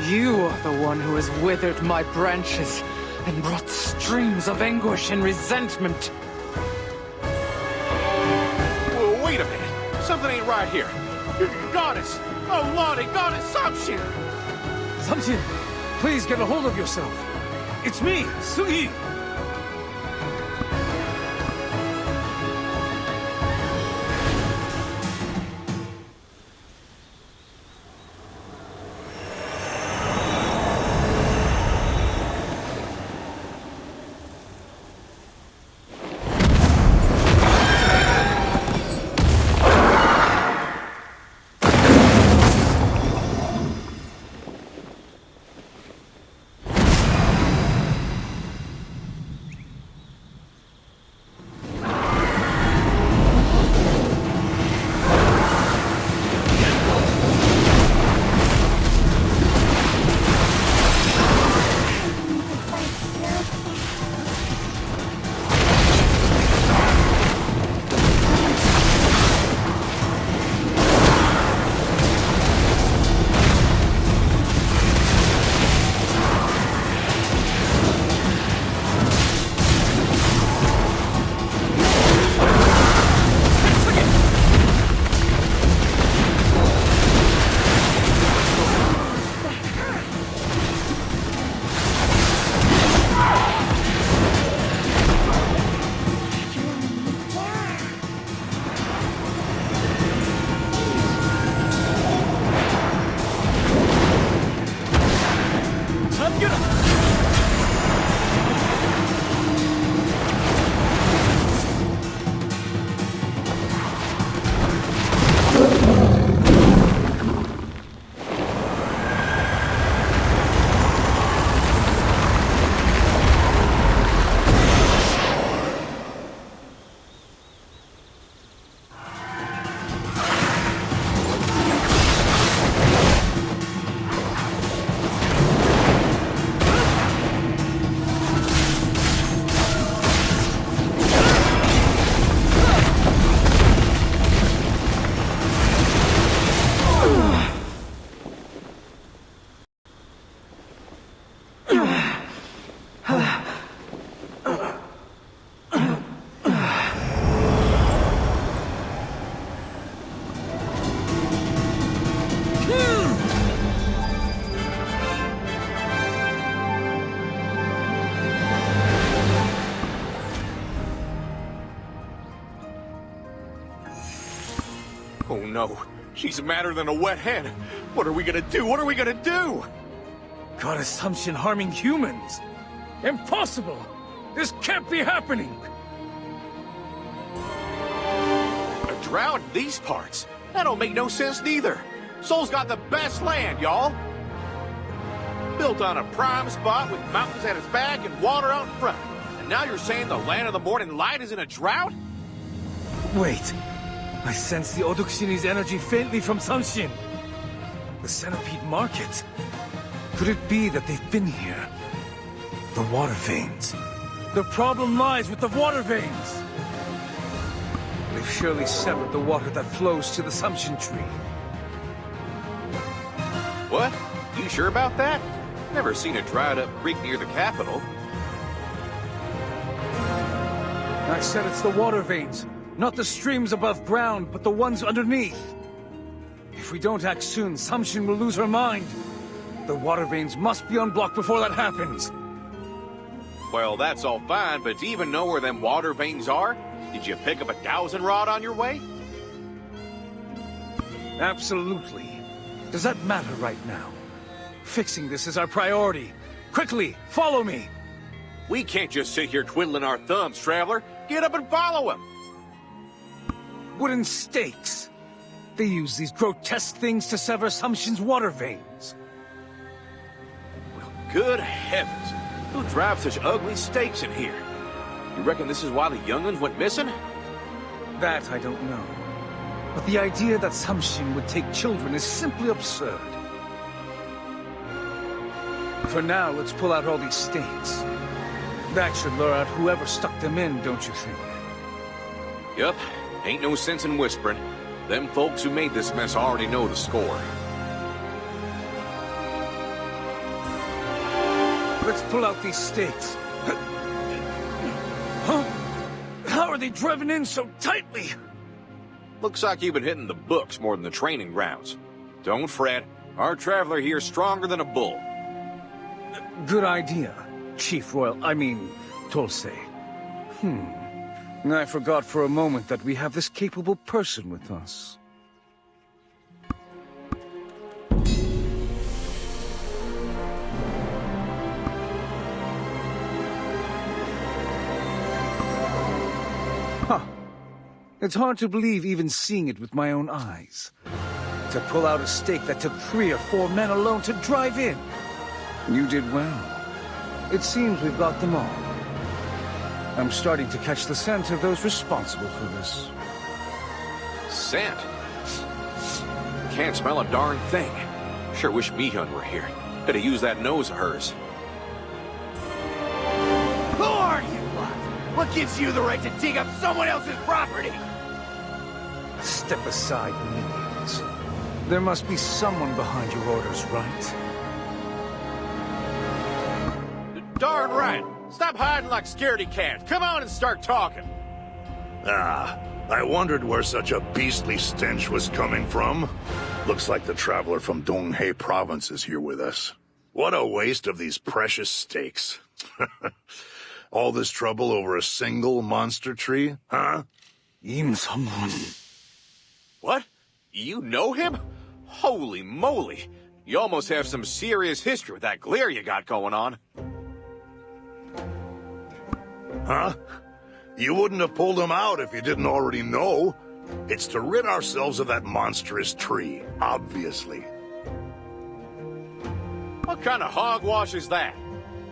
You are the one who has withered my branches and brought streams of anguish and resentment. Whoa, wait a minute. Something ain't right here. Goddess! Oh, Lordy, Goddess Samshin! Samshin, please get a hold of yourself. It's me, Sui. Oh no, she's madder than a wet hen. What are we gonna do? What are we gonna do? Goddess Samshin harming humans? Impossible! This can't be happening! A drought in these parts? That don't make no sense neither. Seoul's got the best land, y'all. Built on a prime spot with mountains at its back and water out in front. And now you're saying the land of the morning light is in a drought? Wait. I sense the Oduksini's energy faintly from Samshin. The Centipede Market. Could it be that they've been here? The water veins. The problem lies with the water veins. They've surely severed the water that flows to the Samshin tree. What? You sure about that? Never seen a dried up creek near the capital. I said it's the water veins. Not the streams above ground, but the ones underneath. If we don't act soon, Samshin will lose her mind. The water veins must be unblocked before that happens. Well, that's all fine, but do you even know where them water veins are? Did you pick up a dowsing rod on your way? Absolutely. Does that matter right now? Fixing this is our priority. Quickly, follow me! We can't just sit here twiddling our thumbs, Traveler. Get up and follow him! Wooden stakes. They use these grotesque things to sever Samshin's water veins. Well, good heavens. Who drives such ugly stakes in here? You reckon this is why the young'uns went missing? That I don't know. But the idea that Samshin would take children is simply absurd. For now, let's pull out all these stakes. That should lure out whoever stuck them in, don't you think? Yup. Ain't no sense in whispering. Them folks who made this mess already know the score. Let's pull out these stakes. Huh? How are they driven in so tightly? Looks like you've been hitting the books more than the training grounds. Don't fret. Our Traveler here's stronger than a bull. Good idea, Chief Royal, Tolsei. I forgot for a moment that we have this capable person with us. Huh. It's hard to believe even seeing it with my own eyes. To pull out a stake that took 3 or 4 men alone to drive in. You did well. It seems we've got them all. I'm starting to catch the scent of those responsible for this. Scent? Can't smell a darn thing. Sure wish Mihun were here. Could have used that nose of hers. Who are you, lot? What gives you the right to dig up someone else's property? Step aside, minions. There must be someone behind your orders, right? Darn right! Stop hiding like scaredy cats. Come on and start talking. I wondered where such a beastly stench was coming from. Looks like the Traveler from Donghae Province is here with us. What a waste of these precious stakes. All this trouble over a single monster tree, huh? Im Sung-hun. What? You know him? Holy moly! You almost have some serious history with that glare you got going on. Huh? You wouldn't have pulled him out if you didn't already know. It's to rid ourselves of that monstrous tree, obviously. What kind of hogwash is that?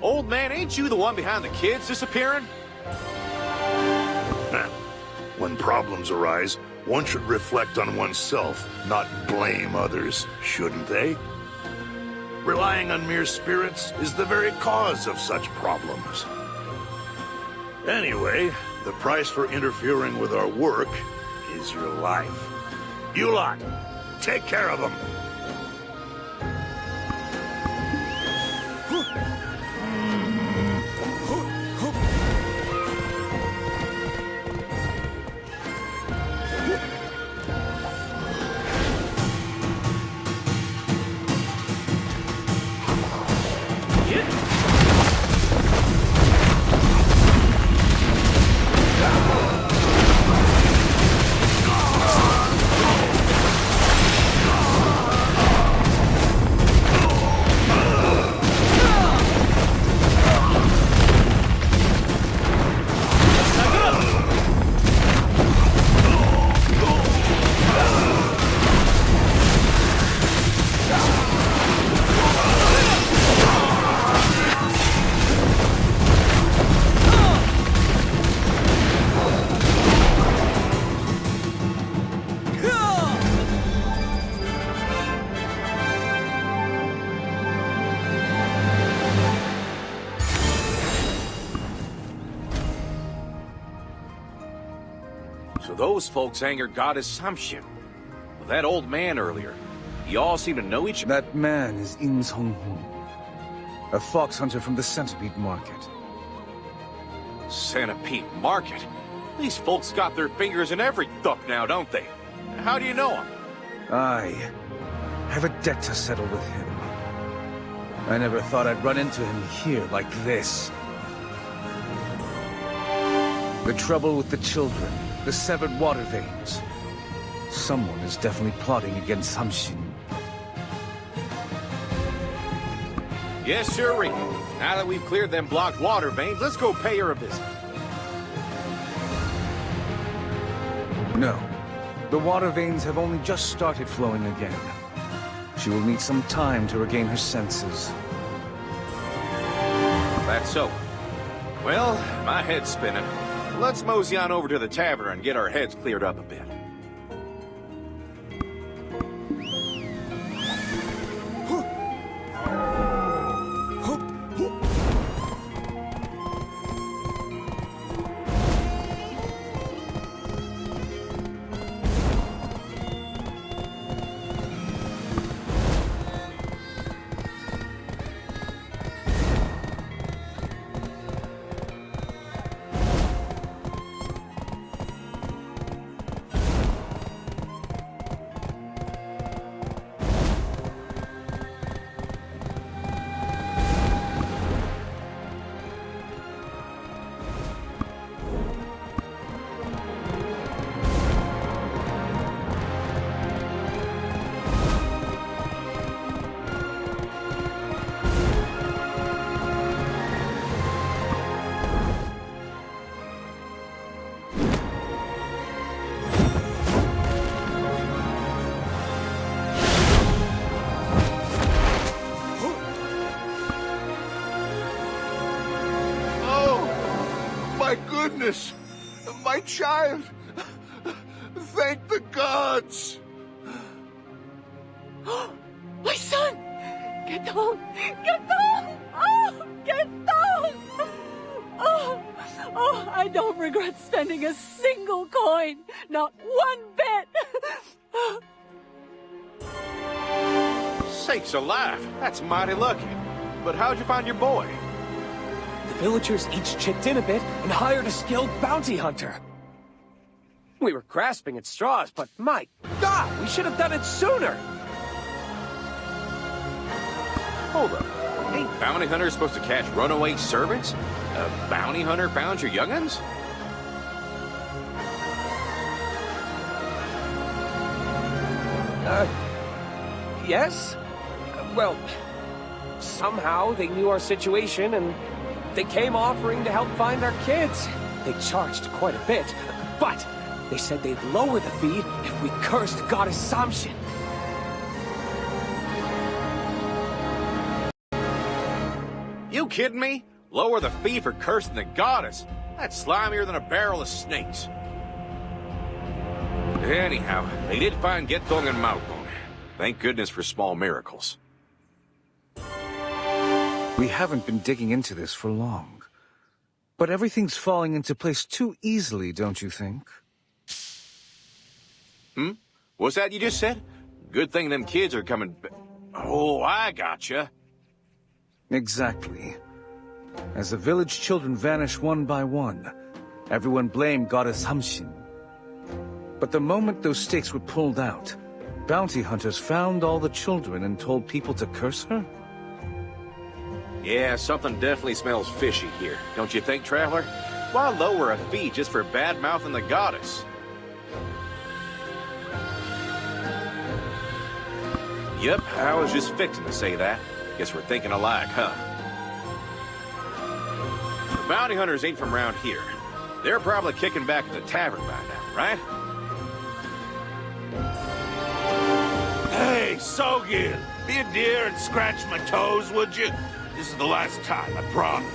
Old man, ain't you the one behind the kids disappearing? When problems arise, one should reflect on oneself, not blame others, shouldn't they? Relying on mere spirits is the very cause of such problems. Anyway, the price for interfering with our work is your life. You lot, take care of them. So those folks angered goddess Samshin. Well, that old man earlier, you all seem to know each other. That man is Im Sung-hun, a fox hunter from the Centipede Market. Centipede Market? These folks got their fingers in every thuck now, don't they? How do you know him? I have a debt to settle with him. I never thought I'd run into him here like this. The trouble with the children, the severed water veins. Someone is definitely plotting against Samshin. Yes, sirree. Now that we've cleared them blocked water veins, let's go pay her a visit. No. The water veins have only just started flowing again. She will need some time to regain her senses. That's so. Well, my head's spinning. Let's mosey on over to the tavern and get our heads cleared up a bit. Goodness! My child! Thank the gods! My son! Get down! Get down! Oh, get down! Oh, I don't regret spending a single coin. Not one bit. Sakes alive, that's mighty lucky. But how'd you find your boy? The villagers each chipped in a bit and hired a skilled bounty hunter. We were grasping at straws, but my God, we should have done it sooner! Hold up. Ain't bounty hunters supposed to catch runaway servants? A bounty hunter found your young'uns? Yes? Well, somehow they knew our situation and they came offering to help find our kids. They charged quite a bit, but they said they'd lower the fee if we cursed Goddess Samshin. You kidding me? Lower the fee for cursing the goddess? That's slimier than a barrel of snakes. Anyhow, they did find Getong and Maupong. Thank goodness for small miracles. We haven't been digging into this for long. But everything's falling into place too easily, don't you think? What's that you just said? Good thing them kids are coming Oh, I gotcha. Exactly. As the village children vanished one by one, everyone blamed Goddess Samshin. But the moment those stakes were pulled out, bounty hunters found all the children and told people to curse her? Yeah, something definitely smells fishy here, don't you think, Traveler? Why lower a fee just for bad-mouthing the goddess? Yep, I was just fixing to say that. Guess we're thinking alike, huh? The bounty hunters ain't from around here. They're probably kicking back at the tavern by now, right? Hey, Sogil, be a dear and scratch my toes, would you? This is the last time, I promise.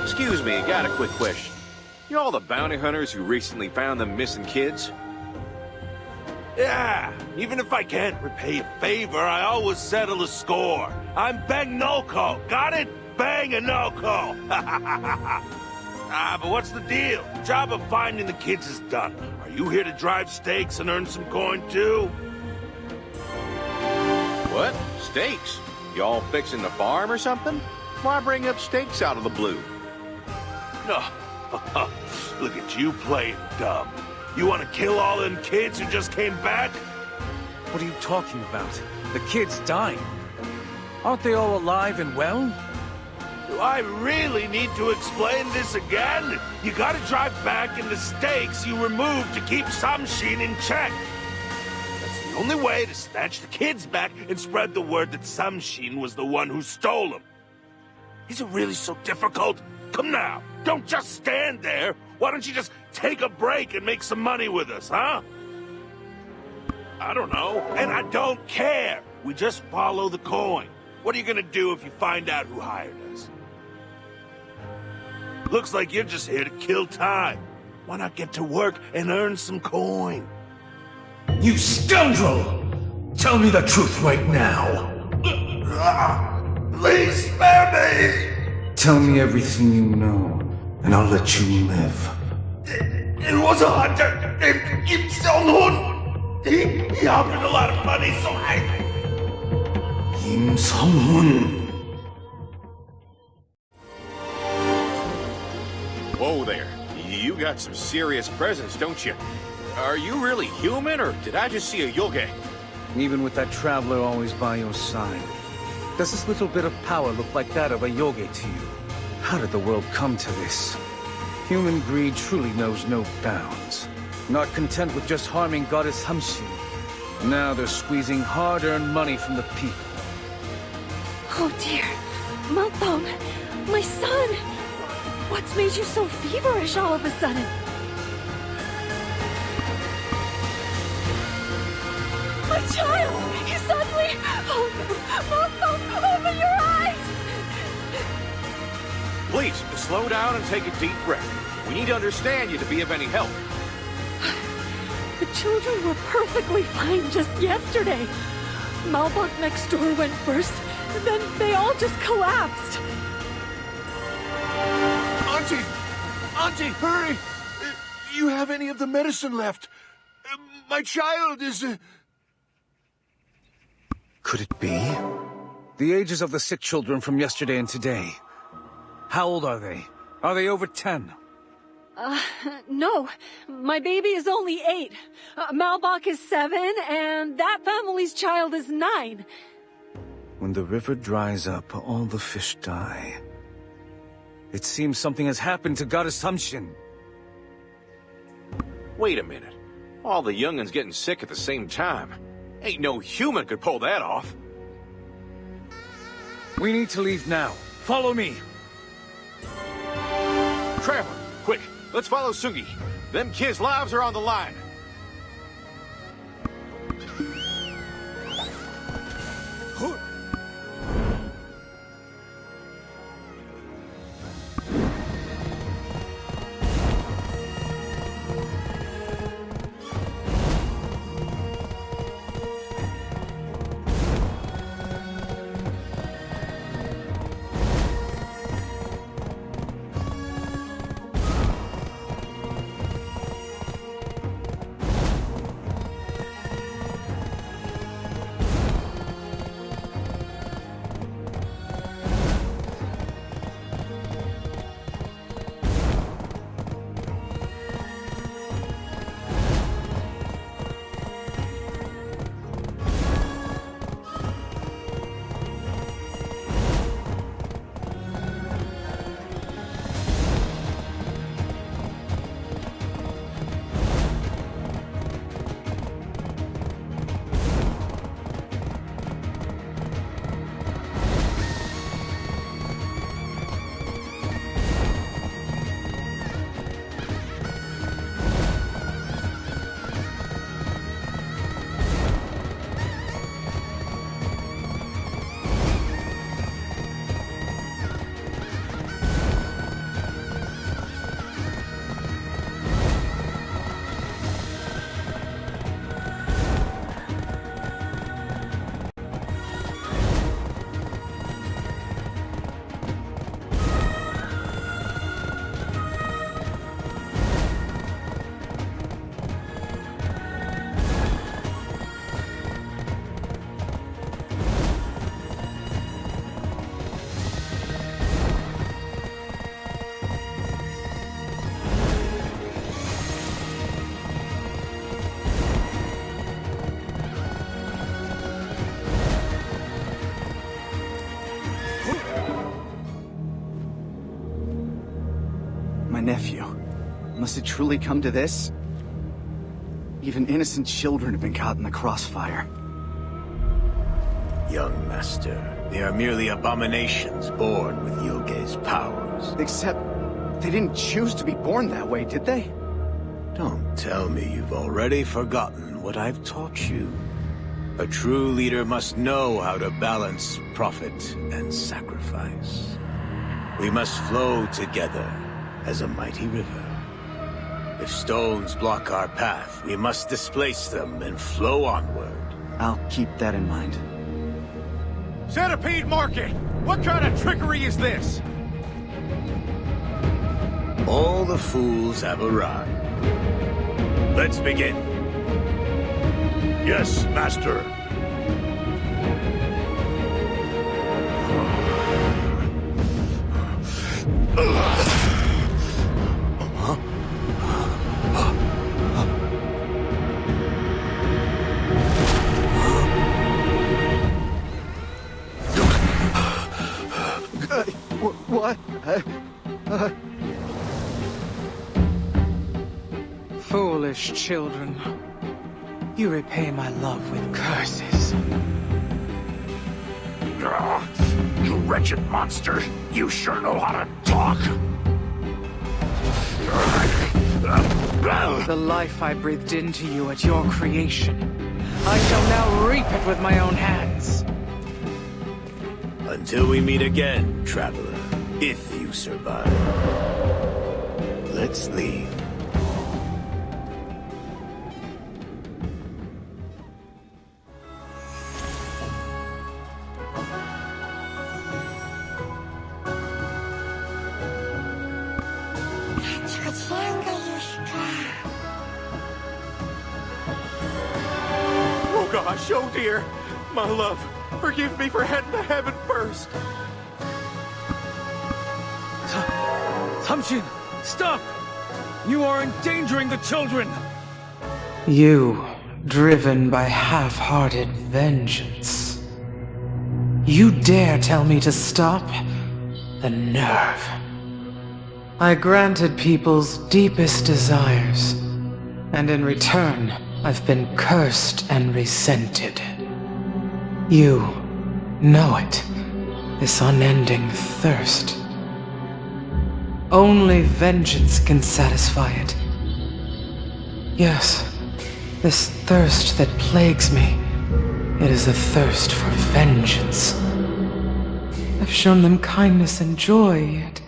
Excuse me, got a quick question. You all the bounty hunters who recently found them missing kids? Yeah, even if I can't repay a favor, I always settle a score. I'm Bang Noko, got it? Bang a Noko! But what's the deal? Job of finding the kids is done. Are you here to drive stakes and earn some coin too? What? Stakes? Y'all fixing the farm or something? Why bring up stakes out of the blue? No. Look at you playing dumb. You want to kill all them kids who just came back? What are you talking about? The kids dying. Aren't they all alive and well? Do I really need to explain this again? You gotta drive back in the stakes you removed to keep Samshin in check. That's the only way to snatch the kids back and spread the word that Samshin was the one who stole them. Is it really so difficult? Come now, don't just stand there. Why don't you just take a break and make some money with us, huh? I don't know, and I don't care. We just follow the coin. What are you gonna do if you find out who hired us? Looks like you're just here to kill time. Why not get to work and earn some coin? You scoundrel! Tell me the truth right now. Please spare me! Tell me everything you know, and I'll let you live. It was a hunter named Kim Seung-hoon. He offered a lot of money, so I... Kim Seung-hoon. Whoa there. You got some serious presence, don't you? Are you really human, or did I just see a yoge? Even with that traveler always by your side, does this little bit of power look like that of a yoge to you? How did the world come to this? Human greed truly knows no bounds. Not content with just harming Goddess Hamshin, now they're squeezing hard-earned money from the people. Oh dear. Malthong, my son! What's made you so feverish all of a sudden? My child! He suddenly... Oh no! Malthong, open your eyes! Please, slow down and take a deep breath. We need to understand you to be of any help. The children were perfectly fine just yesterday. Malbok next door went first, then they all just collapsed. Auntie! Auntie, hurry! Do you have any of the medicine left? My child is... Could it be? The ages of the sick children from yesterday and today. How old are they? Are they over 10? No. My baby is only 8. Malbok is 7, and that family's child is 9. When the river dries up, all the fish die. It seems something has happened to Goddess Hamshin. Wait a minute. All the young'uns getting sick at the same time. Ain't no human could pull that off. We need to leave now. Follow me. Traveler, quick, let's follow Sungi. Them kids' lives are on the line. nephew. Must it truly come to this? Even innocent children have been caught in the crossfire. Young master, they are merely abominations born with Yoge's powers. Except, they didn't choose to be born that way, did they? Don't tell me you've already forgotten what I've taught you. A true leader must know how to balance profit and sacrifice. We must flow together as a mighty river. If stones block our path, we must displace them and flow onward. I'll keep that in mind. Centipede Market! What kind of trickery is this? All the fools have arrived. Let's begin. Yes, master. What? Foolish children. You repay my love with curses. You wretched monster. You sure know how to talk. The life I breathed into you at your creation, I shall now reap it with my own hands. Until we meet again, traveler, if you survive. Let's leave. Oh gosh, oh dear. My love, forgive me for heading to heaven first. Samshin, stop! You are endangering the children! You, driven by half-hearted vengeance. You dare tell me to stop? The nerve. I granted people's deepest desires, and in return, I've been cursed and resented. You know it, this unending thirst. Only vengeance can satisfy it. Yes, this thirst that plagues me, it is a thirst for vengeance. I've shown them kindness and joy, yet...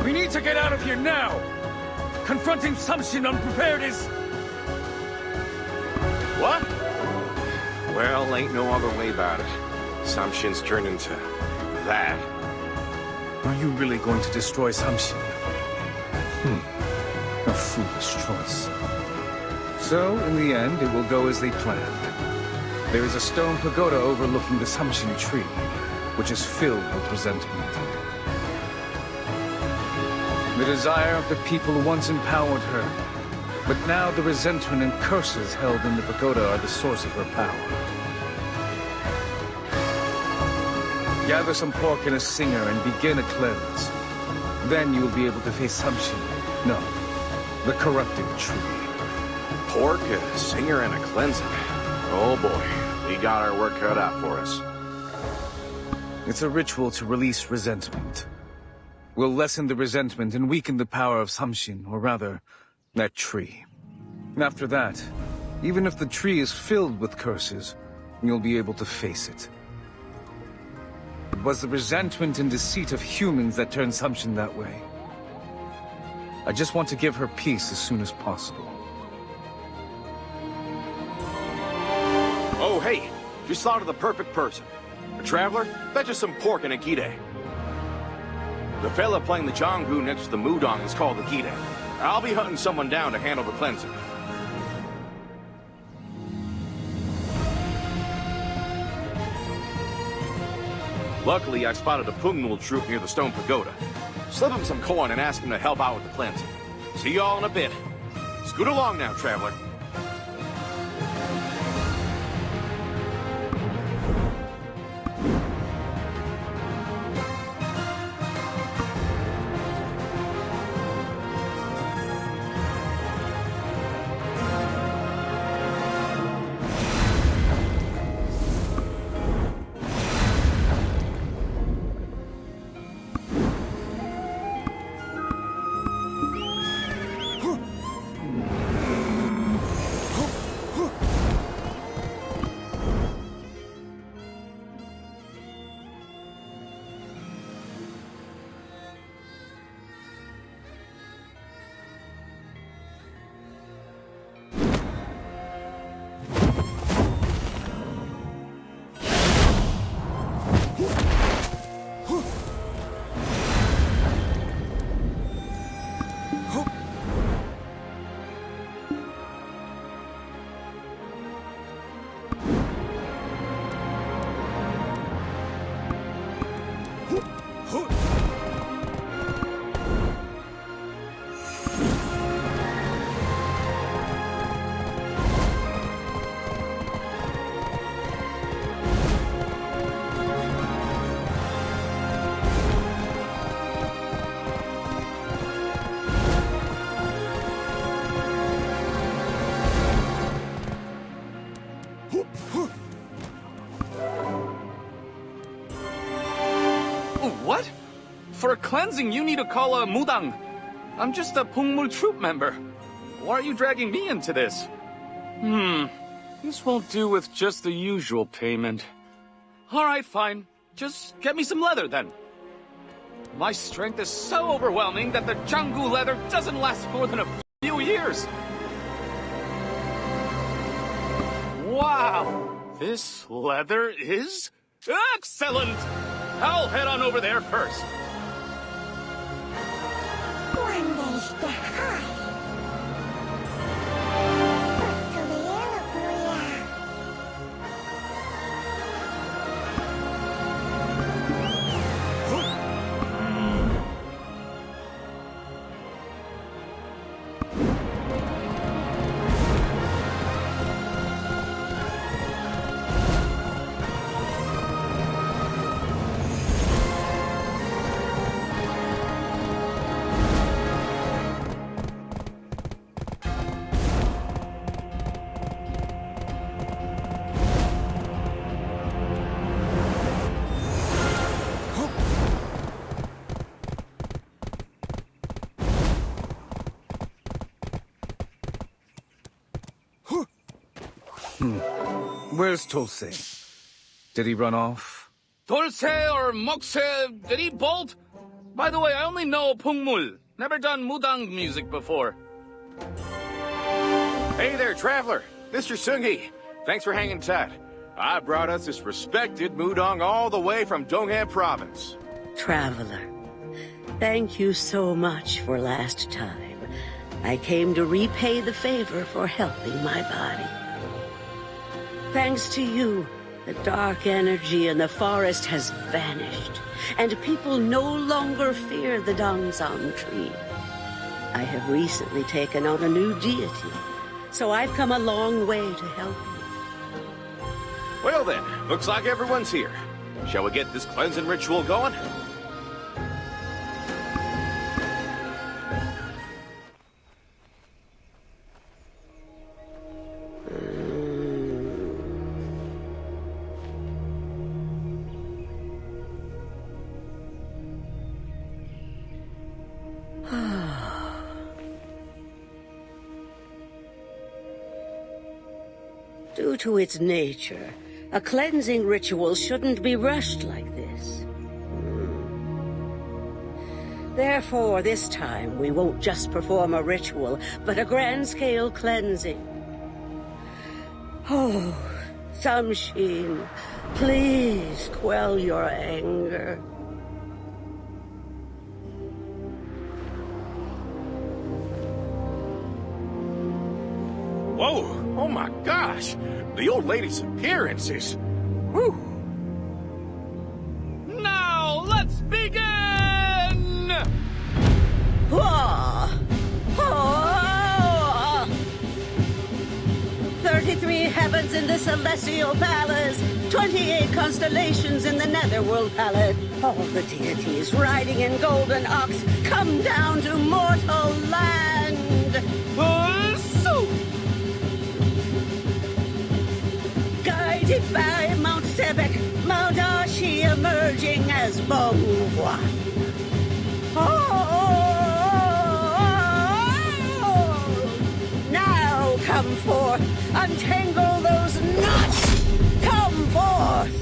We need to get out of here now! Confronting Samshin unprepared is... What? Well, ain't no other way about it. Samshin's turned into... that. Are you really going to destroy Samshin? A foolish choice. So, in the end, it will go as they planned. There is a stone pagoda overlooking the Samshin tree, which is filled with resentment. The desire of the people once empowered her, but now the resentment and curses held in the pagoda are the source of her power. Gather some pork and a singer and begin a cleanse. Then you will be able to face Samshin. No, the corrupted tree. Pork, a singer, and a cleansing. Oh boy, we got our work cut out for us. It's a ritual to release resentment. We'll lessen the resentment and weaken the power of Samshin, or rather, that tree. After that, even if the tree is filled with curses, you'll be able to face it. It was the resentment and deceit of humans that turned Samshin that way. I just want to give her peace as soon as possible. Oh hey, just thought of the perfect person. A traveler, fetch us some pork and a kide. The fella playing the Janggu next to the Mudong is called the kide. I'll be hunting someone down to handle the cleansing. Luckily, I spotted a Pungnul troop near the stone pagoda. Slip him some coin and ask him to help out with the cleansing. See y'all in a bit. Scoot along now, traveler. For cleansing, you need to call a mudang. I'm just a Pungmul troop member. Why are you dragging me into this? This won't do with just the usual payment. Alright, fine. Just get me some leather, then. My strength is so overwhelming that the Jangu leather doesn't last more than a few years. Wow! This leather is excellent! I'll head on over there first. Where's Tulse? Did he run off? Dulce or Moxe, did he bolt? By the way, I only know Pungmul. Never done mudang music before. Hey there, traveler. Mr. Sunghi. Thanks for hanging tight. I brought us this respected mudang all the way from Donghan Province. Traveler, thank you so much for last time. I came to repay the favor for helping my body. Thanks to you, the dark energy in the forest has vanished, and people no longer fear the Dongzang tree. I have recently taken on a new deity, so I've come a long way to help you. Well then, looks like everyone's here. Shall we get this cleansing ritual going? Due to its nature, a cleansing ritual shouldn't be rushed like this. Therefore, this time, we won't just perform a ritual, but a grand-scale cleansing. Oh, Samshin, please quell your anger. Whoa! Oh my gosh! The old lady's appearance is... Whew! Now, let's begin! 33 heavens in the celestial palace, 28 constellations in the netherworld palette. All the deities riding in golden ox come down to mortal land. Guided by Mount Sebek, Mount Ashi emerging as Bongwa. Now come forth, untangle those knots. Come forth.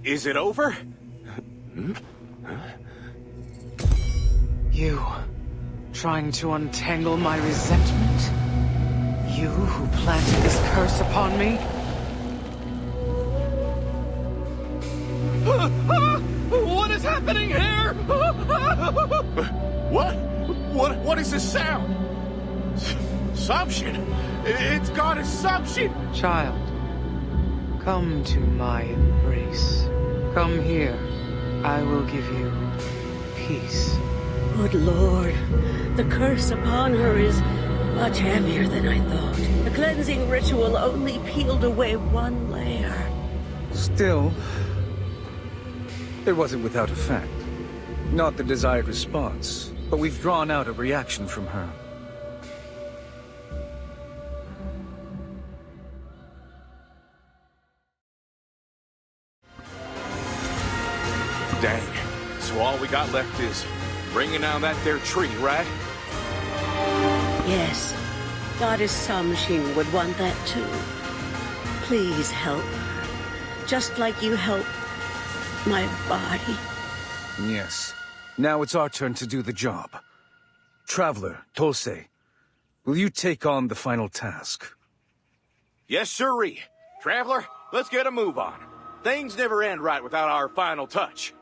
Is it over? You, trying to untangle my resentment? You who planted this curse upon me? What is happening here? What is this sound? Samshin! It's Goddess Samshin! Child, come to my embrace. Come here. I will give you peace. Good Lord, the curse upon her is much heavier than I thought. The cleansing ritual only peeled away one layer. Still, it wasn't without effect. Not the desired response, but we've drawn out a reaction from her. we got left is bringing down that there tree, right? Yes, Goddess Samshing would want that too. Please help her, just like you helped my body. Yes. Now it's our turn to do the job. Traveler, Tolse, will you take on the final task? Yes, sirree. Traveler, let's get a move on. Things never end right without our final touch.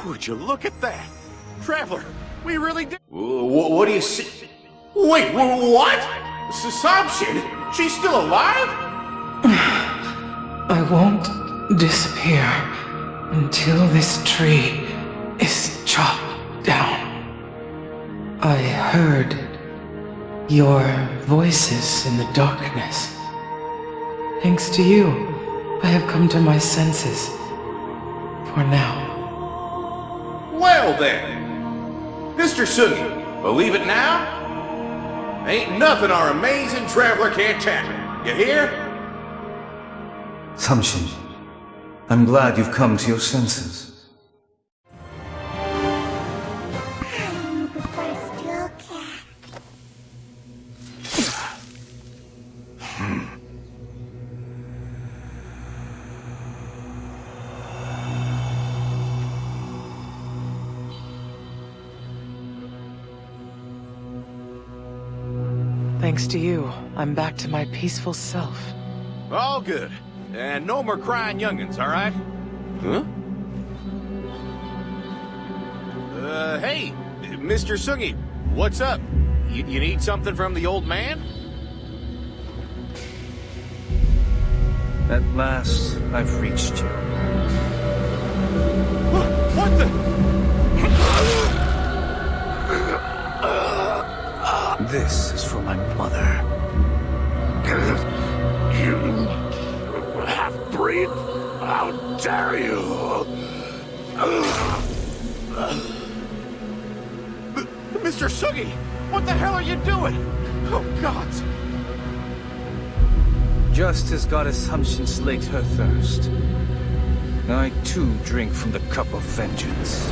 Would you look at that? Traveler, we really did. What do you see? Wait, what? Samshin? She's still alive? I won't disappear until this tree is chopped down. I heard your voices in the darkness. Thanks to you, I have come to my senses. For now. Well then, Mr. Sugi, believe it now? Ain't nothing our amazing traveler can't tackle. You hear? Samshin, I'm glad you've come to your senses. Thanks to you, I'm back to my peaceful self. All good. And no more crying youngins, all right? Huh? Hey, Mr. Sungi, what's up? You need something from the old man? At last, I've reached you. What the? This is for my mother. You half-breed! How dare you! Mr. Sungi, what the hell are you doing? Oh, God! Just as Goddess Hamshin slaked her thirst, I too drink from the cup of vengeance.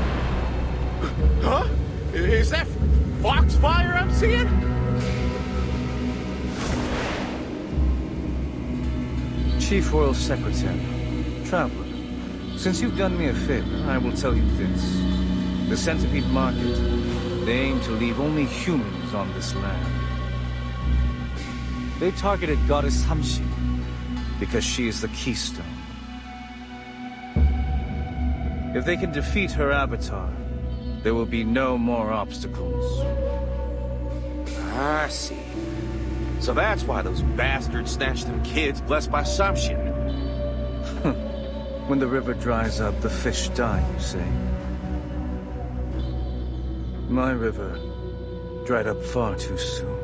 Huh? Is that foxfire I'm seeing? Chief Royal Secretary, Traveler, since you've done me a favor, I will tell you this. The Centipede Market, they aim to leave only humans on this land. They targeted Goddess Hamshin because she is the keystone. If they can defeat her avatar, there will be no more obstacles. I see. So that's why those bastards snatched them kids blessed by Samshin. When the river dries up, the fish die, you say? My river dried up far too soon.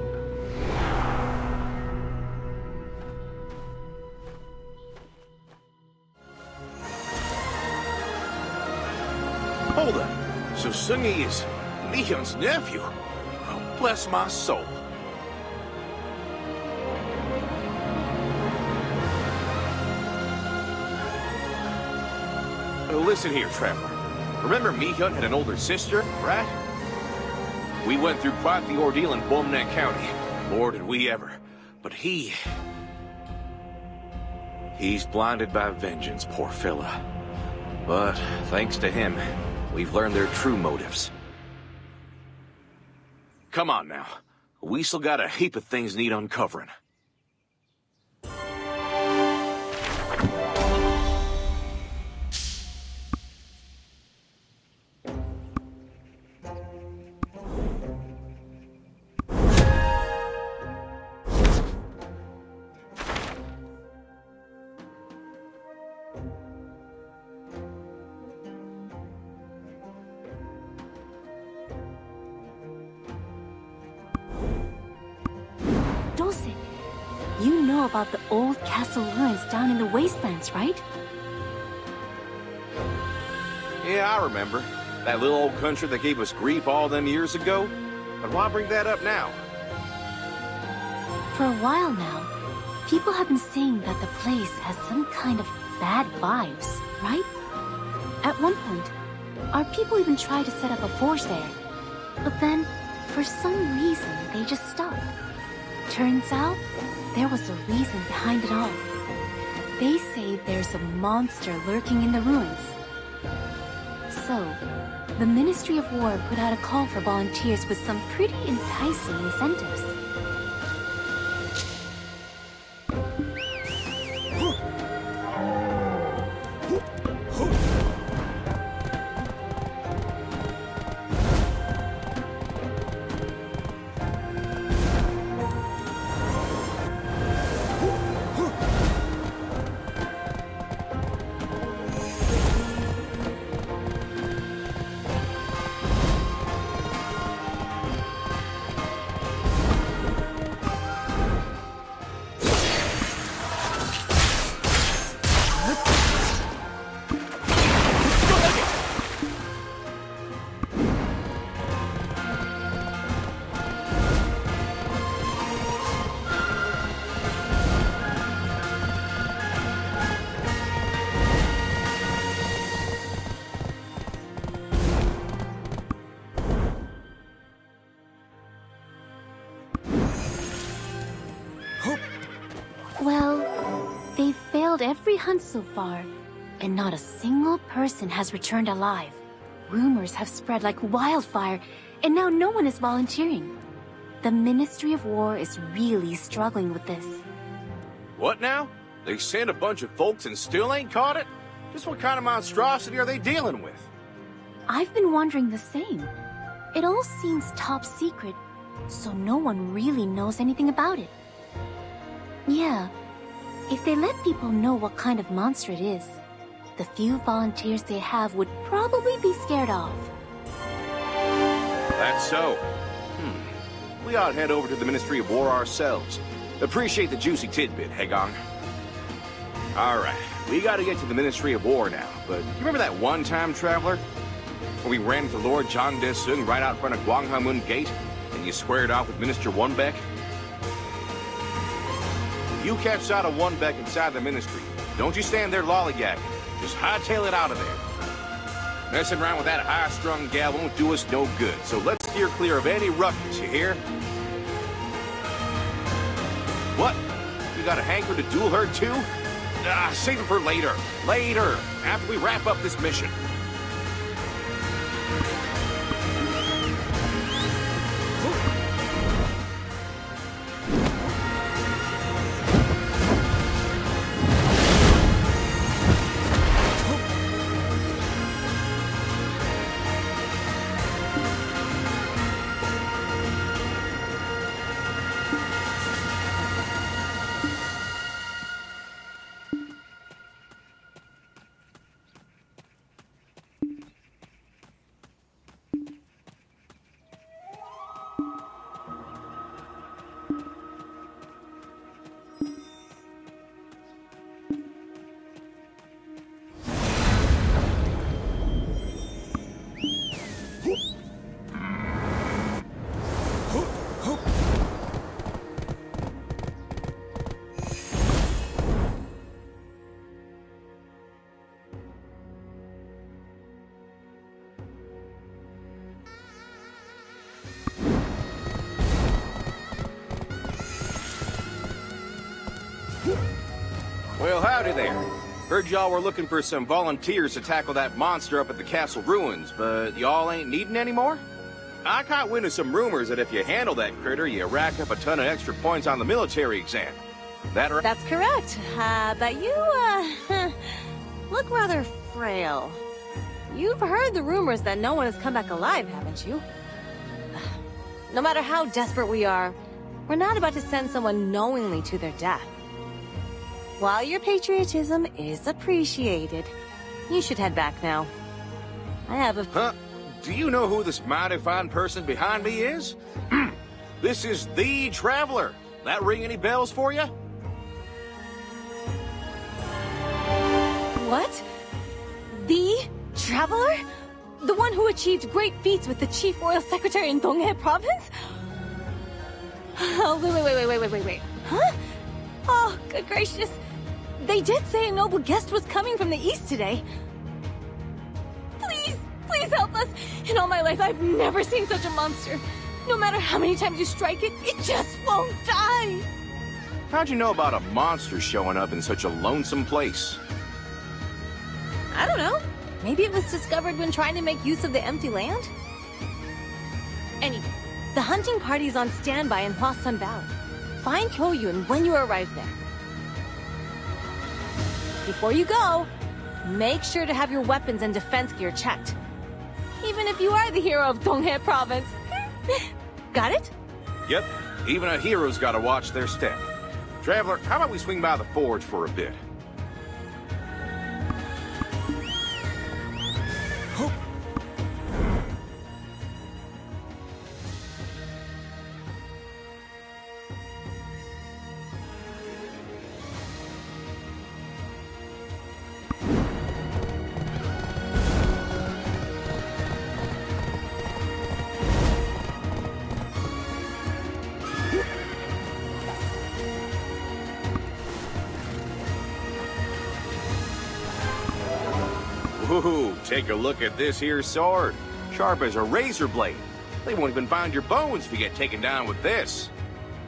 Hold on. So Sungi is Leon's nephew? Oh, bless my soul. Listen here, Traveler. Remember Mi-hyun had an older sister, right? We went through quite the ordeal in Bomnak County. Lord, did we ever. But he's blinded by vengeance, poor fella. But thanks to him, we've learned their true motives. Come on now. We still got a heap of things need uncovering. You know about the old castle ruins down in the wastelands, right? Yeah, I remember. That little old country that gave us grief all them years ago. But why bring that up now? For a while now, people have been saying that the place has some kind of bad vibes, right? At one point, our people even tried to set up a forge there. But then, for some reason, they just stopped. Turns out, there was a reason behind it all. They say there's a monster lurking in the ruins. So, the Ministry of War put out a call for volunteers with some pretty enticing incentives. Well, they've failed every hunt so far, and not a single person has returned alive. Rumors have spread like wildfire, and now no one is volunteering. The Ministry of War is really struggling with this. What now? They sent a bunch of folks and still ain't caught it? Just what kind of monstrosity are they dealing with? I've been wondering the same. It all seems top secret, so no one really knows anything about it. Yeah, if they let people know what kind of monster it is, the few volunteers they have would probably be scared off. That's so. We ought to head over to the Ministry of War ourselves. Appreciate the juicy tidbit, Hagon. Alright, we gotta get to the Ministry of War now, but you remember that one-time traveler? When we ran into Lord Zhang Desung right out front of Guanghamun Gate, and you squared off with Minister Wunbeck? If you catch sight of Wunbeck inside the Ministry, don't you stand there lollygagging. Just hightail it out of there. Messing around with that high-strung gal won't do us no good, so let's steer clear of any ruckus, you hear? What? You got a hanker to duel her too? Save it for later. Later, after we wrap up this mission. Well, howdy there. Heard y'all were looking for some volunteers to tackle that monster up at the castle ruins, but y'all ain't needing any more? I caught wind of some rumors that if you handle that critter, you rack up a ton of extra points on the military exam. That right? That's correct. But you, look rather frail. You've heard the rumors that no one has come back alive, haven't you? No matter how desperate we are, we're not about to send someone knowingly to their death. While your patriotism is appreciated, you should head back now. I have a... Huh? Do you know who this mighty fine person behind me is? This is the Traveler. That ring any bells for you? What? The Traveler? The one who achieved great feats with the Chief Royal Secretary in Donghae Province? Oh, wait. Huh? Oh, good gracious. They did say a noble guest was coming from the east today. Please help us. In all my life, I've never seen such a monster. No matter how many times you strike it, it just won't die. How'd you know about a monster showing up in such a lonesome place? I don't know. Maybe it was discovered when trying to make use of the empty land? Anyway, the hunting party's on standby in Hwasun Valley. Find Kyoyun when you arrive there. Before you go, make sure to have your weapons and defense gear checked. Even if you are the hero of Donghae Province. Got it? Yep. Even a hero's gotta watch their step. Traveler, how about we swing by the forge for a bit? Ooh, take a look at this here sword. Sharp as a razor blade. They won't even find your bones if you get taken down with this.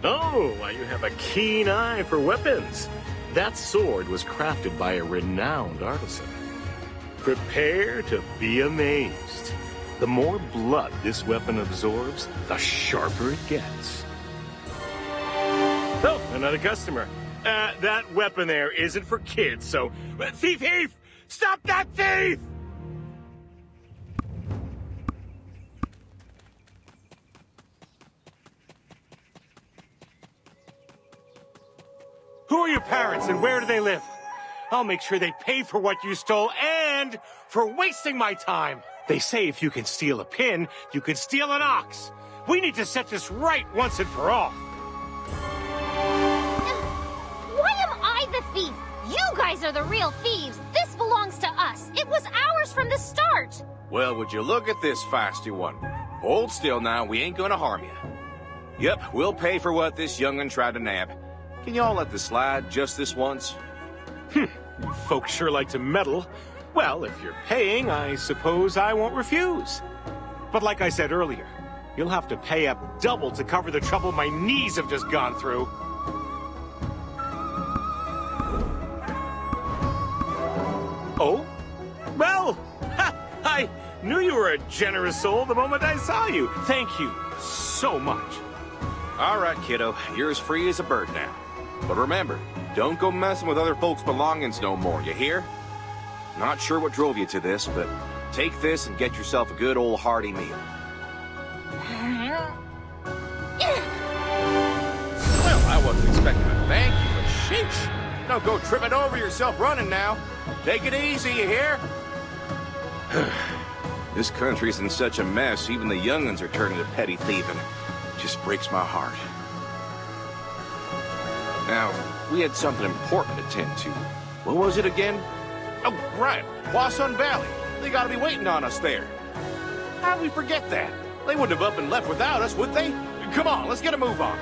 Oh, why you have a keen eye for weapons. That sword was crafted by a renowned artisan. Prepare to be amazed. The more blood this weapon absorbs, the sharper it gets. another customer. That weapon there isn't for kids, so... Thief! Stop that thief! Who are your parents and where do they live? I'll make sure they pay for what you stole and for wasting my time. They say if you can steal a pin, you can steal an ox. We need to set this right once and for all. Why am I the thief? You guys are the real thieves. This belongs to us. It was ours from the start. Well, would you look at this feisty one? Hold still now, we ain't gonna harm you. Yep, we'll pay for what this young'un tried to nab. Can y'all let this slide just this once? You folks sure like to meddle. Well, if you're paying, I suppose I won't refuse. But like I said earlier, you'll have to pay up double to cover the trouble my knees have just gone through. Oh? Well, I knew you were a generous soul the moment I saw you. Thank you so much. All right, kiddo, you're as free as a bird now. But remember, don't go messing with other folks' belongings no more, you hear? Not sure what drove you to this, but take this and get yourself a good old hearty meal. Well, I wasn't expecting a thank you, but sheesh. Don't go tripping over yourself running now. Take it easy, you hear? This country's in such a mess, even the young'uns are turning to petty thieving. Just breaks my heart. Now, we had something important to tend to. What was it again? Oh, right, Poisson Valley. They gotta be waiting on us there. How'd we forget that? They wouldn't have up and left without us, would they? Come on, let's get a move on.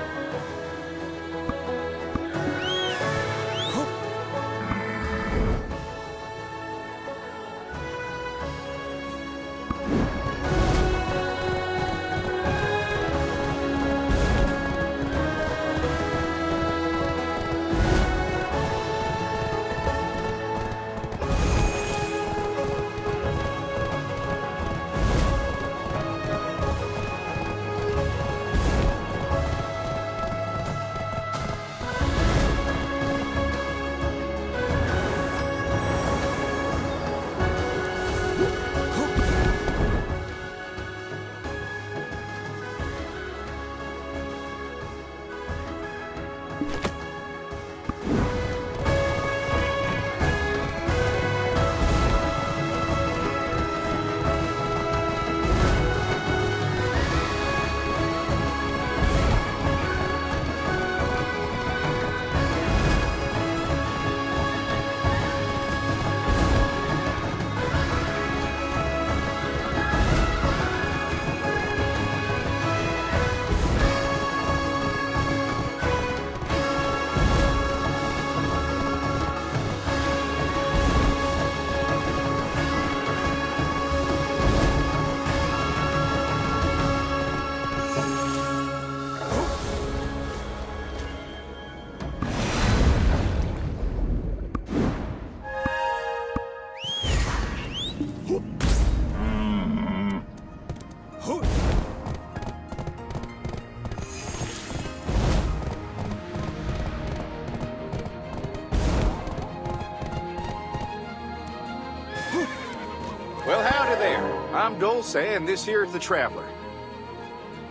Well, howdy there. I'm Dulce, and this here is the Traveler.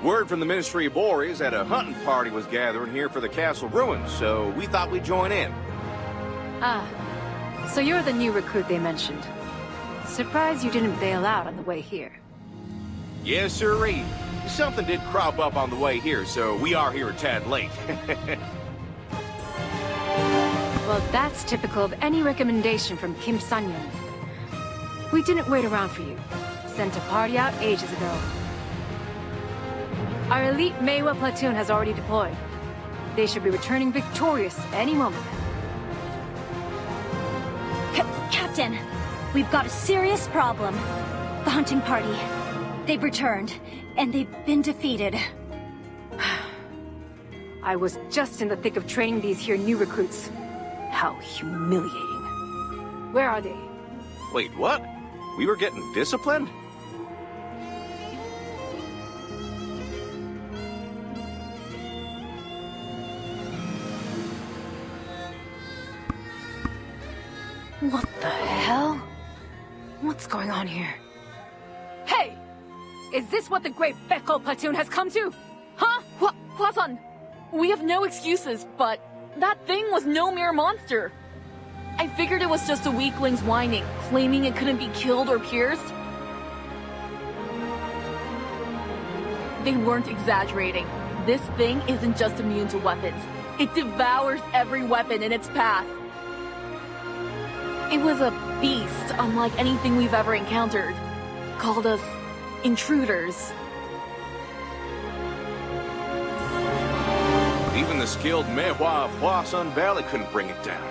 Word from the Ministry of War is that a hunting party was gathering here for the castle ruins, so we thought we'd join in. Ah, so you're the new recruit they mentioned. Surprised you didn't bail out on the way here. Yes, sirree. Something did crop up on the way here, so we are here a tad late. Well, that's typical of any recommendation from Kim Sang-yeon. We didn't wait around for you. Sent a party out ages ago. Our elite Maewa platoon has already deployed. They should be returning victorious any moment now. Captain, we've got a serious problem. The hunting party. They've returned, and they've been defeated. I was just in the thick of training these here new recruits. How humiliating. Where are they? Wait, what? We were getting disciplined? What the hell? What's going on here? Hey! Is this what the great Bekko platoon has come to? Huh? Hwasun, we have no excuses, but that thing was no mere monster. I figured it was just a weakling's whining, claiming it couldn't be killed or pierced. They weren't exaggerating. This thing isn't just immune to weapons. It devours every weapon in its path. It was a beast unlike anything we've ever encountered. Called us intruders. Even the skilled Mehua of Hwasun Valley couldn't bring it down.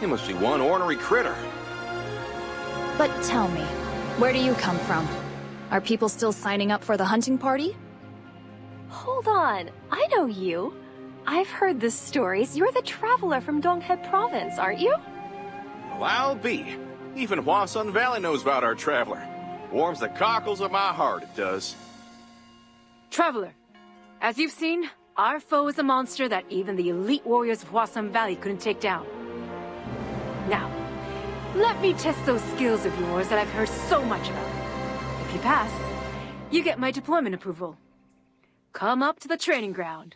It must be one ornery critter. But tell me, where do you come from? Are people still signing up for the hunting party? Hold on, I know you. I've heard the stories. You're the traveler from Donghae Province, aren't you? Well, I'll be. Even Hwasun Valley knows about our traveler. Warms the cockles of my heart, it does. Traveler, as you've seen, our foe is a monster that even the elite warriors of Hwasun Valley couldn't take down. Now, let me test those skills of yours that I've heard so much about. If you pass, you get my deployment approval. Come up to the training ground.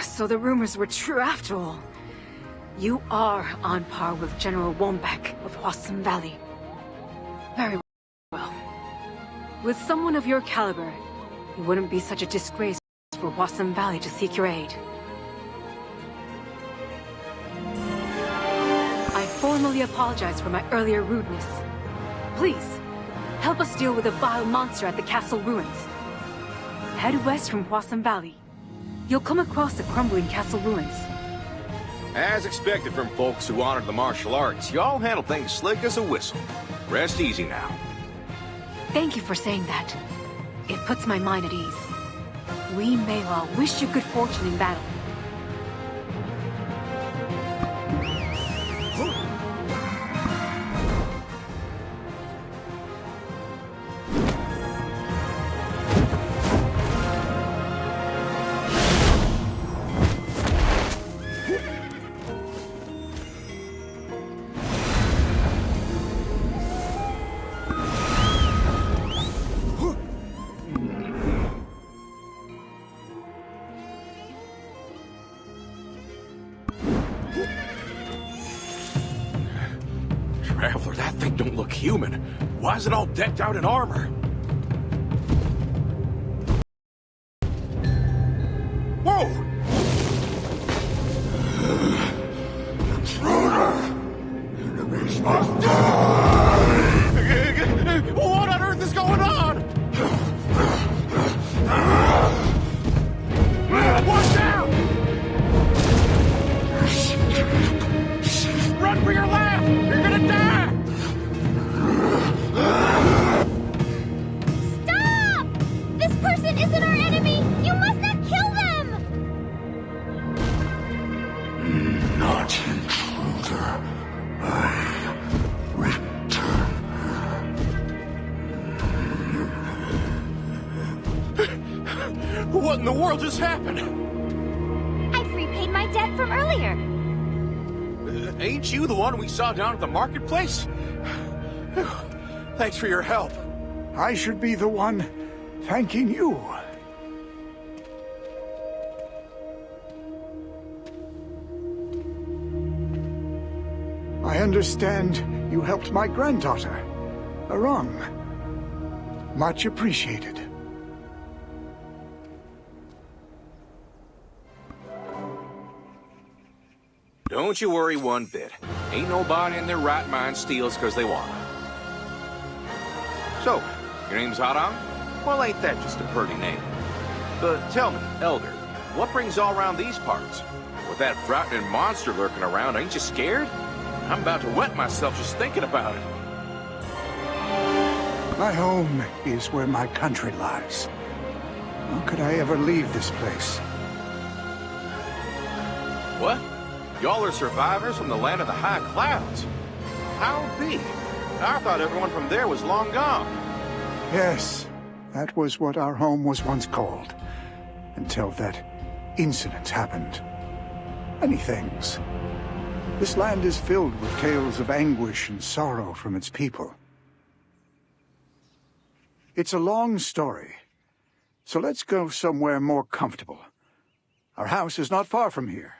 So the rumors were true after all. You are on par with General Wombeck of Hwasun Valley. Very well. With someone of your caliber, it wouldn't be such a disgrace for Hwasun Valley to seek your aid. I formally apologize for my earlier rudeness. Please, help us deal with the vile monster at the castle ruins. Head west from Hwasun Valley. You'll come across the crumbling castle ruins. As expected from folks who honor the martial arts, y'all handle things slick as a whistle. Rest easy now. Thank you for saying that. It puts my mind at ease. We may well wish you good fortune in battle. Traveler, that thing don't look human. Why is it all decked out in armor? Whoa! Intruder! Enemies must die! What on earth is going on? Watch out! Run for your life! You're gonna die! Stop! This person isn't our enemy! You must not kill them! Not intruder. I return. What in the world just happened? paid my debt from earlier. Ain't you the one we saw down at the marketplace? Thanks for your help. I should be the one thanking you. I understand you helped my granddaughter, Arang. Much appreciated. Don't you worry one bit. Ain't nobody in their right mind steals because they want. So, your name's Arang? Well, ain't that just a pretty name? But tell me, Elder, what brings you all around these parts? With that frightening monster lurking around, ain't you scared? I'm about to wet myself just thinking about it. My home is where my country lies. How could I ever leave this place? What? Y'all are survivors from the land of the high clouds? How be? I thought everyone from there was long gone. Yes, that was what our home was once called. Until that incident happened. Many things. This land is filled with tales of anguish and sorrow from its people. It's a long story, so let's go somewhere more comfortable. Our house is not far from here.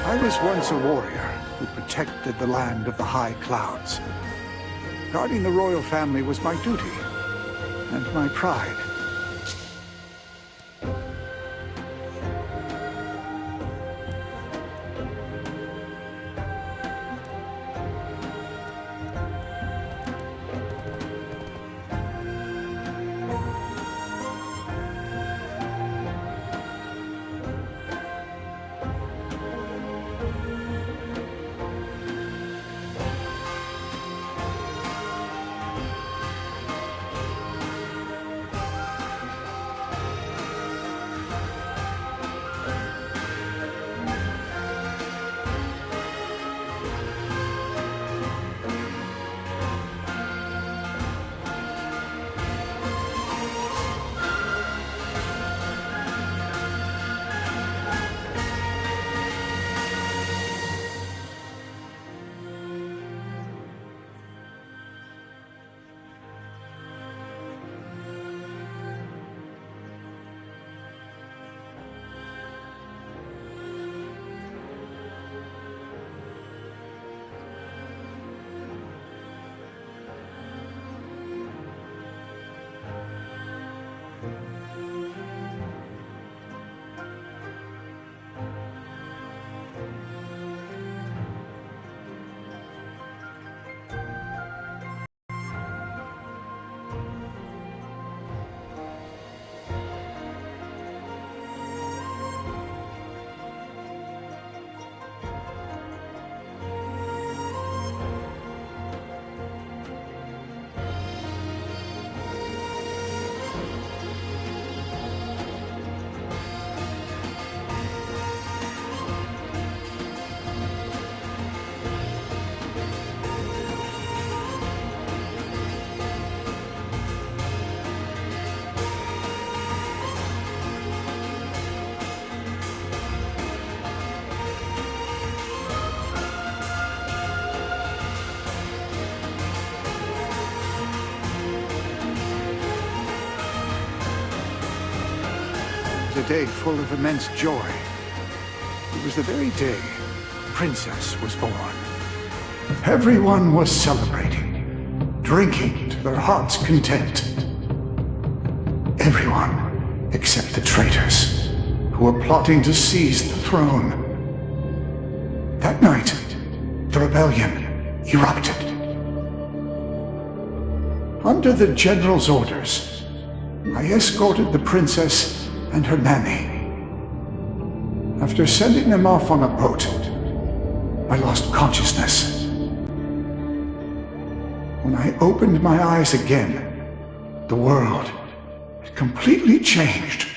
I was once a warrior who protected the land of the high clouds. Guarding the royal family was my duty and my pride. A day full of immense joy. was the very day Princess was born. Everyone was celebrating, drinking to their heart's content. Everyone except the traitors, who were plotting to seize the throne. That night, the rebellion erupted. Under the general's orders, I escorted the princess and her nanny. After sending them off on a boat, I lost consciousness. When I opened my eyes again, the world had completely changed.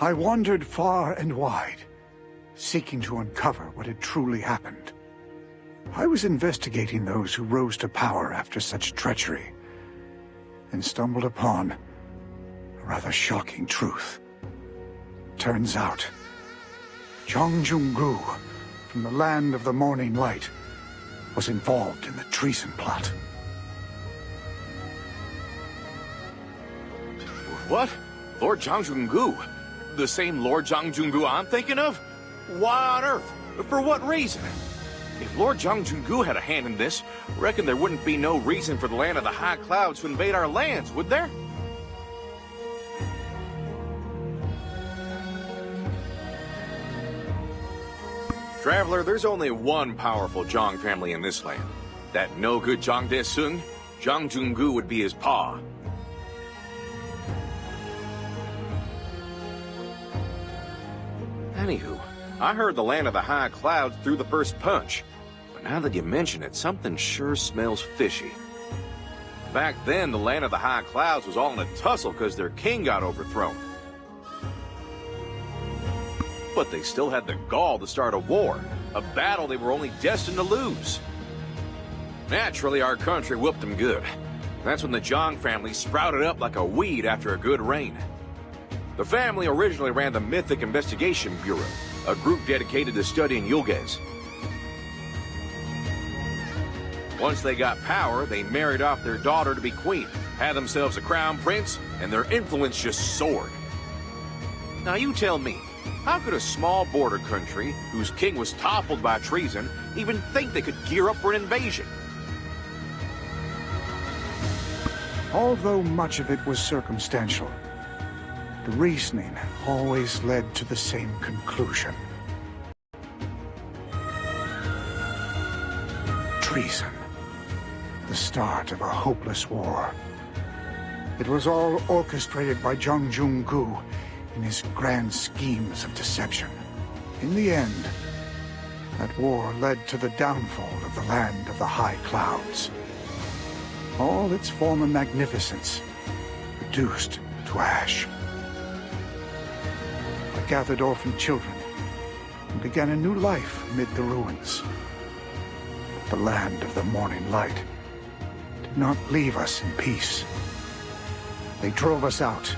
I wandered far and wide, seeking to uncover what had truly happened. I was investigating those who rose to power after such treachery, and stumbled upon a rather shocking truth. Turns out, Zhang Jungu, from the land of the morning light, was involved in the treason plot. What? Lord Zhang Jungu? The same Lord Zhang Jungu I'm thinking of? Why on earth? For what reason? If Lord Zhang Jungu had a hand in this, reckon there wouldn't be no reason for the land of the high clouds to invade our lands, would there? Traveler, there's only one powerful Zhang family in this land. That no-good Zhang Desung, Zhang Jungu would be his paw. Anywho, I heard the land of the high clouds threw the first punch. But now that you mention it, something sure smells fishy. Back then, the land of the high clouds was all in a tussle because their king got overthrown. But they still had the gall to start a war, a battle they were only destined to lose. Naturally, our country whooped them good. That's when the Zhang family sprouted up like a weed after a good rain. The family originally ran the Mythic Investigation Bureau, a group dedicated to studying Yulges. Once they got power, they married off their daughter to be queen, had themselves a crown prince, and their influence just soared. Now you tell me, how could a small border country, whose king was toppled by treason, even think they could gear up for an invasion? Although much of it was circumstantial, the reasoning always led to the same conclusion. Treason. The start of a hopeless war. It was all orchestrated by Zhang Jungu in his grand schemes of deception. In the end, that war led to the downfall of the land of the high clouds. All its former magnificence reduced to ash. I gathered orphan children and began a new life amid the ruins. The land of the morning light did not leave us in peace. They drove us out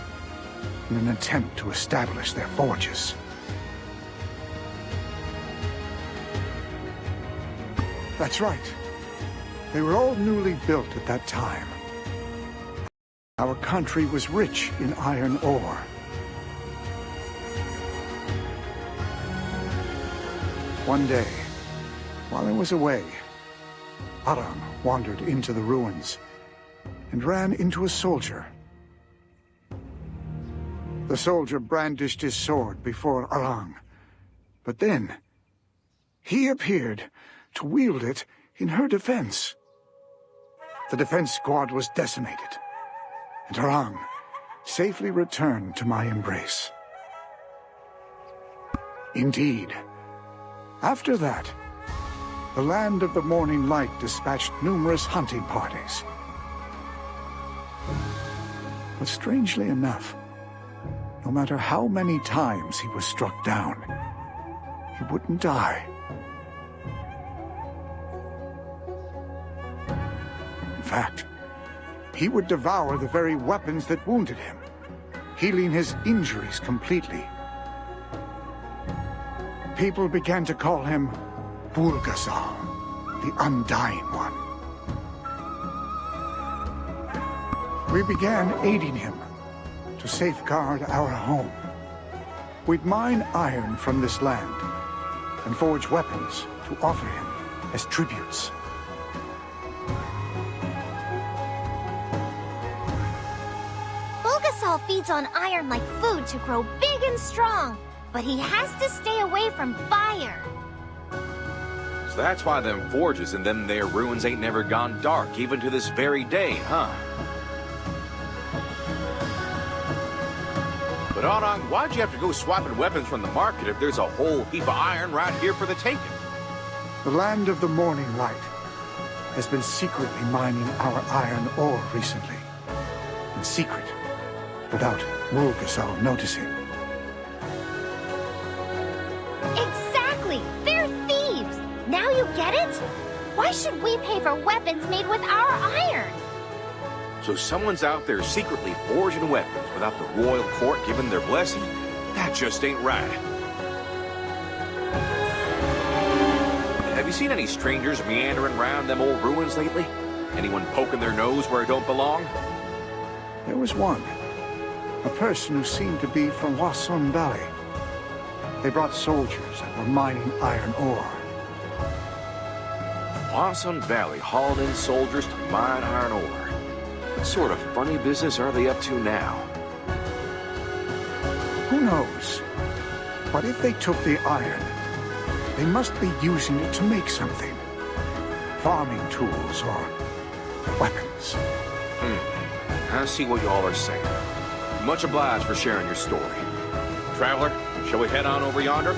in an attempt to establish their forges. That's right. They were all newly built at that time. Our country was rich in iron ore. One day, while I was away, Arang wandered into the ruins and ran into a soldier. The soldier brandished his sword before Arang, but then he appeared to wield it in her defense. The defense squad was decimated, and Arang safely returned to my embrace. Indeed, after that, the land of the morning light dispatched numerous hunting parties. But strangely enough, no matter how many times he was struck down, he wouldn't die. In fact, he would devour the very weapons that wounded him, healing his injuries completely. People began to call him Bulgasar, the Undying One. We began aiding him to safeguard our home. We'd mine iron from this land and forge weapons to offer him as tributes. Bulgasol feeds on iron like food to grow big and strong, but he has to stay away from fire. So that's why them forges and them there ruins ain't never gone dark, even to this very day, huh? But Arang, why'd you have to go swapping weapons from the market if there's a whole heap of iron right here for the taking? The land of the morning light has been secretly mining our iron ore recently. In secret, without Bulgasol noticing. Exactly! They're thieves! Now you get it? Why should we pay for weapons made with our iron? So someone's out there secretly forging weapons without the royal court giving their blessing? That just ain't right. Have you seen any strangers meandering around them old ruins lately? Anyone poking their nose where it don't belong? There was one. A person who seemed to be from Hwasun Valley. They brought soldiers that were mining iron ore. Hwasun Valley hauled in soldiers to mine iron ore. What sort of funny business are they up to now? Who knows? But if they took the iron, they must be using it to make something. Farming tools or weapons. I see what y'all are saying. Much obliged for sharing your story. Traveler, shall we head on over yonder?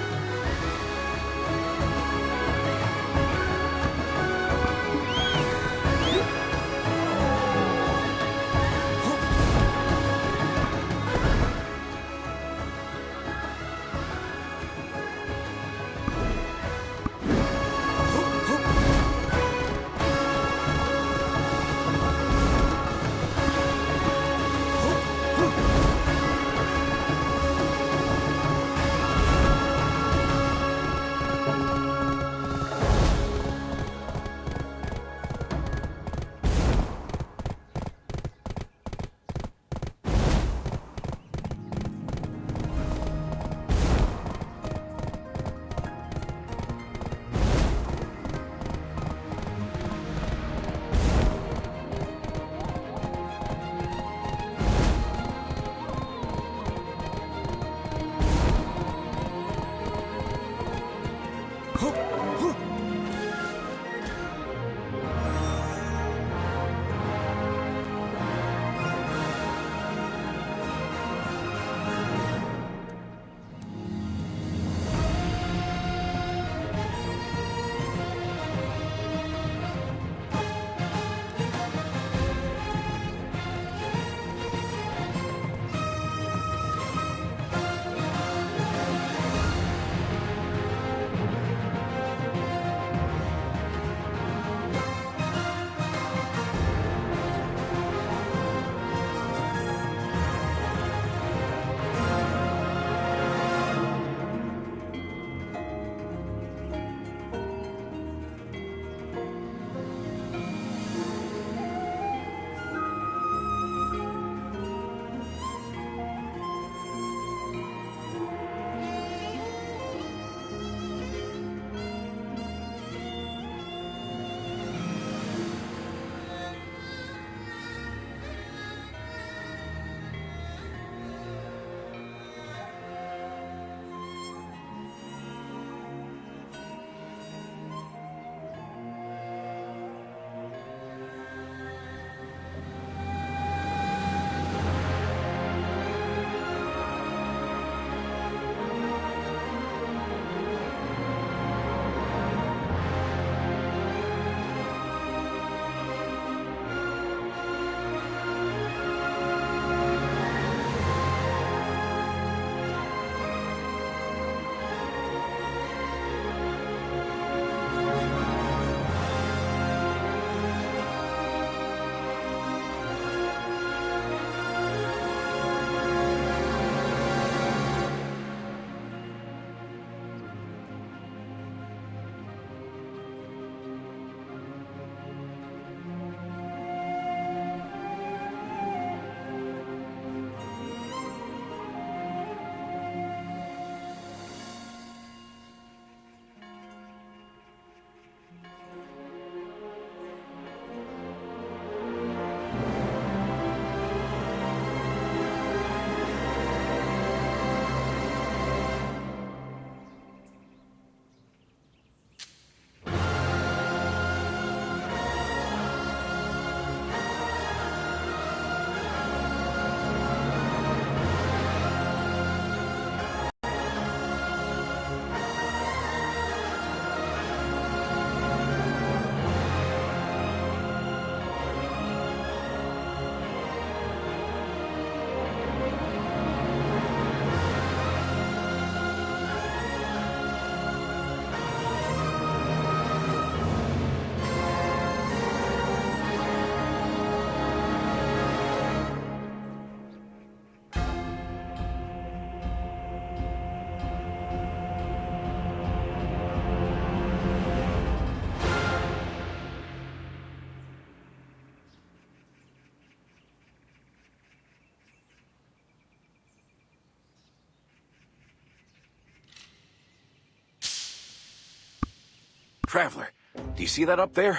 Traveler, do you see that up there?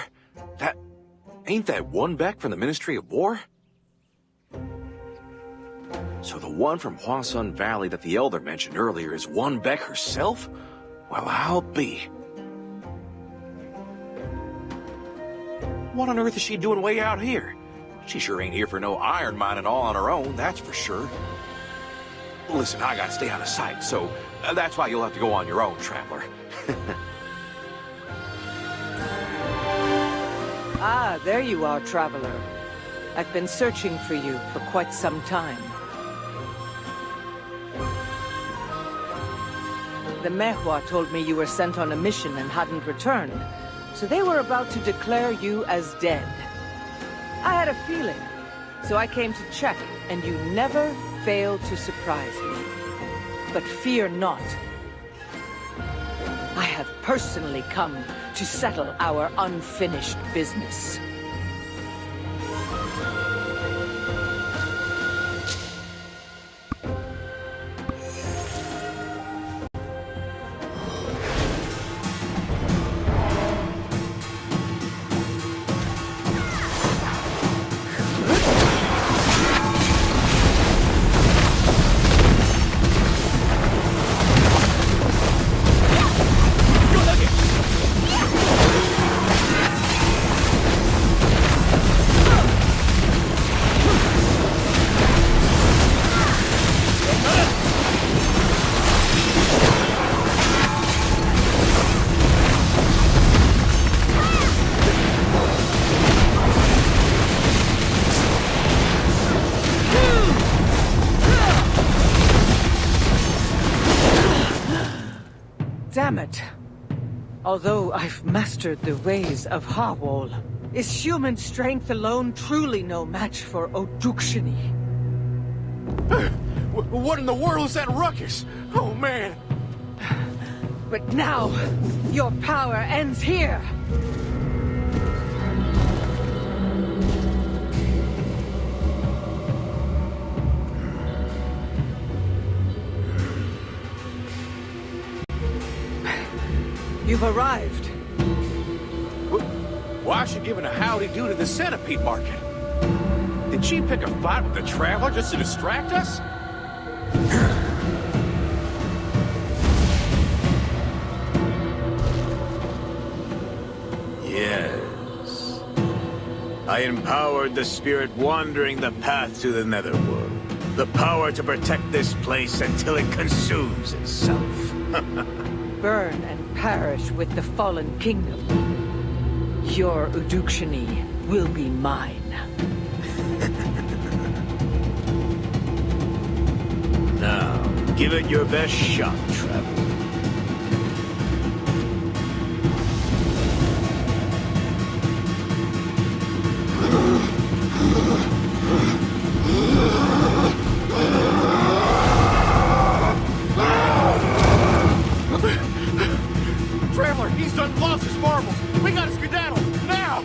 Ain't that one Beck from the Ministry of War? So the one from Hwasun Valley that the Elder mentioned earlier is one Beck herself? Well, I'll be. What on earth is she doing way out here? She sure ain't here for no iron mining all on her own, that's for sure. Listen, I gotta stay out of sight, so that's why you'll have to go on your own, Traveler. Ah, there you are, Traveler. I've been searching for you for quite some time. The Mehwa told me you were sent on a mission and hadn't returned, so they were about to declare you as dead. I had a feeling, so I came to check, and you never failed to surprise me. But fear not. I have personally come to settle our unfinished business. Damn it. Although I've mastered the ways of Hawol, is human strength alone truly no match for Odukshini? What in the world is that ruckus? Oh, man. But now, your power ends here. You've arrived. Why is she giving a howdy-do to the centipede market? Did she pick a fight with the Traveler just to distract us? Yes. I empowered the spirit wandering the path to the Netherworld. The power to protect this place until it consumes itself. Burn and perish with the fallen kingdom. Your Udukshini will be mine. Now, give it your best shot, Traveler. Traveler, he's done lost his marbles. We gotta skedaddle, now!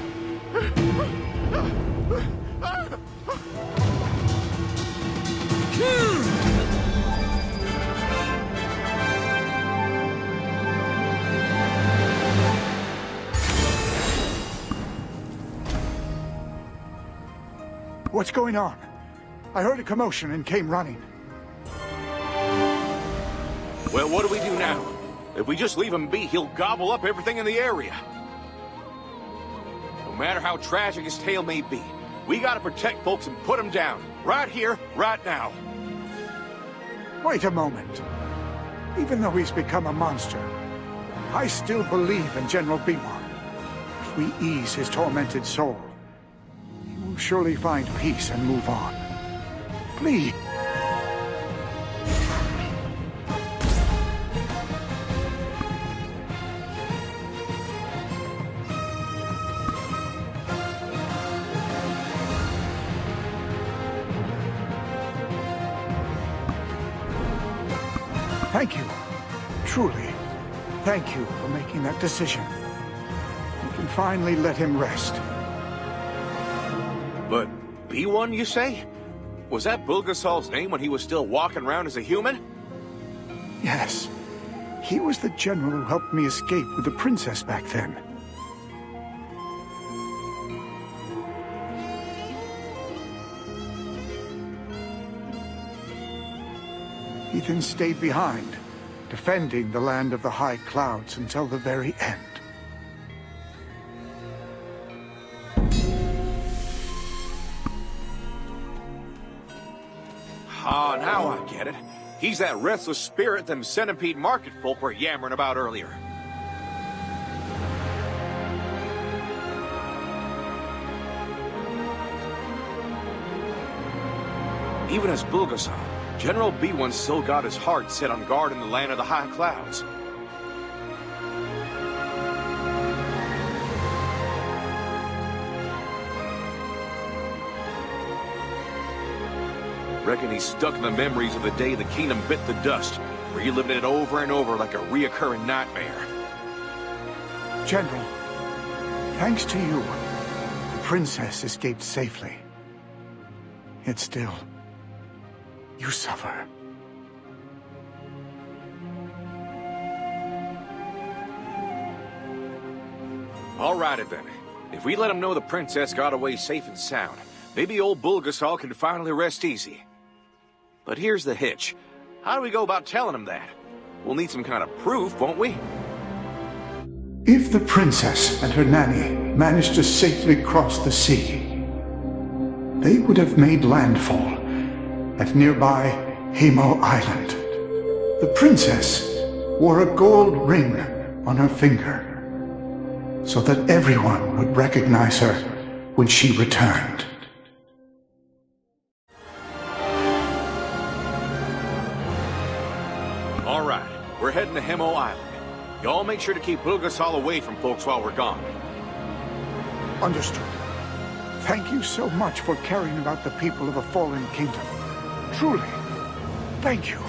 What's going on? I heard a commotion and came running. Well, what do we do now? If we just leave him be, he'll gobble up everything in the area. No matter how tragic his tale may be, we gotta protect folks and put him down. Right here, right now. Wait a moment. Even though he's become a monster, I still believe in General Biwa. If we ease his tormented soul, he will surely find peace and move on. Please. Thank you. Truly, thank you for making that decision. We can finally let him rest. But B1, you say? Was that Bulgasol's name when he was still walking around as a human? Yes. He was the general who helped me escape with the princess back then. He then stayed behind, defending the land of the high clouds until the very end. Ah, now I get it. He's that restless spirit them centipede market folk were yammering about earlier. Even as Bulgasal, General B1 still got his heart set on guard in the land of the high clouds. Reckon he's stuck in the memories of the day the kingdom bit the dust, reliving it over and over like a reoccurring nightmare. General, thanks to you, the princess escaped safely. Yet still, you suffer. Alrighty then. If we let him know the princess got away safe and sound, maybe old Bulgasal can finally rest easy. But here's the hitch. How do we go about telling him that? We'll need some kind of proof, won't we? If the princess and her nanny managed to safely cross the sea, they would have made landfall at nearby Hamo Island. The princess wore a gold ring on her finger, so that everyone would recognize her when she returned. All right, we're heading to Hemo Island. Y'all make sure to keep Bulgasal away from folks while we're gone. Understood. Thank you so much for caring about the people of a fallen kingdom. Truly, thank you.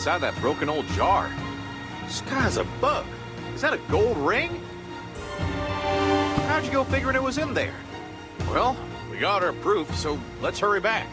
inside that broken old jar? This guy's a bug. Is that a gold ring? How'd you go figuring it was in there? Well, we got our proof, so let's hurry back.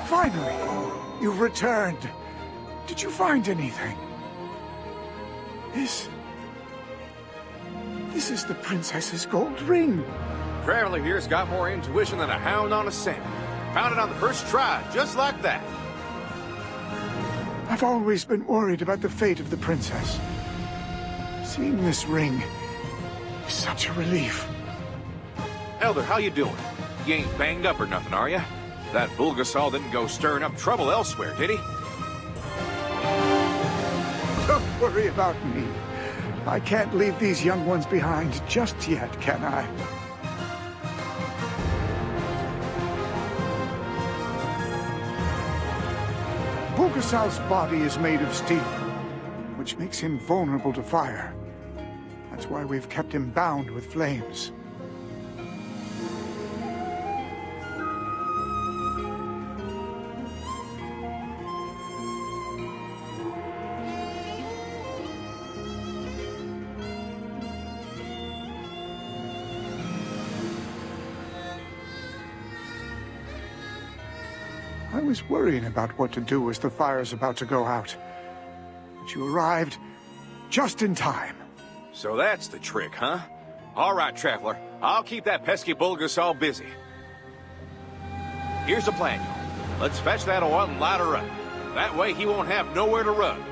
Finally, you've returned. Did you find anything? This is the princess's gold ring. Traveler here's got more intuition than a hound on a scent. Found it on the first try, just like that. I've always been worried about the fate of the princess. Seeing this ring is such a relief. Elder, how you doing? You ain't banged up or nothing, are you? That Bulgasol didn't go stirring up trouble elsewhere, did he? Don't worry about me. I can't leave these young ones behind just yet, can I? Bulgasol's body is made of steel, which makes him vulnerable to fire. That's why we've kept him bound with flames. I was worrying about what to do as the fire's about to go out. But you arrived just in time. So that's the trick, huh? All right, Traveler. I'll keep that pesky Bulgasol busy. Here's the plan, y'all. Let's fetch that oil and light her up. That way he won't have nowhere to run.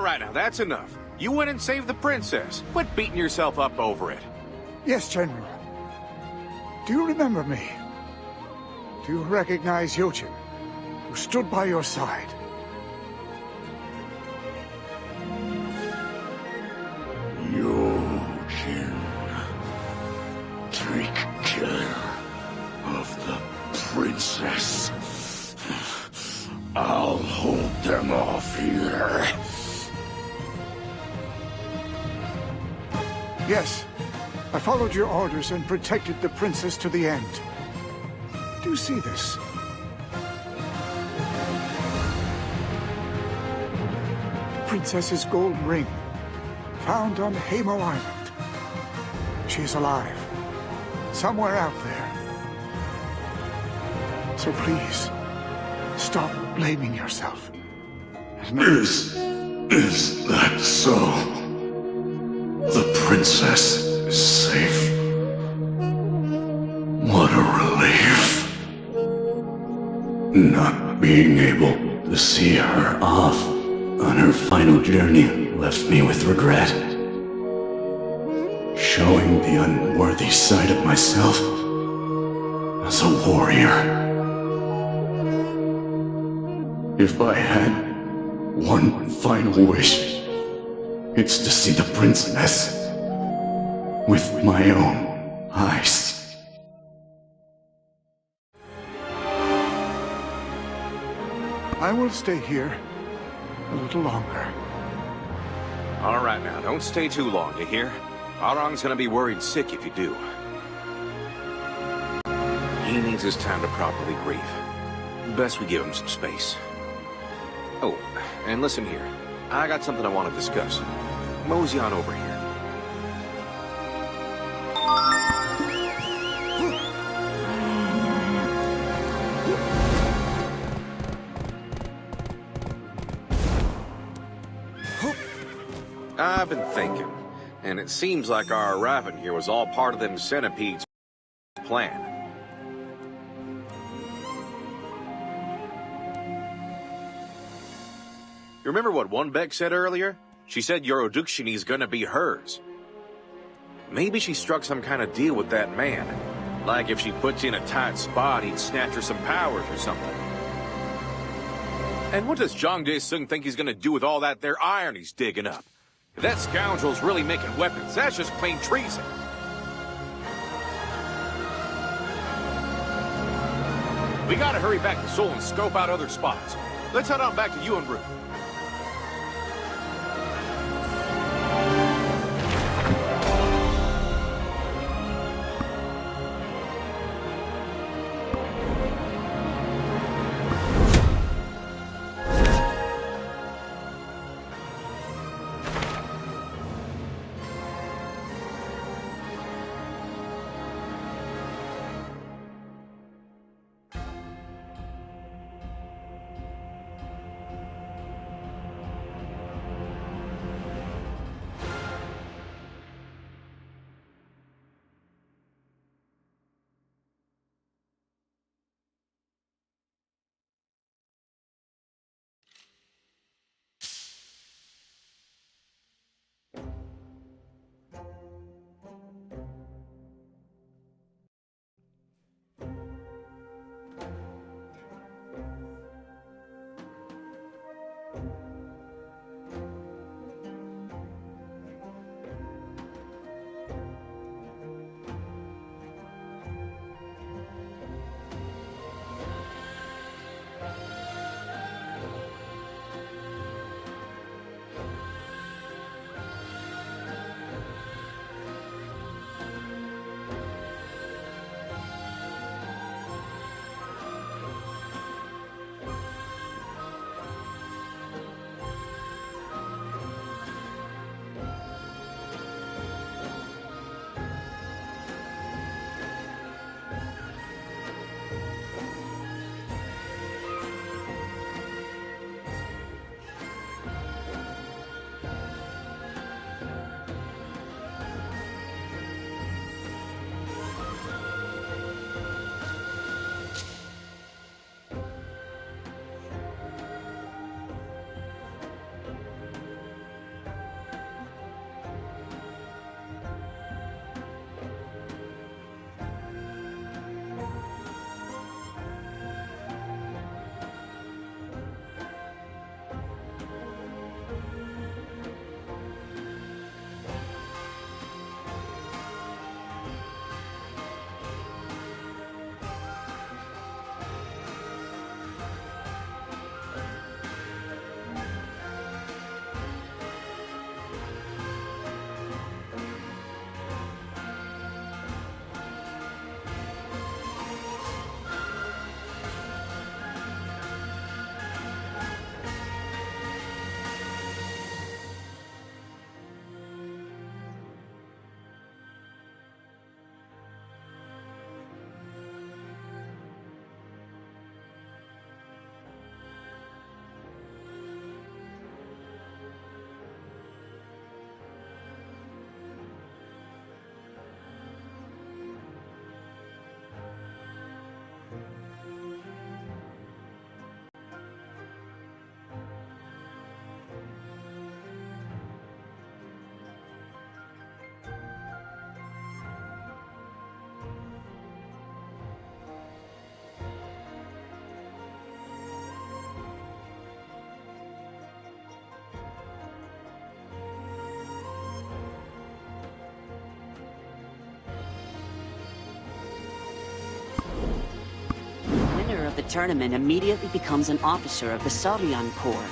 All right, now that's enough. You went and saved the princess. Quit beating yourself up over it. Yes, General. Do you remember me? Do you recognize Yojin, who stood by your side? Yojin, take care of the princess. I'll hold them off here. Yes, I followed your orders and protected the princess to the end. Do you see this? The princess's gold ring, found on Hamo Island. She's alive, somewhere out there. So please, stop blaming yourself. Is that so? The princess is safe. What a relief. Not being able to see her off on her final journey left me with regret. Showing the unworthy side of myself as a warrior. If I had one final wish, it's to see the princess with my own eyes. I will stay here a little longer. All right, now, don't stay too long, you hear? Arang's gonna be worried sick if you do. He needs his time to properly grieve. Best we give him some space. Oh, and listen here. I got something I want to discuss. Mosey on over here. I've been thinking, and it seems like our arriving here was all part of them centipedes' plan. You remember what Wonbeck said earlier? She said Yorodukshini's gonna be hers. Maybe she struck some kind of deal with that man. Like if she puts you in a tight spot, he'd snatch her some powers or something. And what does Zhang Dae-sung think he's gonna do with all that there iron he's digging up? If that scoundrel's really making weapons, that's just plain treason. We gotta hurry back to Seoul and scope out other spots. Let's head on back to Yuanru. the tournament immediately becomes an officer of the Saurian Corps.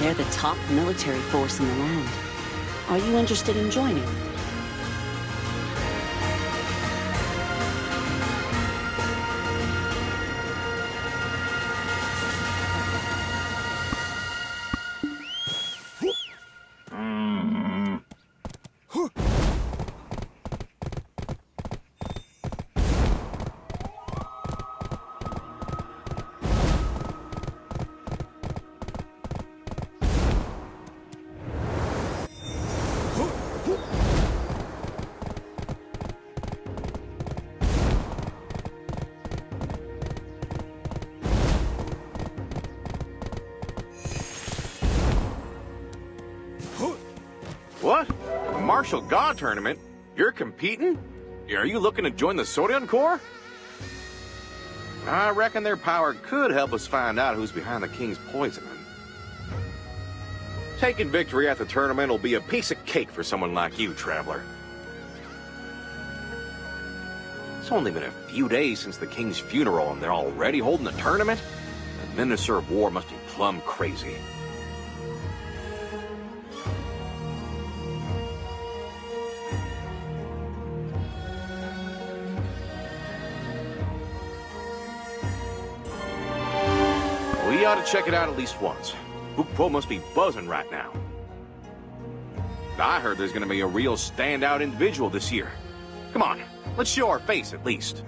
They're the top military force in the land. Are you interested in joining? What? A martial god tournament? You're competing? Are you looking to join the Saurian Corps? I reckon their power could help us find out who's behind the king's poisoning. Taking victory at the tournament will be a piece of cake for someone like you, Traveler. It's only been a few days since the king's funeral and they're already holding a tournament? The Minister of War must be plumb crazy. We ought to check it out at least once. Bukpo must be buzzing right now. I heard there's gonna be a real standout individual this year. Come on, let's show our face at least.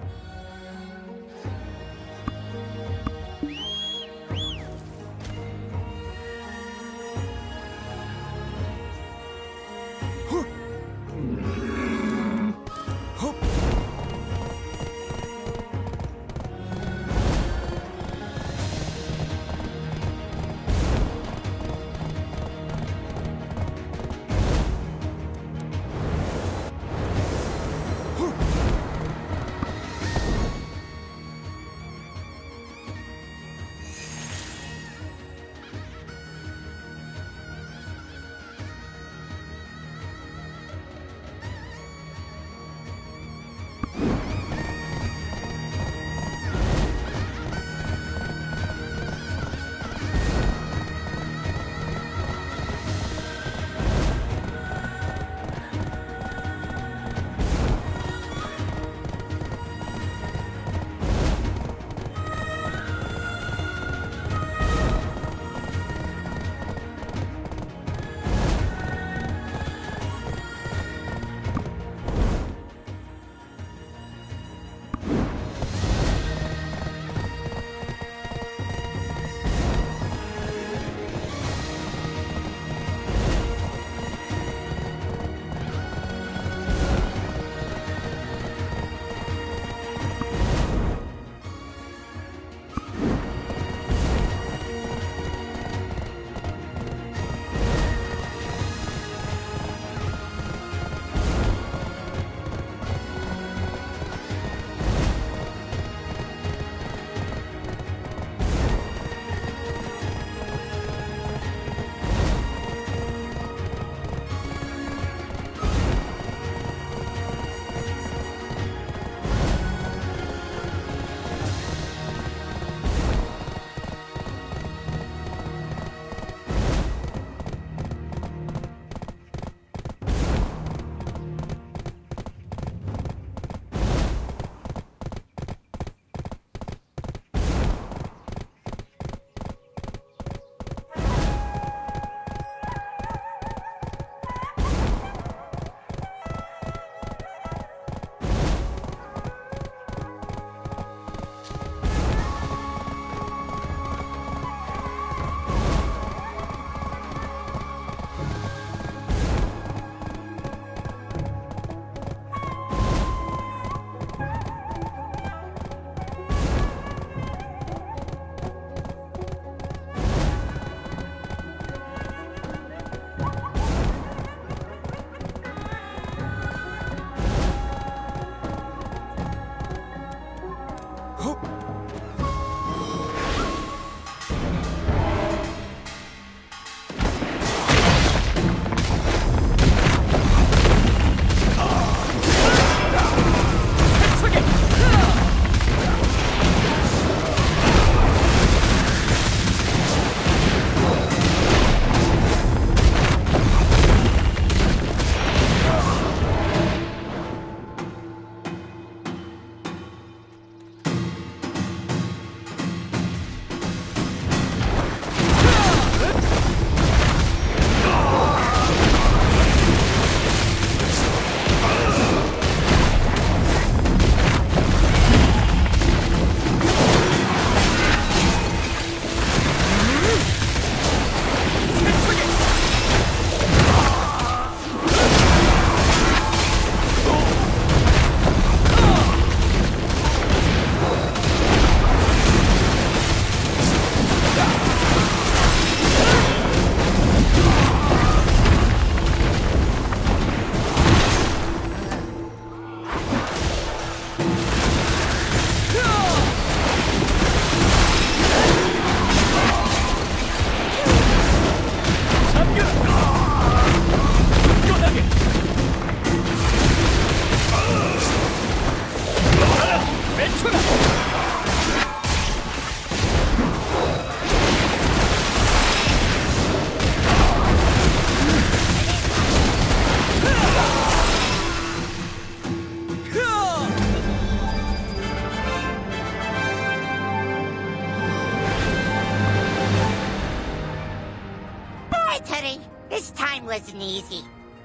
wasn't easy.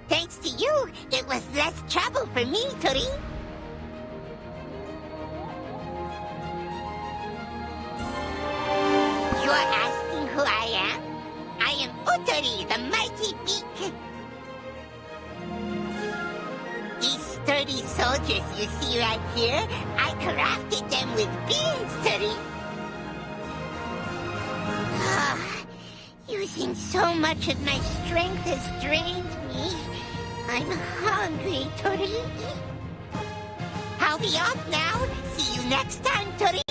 Thanks to you, it was less trouble for me, Tori. You're asking who I am? I am Utori, the mighty beak. These sturdy soldiers you see right here, I crafted them with beans, Tori. Using so much of my strength has drained me. I'm hungry, Tori. I'll be off now. See you next time, Tori.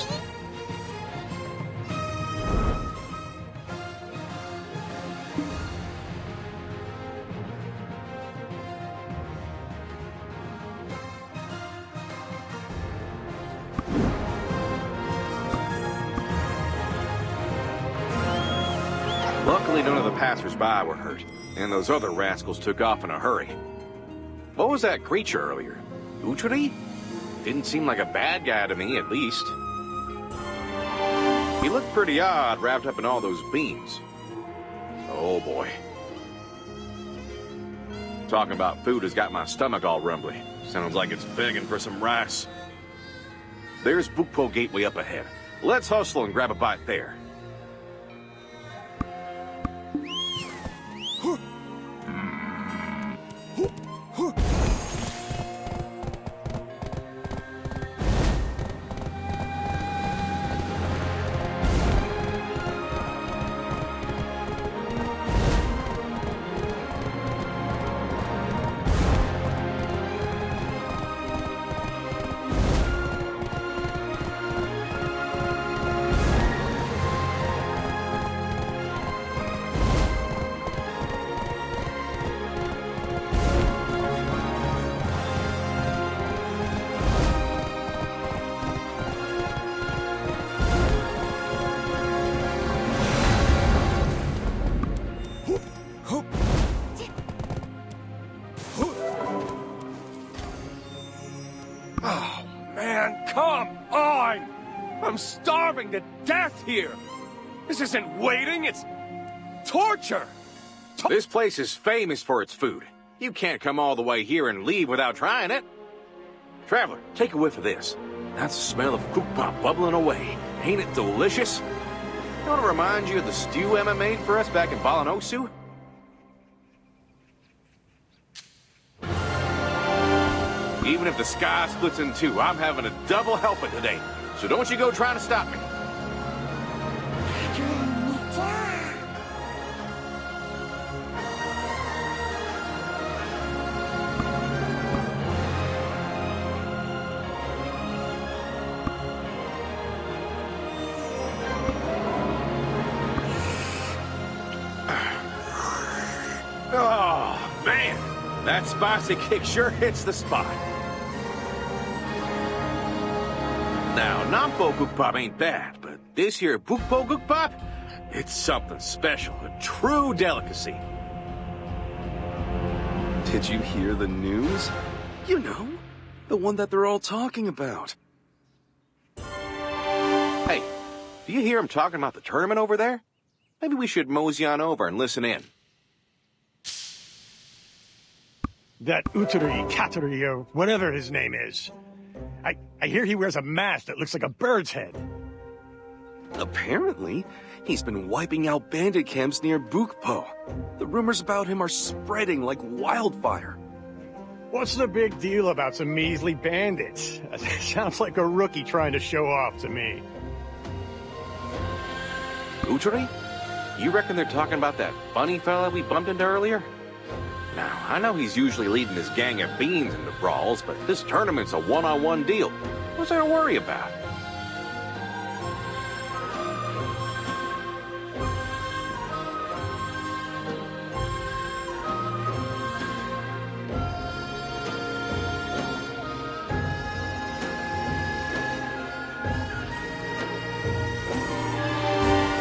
Luckily, none of the passers-by were hurt, and those other rascals took off in a hurry. What was that creature earlier? Utri? Didn't seem like a bad guy to me, at least. He looked pretty odd, wrapped up in all those beans. Oh, boy. Talking about food has got my stomach all rumbly. Sounds like it's begging for some rice. There's Bukpo Gateway up ahead. Let's hustle and grab a bite there. Oh, man, come on! I'm starving to death here! This isn't waiting, it's torture! This place is famous for its food. You can't come all the way here and leave without trying it. Traveler, take a whiff of this. That's the smell of Kukpa bubbling away. Ain't it delicious? You want to remind you of the stew Emma made for us back in Balanosu? Even if the sky splits in two, I'm having a double helping today. So don't you go trying to stop me. Oh, man. That spicy kick sure hits the spot. Now, Nampo Gukpap ain't bad, but this here Bukpo Gukpap, it's something special, a true delicacy. Did you hear the news? You know, the one that they're all talking about. Hey, do you hear him talking about the tournament over there? Maybe we should mosey on over and listen in. That Utari, Katari, or whatever his name is. I hear he wears a mask that looks like a bird's head. Apparently, he's been wiping out bandit camps near Bukpo. The rumors about him are spreading like wildfire. What's the big deal about some measly bandits? Sounds like a rookie trying to show off to me. Utari? You reckon they're talking about that funny fella we bumped into earlier? Now, I know he's usually leading his gang of beans into brawls, but this tournament's a one-on-one deal. What's there to worry about?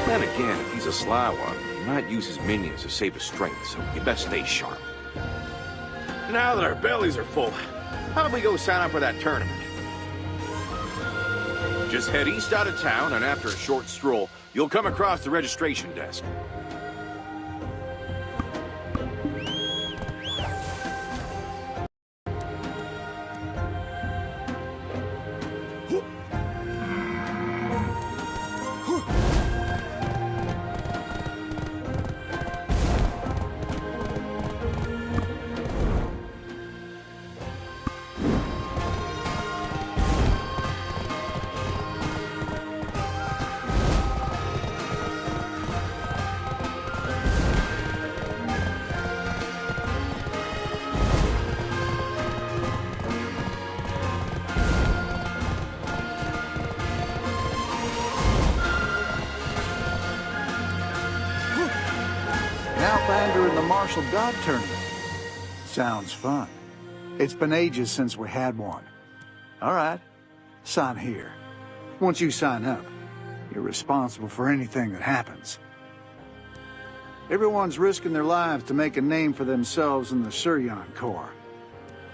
Then again, if he's a sly one, he might use his minions to save his strength, so you best stay sharp. Now that our bellies are full, how do we go sign up for that tournament? Just head east out of town, and after a short stroll, you'll come across the registration desk. Outlander in the Martial God Tournament. Sounds fun. It's been ages since we had one. All right, sign here. Once you sign up, you're responsible for anything that happens. Everyone's risking their lives to make a name for themselves in the SEOUL Corps.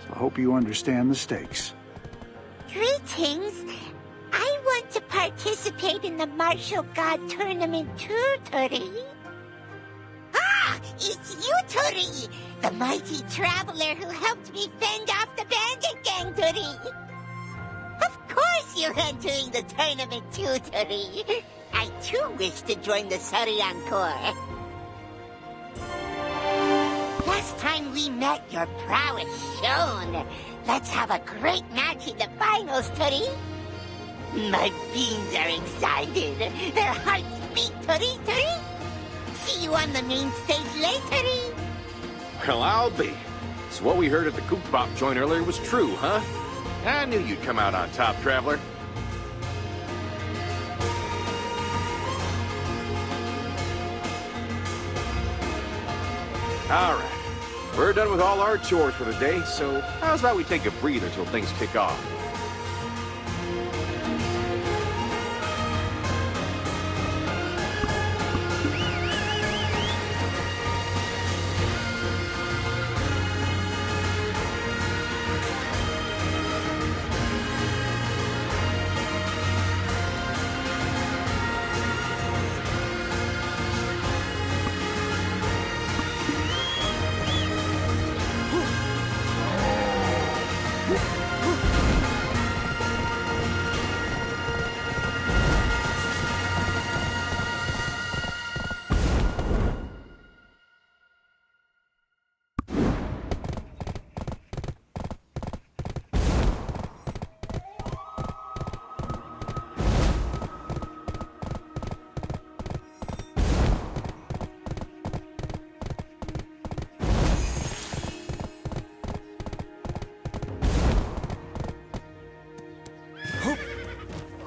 So I hope you understand the stakes. Greetings. I want to participate in the Martial God Tournament too, Turi. Ah! It's you, Turi! The mighty traveler who helped me fend off the bandit gang, Turi! Of course you're entering the tournament too, Turi! I too wish to join the SEOUL Corps. Last time we met, your prowess shone. Let's have a great match in the finals, Turi! My beans are excited. Their hearts beat, Turi, Turi! See you on the main stage later. Well, I'll be. So what we heard at the Kook Bop joint earlier was true, huh? I knew you'd come out on top, Traveler. All right. We're done with all our chores for the day, so how's about we take a breather till things kick off?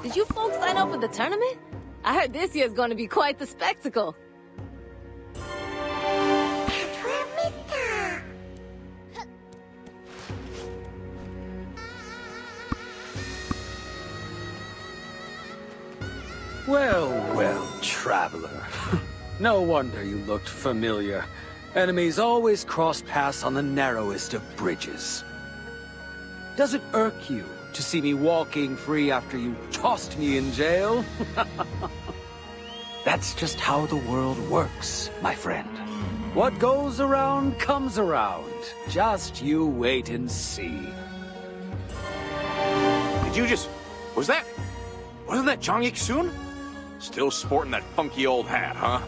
Did you folks sign up for the tournament? I heard this year's going to be quite the spectacle. Well, well, traveler. No wonder you looked familiar. Enemies always cross paths on the narrowest of bridges. Does it irk you to see me walking free after you tossed me in jail? That's just how the world works, my friend. What goes around comes around. Just you wait and see. Did you just... Wasn't that Jang Ik-soon? Still sporting that funky old hat, huh?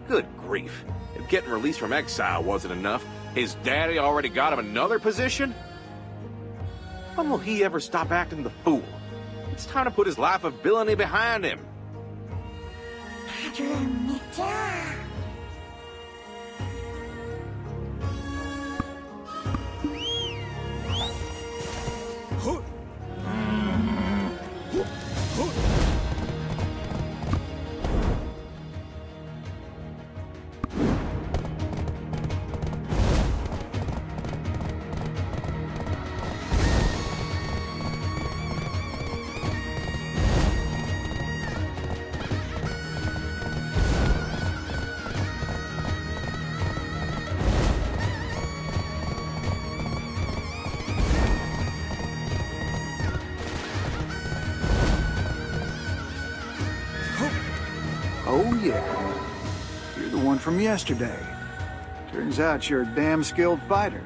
Good grief. If getting released from exile wasn't enough, his daddy already got him another position? When will he ever stop acting the fool? It's time to put his life of villainy behind him. Oh, yeah. You're the one from yesterday. Turns out you're a damn skilled fighter.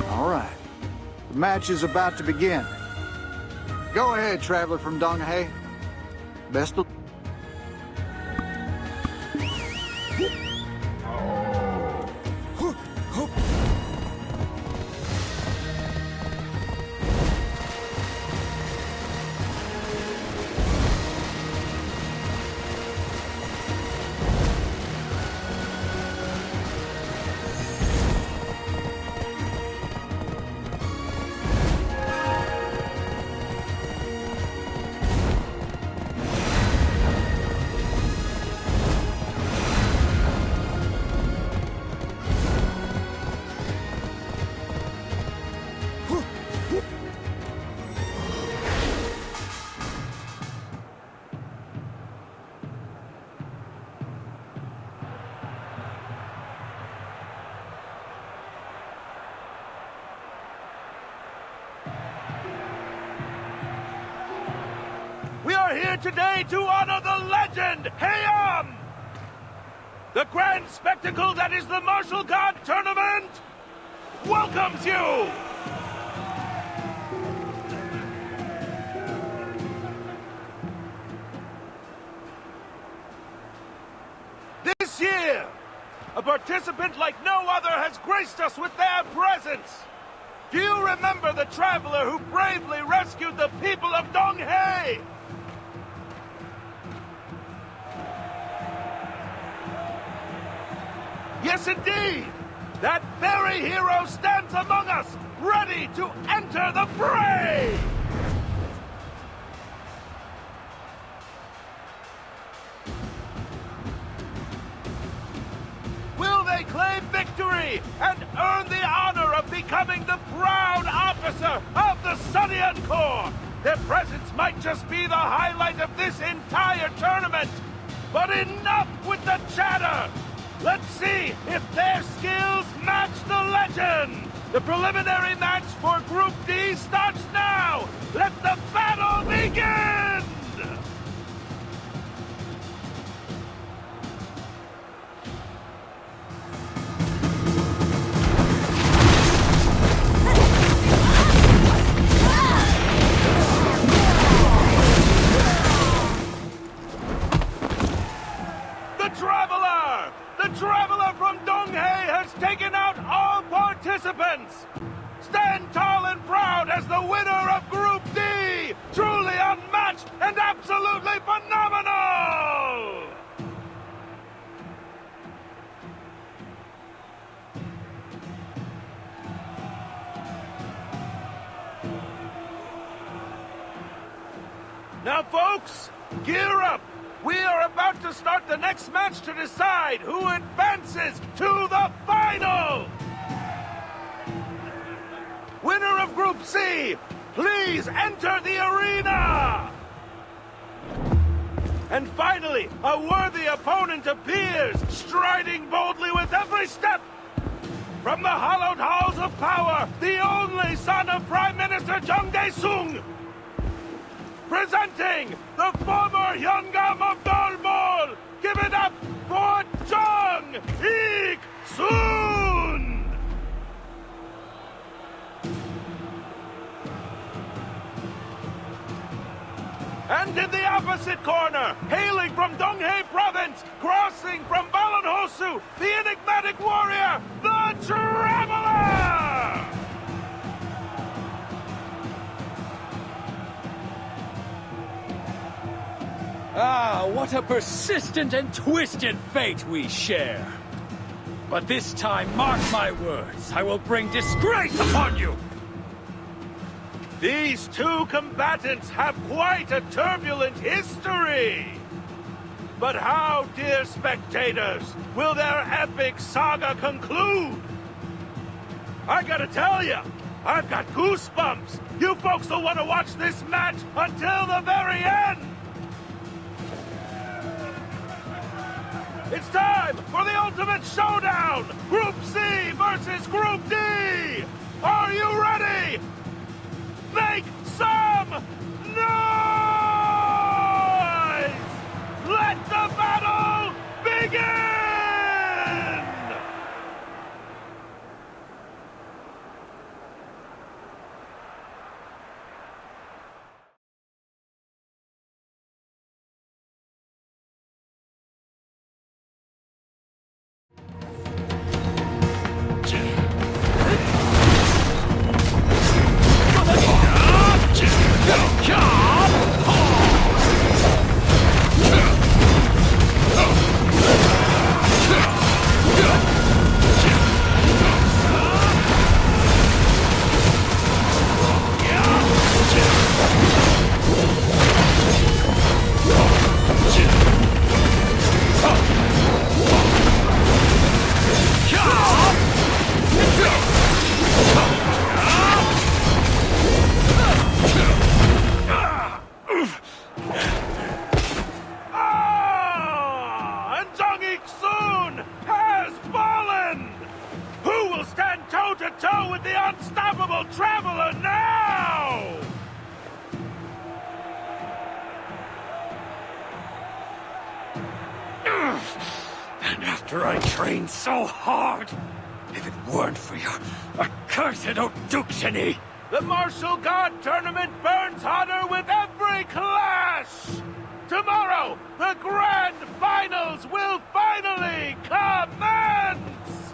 All right. The match is about to begin. Go ahead, traveler from Donghae. Best of... are here today to honor the legend, Hayam! The grand spectacle that is the Martial God Tournament welcomes you! This year, a participant like no other has graced us with their presence. Do you remember the traveler who bravely rescued the people of Donghae? Yes, indeed! That very hero stands among us, ready to enter the fray! Will they claim victory and earn the honor of becoming the proud officer of the Sunnian Corps? Their presence might just be the highlight of this entire tournament. But enough with the chatter! Let's see if their skills match the legend! The preliminary match for Group D starts now! Let the battle begin! The Traveler from Donghae has taken out all participants! Stand tall and proud as the winner of Group D! Truly unmatched and absolutely phenomenal! Now folks, gear up! We are about to start the next match to decide who advances to the final! Winner of Group C, please enter the arena! And finally, a worthy opponent appears, striding boldly with every step! From the hallowed halls of power, the only son of Prime Minister Jung Dae-sung! Presenting the former Hyungam of Dolmol! Give it up for Jung Ik-soon! And in the opposite corner, hailing from Donghae Province, crossing from Balonhosu, the enigmatic warrior, the Traveler! Ah, what a persistent and twisted fate we share. But this time, mark my words, I will bring disgrace upon you! These two combatants have quite a turbulent history! But how, dear spectators, will their epic saga conclude? I gotta tell you, I've got goosebumps! You folks will want to watch this match until the very end! It's time for the ultimate showdown! Group C versus Group D! Are you ready? Make some noise! Let the battle begin! Toe-to-toe with the unstoppable Traveler now! After I trained so hard, if it weren't for your accursed Oduksini. The Martial God Tournament burns hotter with every clash! Tomorrow, the Grand Finals will finally commence!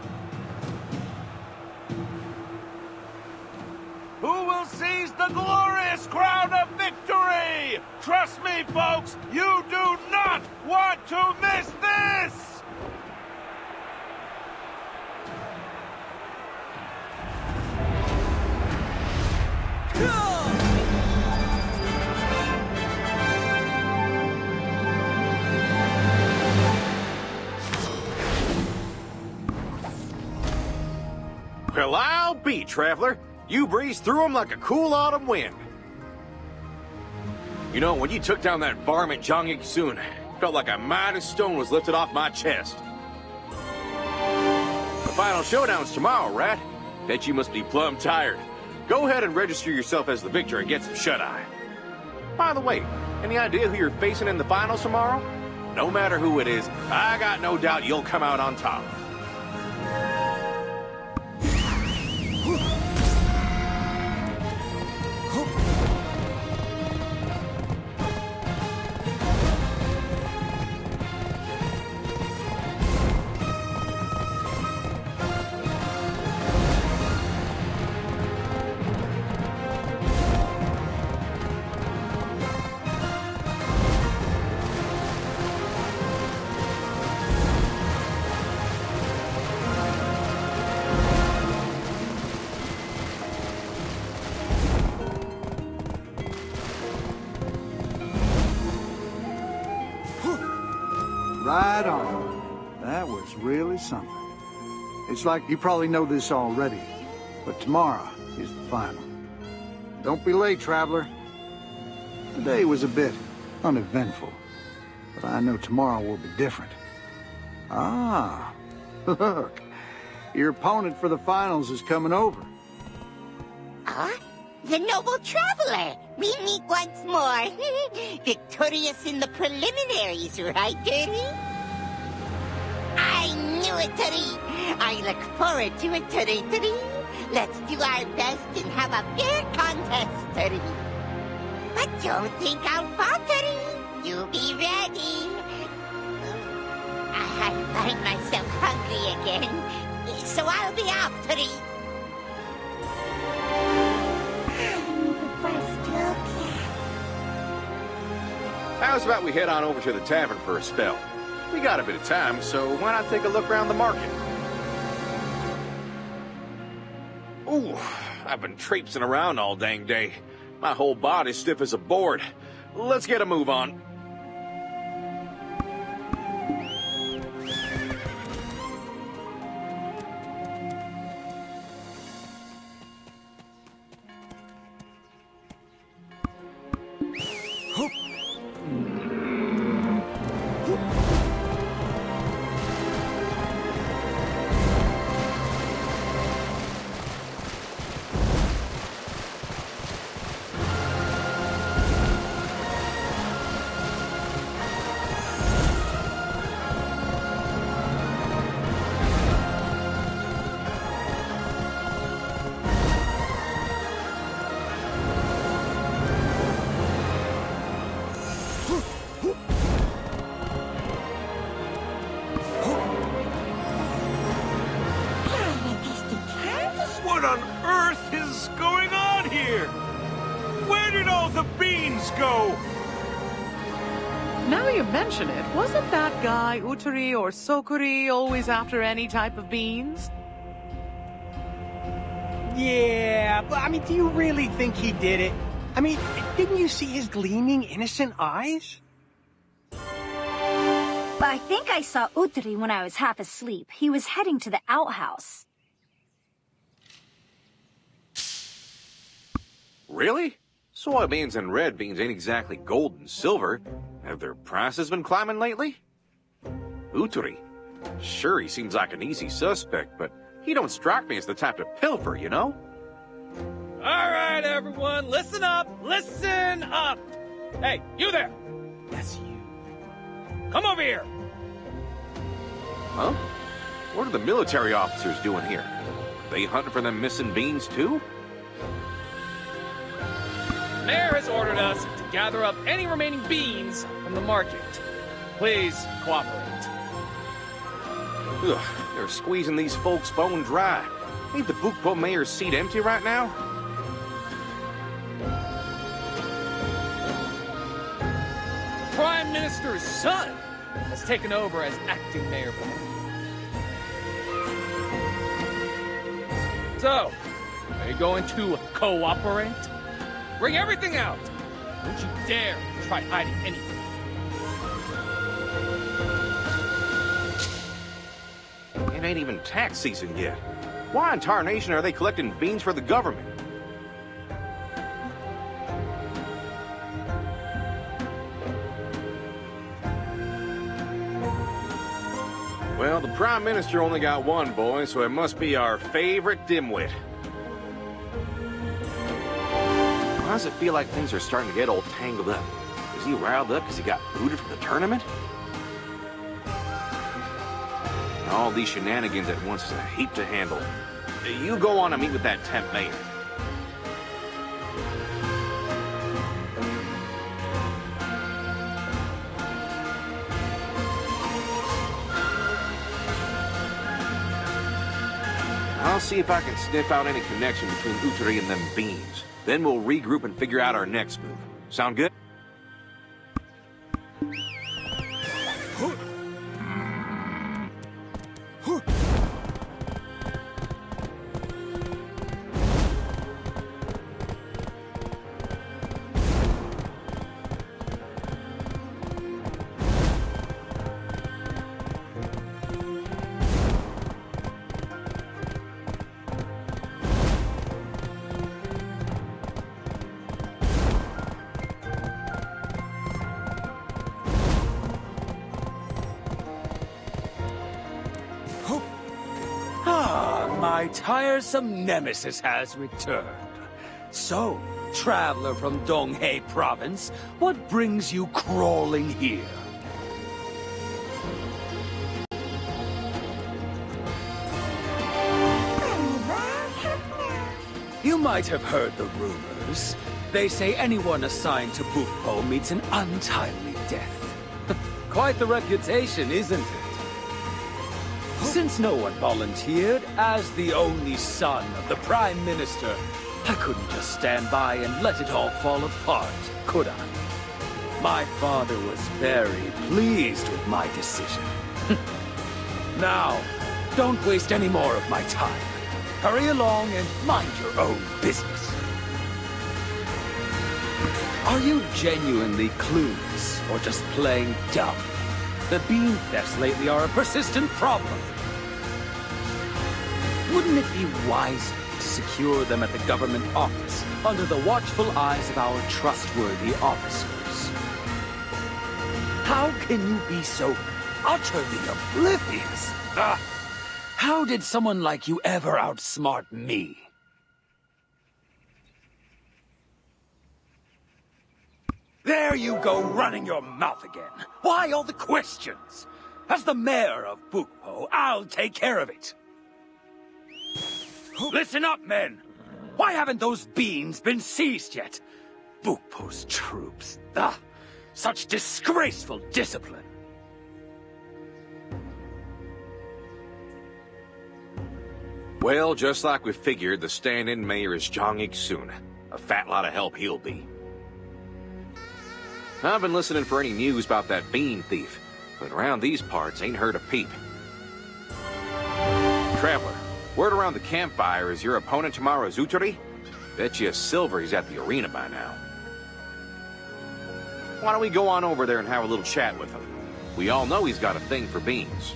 Who will seize the glorious crown of victory? Trust me, folks, you do not want to miss this! Well, I'll be, Traveler. You breezed through them like a cool autumn wind. You know, when you took down that varmint Zhang Soon, it felt like a mighty stone was lifted off my chest. The final showdown's tomorrow, Rat. Bet you must be plumb tired. Go ahead and register yourself as the victor and get some shut-eye. By the way, any idea who you're facing in the finals tomorrow? No matter who it is, I got no doubt you'll come out on top. Right on. That was really something. It's like you probably know this already, but tomorrow is the final. Don't be late, Traveler. Today was a bit uneventful, but I know tomorrow will be different. Ah, look. Your opponent for the finals is coming over. Huh? The noble traveler! We meet once more. Victorious in the preliminaries, right, Dirty? I knew it, Dirty! I look forward to it, Dirty. Let's do our best and have a fair contest, Dirty. But don't think I'll fall, Dirty. You be ready. I find myself hungry again, so I'll be off, Dirty. How's about we head on over to the tavern for a spell? We got a bit of time, so why not take a look around the market? Ooh, I've been traipsing around all dang day. My whole body's stiff as a board. Let's get a move on. What on earth is going on here? Where did all the beans go? Now you mention it, wasn't that guy, Utari or Sokuri, always after any type of beans? Yeah, but I mean, do you really think he did it? I mean, didn't you see his gleaming, innocent eyes? But I think I saw Utari when I was half asleep. He was heading to the outhouse. Really? Soybeans and red beans ain't exactly gold and silver. Have their prices been climbing lately? Utari. Sure, he seems like an easy suspect, but he don't strike me as the type to pilfer, you know? All right, everyone, listen up! Listen up! Hey, you there! That's you. Come over here! Huh? What are the military officers doing here? They hunting for them missing beans too? Mayor has ordered us to gather up any remaining beans from the market. Please cooperate. Ugh, they're squeezing these folks bone dry. Ain't the Bukpo mayor's seat empty right now? Prime Minister's son has taken over as acting mayor. So, are you going to cooperate? Bring everything out! Don't you dare try hiding anything. It ain't even tax season yet. Why in tarnation are they collecting beans for the government? Well, the Prime Minister only got one boy, so it must be our favorite dimwit. Why does it feel like things are starting to get all tangled up? Is he riled up because he got booted from the tournament? All these shenanigans at once is a heap to handle. You go on and meet with that temp mayor. I'll see if I can sniff out any connection between Utari and them beans. Then we'll regroup and figure out our next move. Sound good? My tiresome nemesis has returned. So, traveler from Donghae Province, what brings you crawling here? You might have heard the rumors. They say anyone assigned to Bukpo meets an untimely death. Quite the reputation, isn't it? Since no one volunteered, as the only son of the Prime Minister, I couldn't just stand by and let it all fall apart, could I? My father was very pleased with my decision. Now, don't waste any more of my time. Hurry along and mind your own business. Are you genuinely clueless or just playing dumb? The bean thefts lately are a persistent problem. Wouldn't it be wiser to secure them at the government office under the watchful eyes of our trustworthy officers? How can you be so utterly oblivious? How did someone like you ever outsmart me? There you go, running your mouth again. Why all the questions? As the mayor of Bukpo, I'll take care of it. Listen up, men! Why haven't those beans been seized yet? Bukpo's troops. Such disgraceful discipline. Well, just like we figured, the stand-in mayor is Jong Ik-soon. A fat lot of help he'll be. I've been listening for any news about that bean thief, but around these parts ain't heard a peep. Traveler, word around the campfire is your opponent tomorrow's Utari? Bet you silver he's at the arena by now. Why don't we go on over there and have a little chat with him? We all know he's got a thing for beans.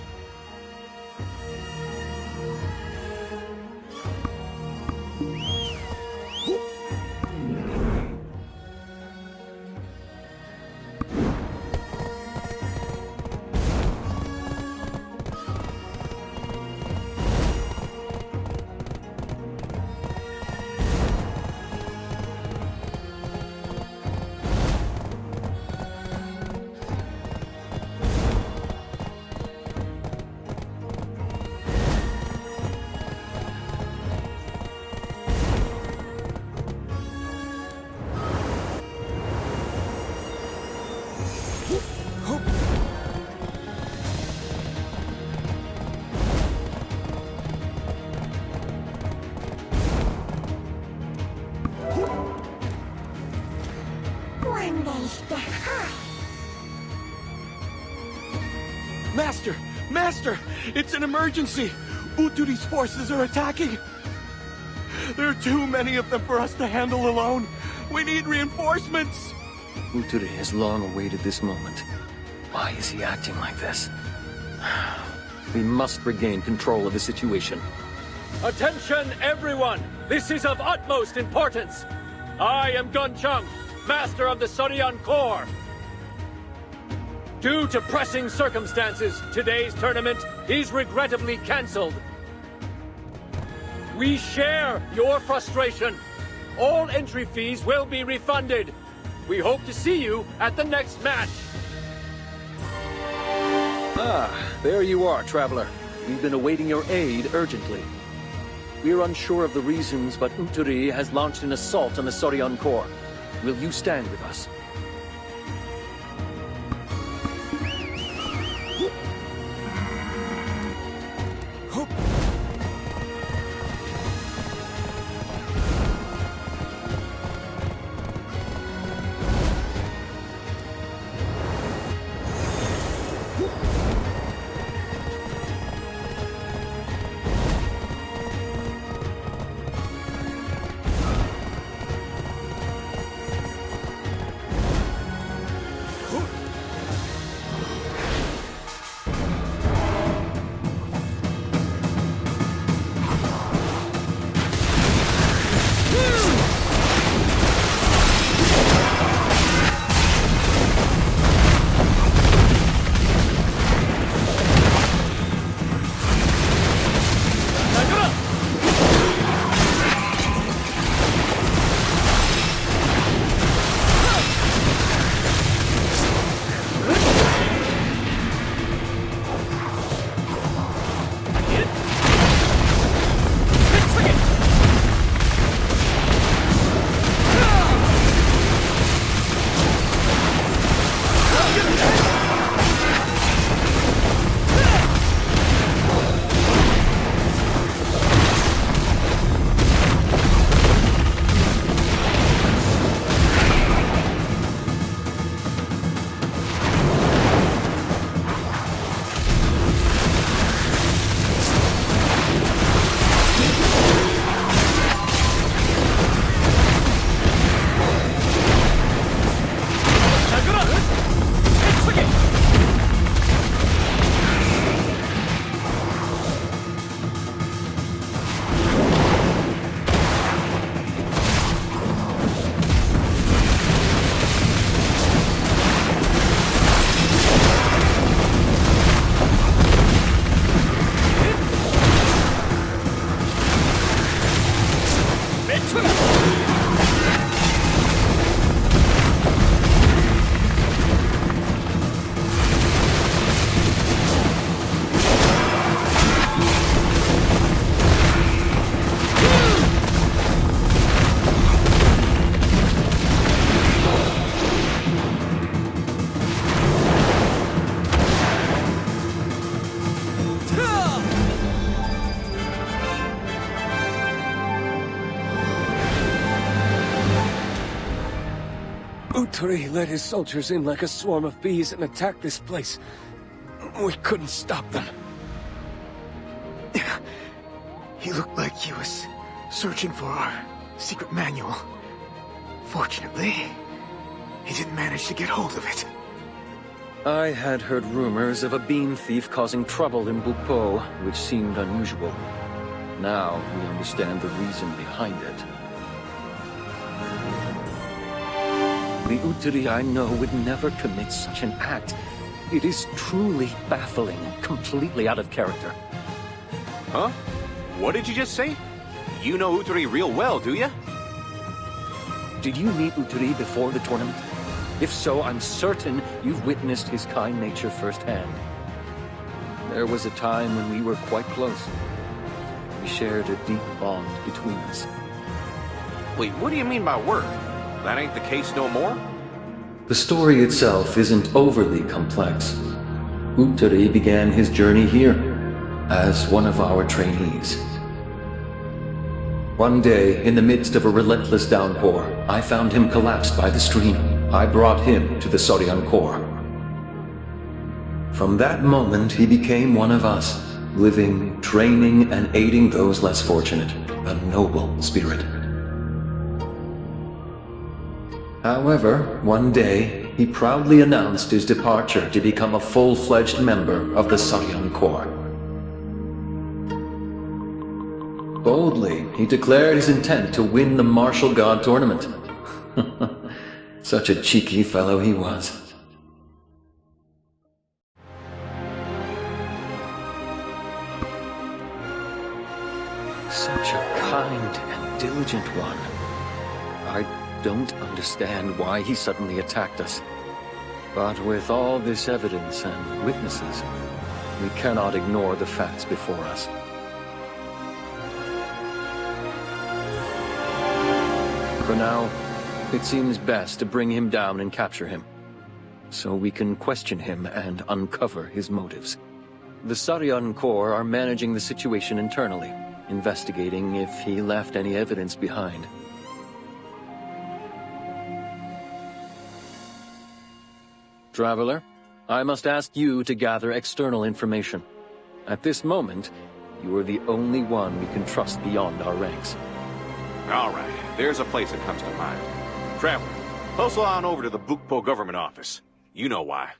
Master! Master! It's an emergency! Uturi's forces are attacking! There are too many of them for us to handle alone! We need reinforcements! Uturi has long awaited this moment. Why is he acting like this? We must regain control of the situation. Attention, everyone! This is of utmost importance! I am Gun Chung, Master of the Sorian Corps. Due to pressing circumstances, today's tournament is regrettably cancelled. We share your frustration. All entry fees will be refunded. We hope to see you at the next match. Ah, there you are, Traveler. We've been awaiting your aid urgently. We're unsure of the reasons, but Uturi has launched an assault on the Sorian Corps. Will you stand with us? Uturi led his soldiers in like a swarm of bees and attacked this place. We couldn't stop them. He looked like he was searching for our secret manual. Fortunately, he didn't manage to get hold of it. I had heard rumors of a bean thief causing trouble in Bupo, which seemed unusual. Now we understand the reason behind it. The Uturi I know would never commit such an act. It is truly baffling and completely out of character. Huh? What did you just say? You know Uturi real well, do you? Did you meet Uturi before the tournament? If so, I'm certain you've witnessed his kind nature firsthand. There was a time when we were quite close. We shared a deep bond between us. Wait, what do you mean by word? That ain't the case no more? The story itself isn't overly complex. Uturi began his journey here, as one of our trainees. One day, in the midst of a relentless downpour, I found him collapsed by the stream. I brought him to the Sorian Corps. From that moment, he became one of us, living, training, and aiding those less fortunate, a noble spirit. However, one day, he proudly announced his departure to become a full-fledged member of the Sorian Corps. Boldly, he declared his intent to win the Martial God tournament. Such a cheeky fellow he was. Such a kind and diligent one. I don't understand why he suddenly attacked us. But with all this evidence and witnesses, we cannot ignore the facts before us. For now, it seems best to bring him down and capture him, so we can question him and uncover his motives. The Sorian Corps are managing the situation internally, investigating if he left any evidence behind. Traveler, I must ask you to gather external information. At this moment, you are the only one we can trust beyond our ranks. All right, there's a place that comes to mind. Traveler, hustle on over to the Bukpo government office. You know why.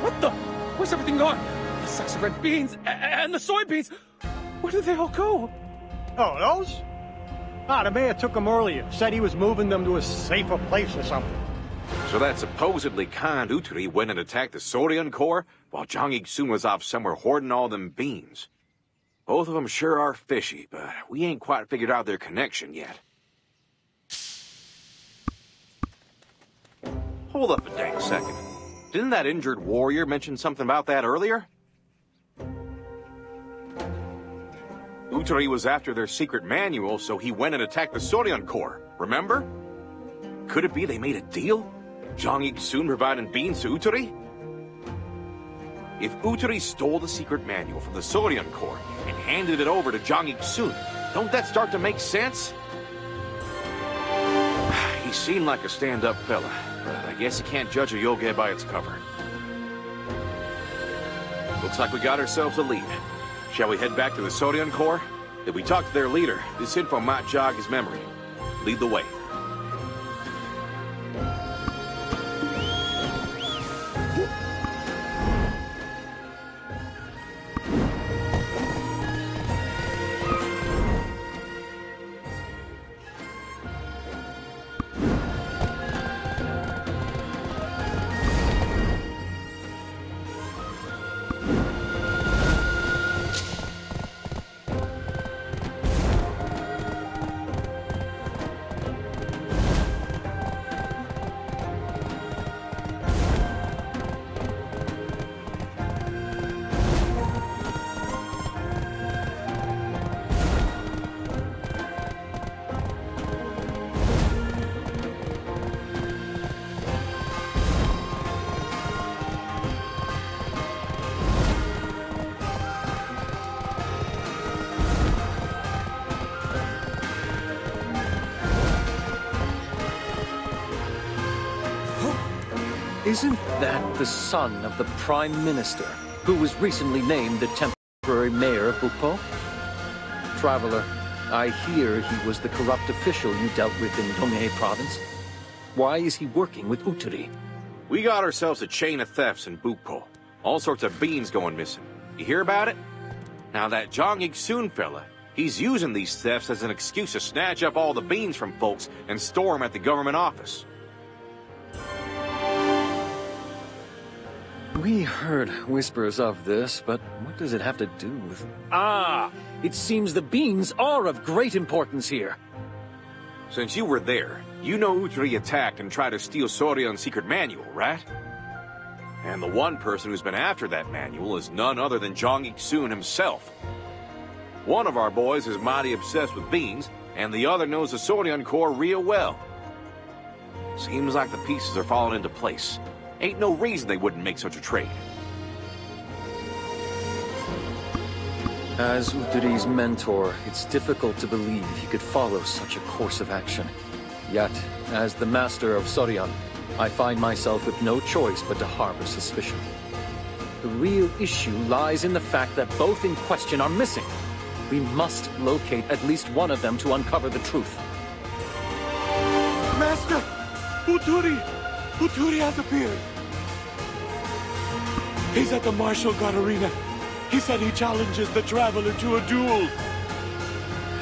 What the? Where's everything gone? The sacks of red beans and the soybeans. Where did they all go? Oh, those? Ah, the mayor took them earlier. Said he was moving them to a safer place or something. So that supposedly Khan Utri went and attacked the Sorian Corps, while Zhang Yixun was off somewhere hoarding all them beans. Both of them sure are fishy, but we ain't quite figured out their connection yet. Hold up a dang second. Didn't that injured warrior mention something about that earlier? Utari was after their secret manual, so he went and attacked the Sorian Corps, remember? Could it be they made a deal? Zhang Yixun providing beans to Utari? If Utari stole the secret manual from the Sorian Corps and handed it over to Zhang Yixun, don't that start to make sense? He seemed like a stand-up fella, but I guess you can't judge a yogi by its cover. Looks like we got ourselves a lead. Shall we head back to the Sorian Corps? If we talk to their leader, this info might jog his memory. Lead the way. Isn't that the son of the Prime Minister, who was recently named the temporary mayor of Bukpo? Traveler, I hear he was the corrupt official you dealt with in Donghae province. Why is he working with Utari? We got ourselves a chain of thefts in Bukpo. All sorts of beans going missing. You hear about it? Now that Zhang Yixun fella, he's using these thefts as an excuse to snatch up all the beans from folks and store them at the government office. We heard whispers of this, but what does it have to do with... Ah, it seems the beans are of great importance here. Since you were there, you know Uturi attacked and tried to steal Sorion's secret manual, right? And the one person who's been after that manual is none other than Jong Ik-soon himself. One of our boys is mighty obsessed with beans, and the other knows the Sorion Corps real well. Seems like the pieces are falling into place. Ain't no reason they wouldn't make such a trade. As Uturi's mentor, it's difficult to believe he could follow such a course of action. Yet, as the master of Sorion, I find myself with no choice but to harbor suspicion. The real issue lies in the fact that both in question are missing. We must locate at least one of them to uncover the truth. Master! Uturi! Uturi has appeared! He's at the Martial God Arena. He said he challenges the Traveler to a duel.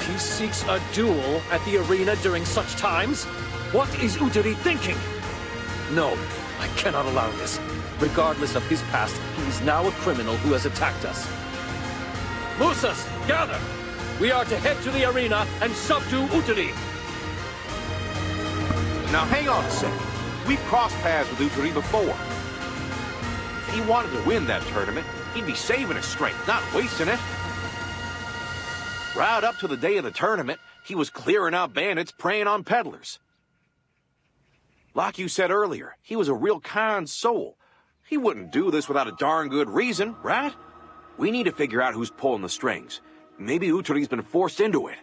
He seeks a duel at the arena during such times? What is Uturi thinking? No, I cannot allow this. Regardless of his past, he is now a criminal who has attacked us. Musas, gather! We are to head to the arena and subdue Uturi. Now hang on a second. We've crossed paths with Uturi before. If he wanted to win that tournament, he'd be saving his strength, not wasting it. Right up to the day of the tournament, he was clearing out bandits preying on peddlers. Like you said earlier, he was a real kind soul. He wouldn't do this without a darn good reason, right? We need to figure out who's pulling the strings. Maybe Uturi's been forced into it.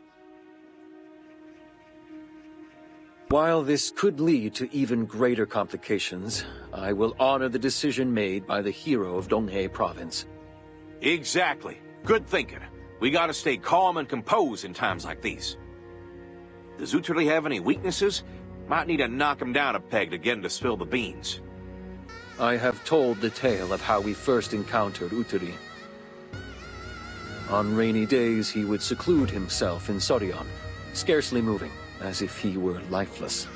While this could lead to even greater complications, I will honor the decision made by the hero of Donghae Province. Exactly. Good thinking. We gotta stay calm and composed in times like these. Does Uturi have any weaknesses? Might need to knock him down a peg to get him to spill the beans. I have told the tale of how we first encountered Uturi. On rainy days, he would seclude himself in Sorion, scarcely moving, as if he were lifeless.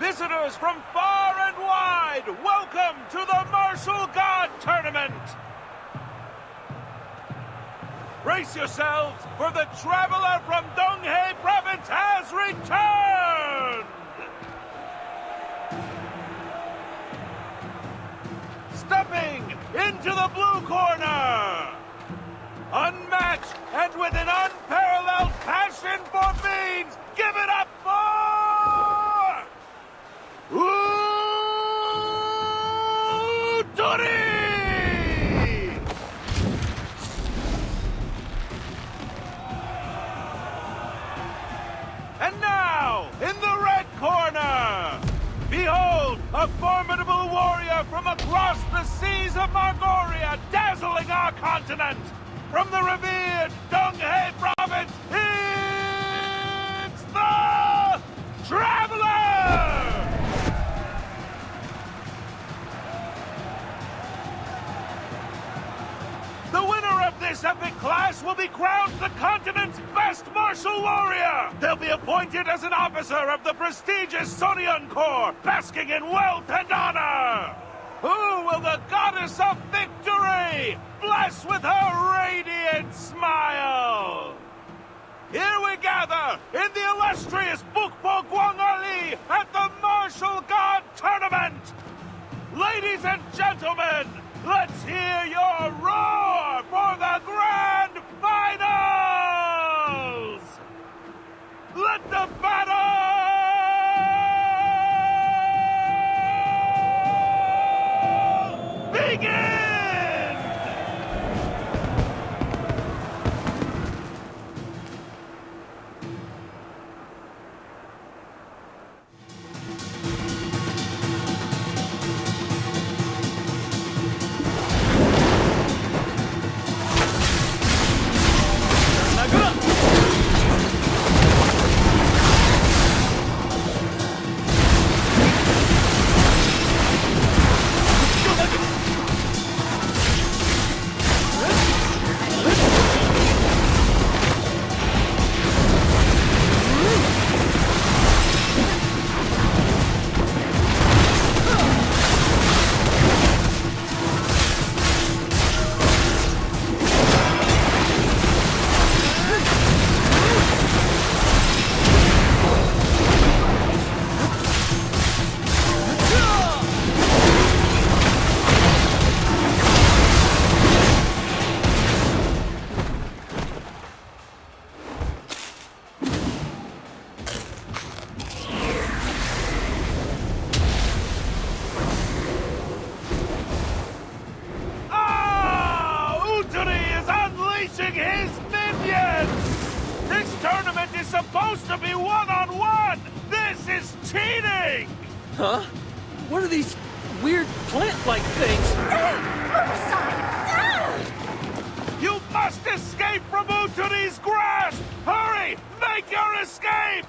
Visitors from far and wide, welcome to the Martial God Tournament! Brace yourselves, for the Traveler from Donghae Province has returned! Stepping into the blue corner! Unmatched and with an unparalleled passion for beans, give it up for... Uturi! And now, in the red corner, behold, a formidable warrior from across the seas of Margoria, dazzling our continent. From the revered Donghae Province, it's the Traveler! The winner of this epic class will be crowned the continent's best martial warrior! They'll be appointed as an officer of the prestigious Sorion Corps, basking in wealth and honor! Who will the goddess of victory bless with her radiant smile? Here we gather in the illustrious Bukpo Guang Ali at the Martial God Tournament! Huh? What are these weird plant-like things? You must escape from Uturi's grasp! Hurry! Make your escape!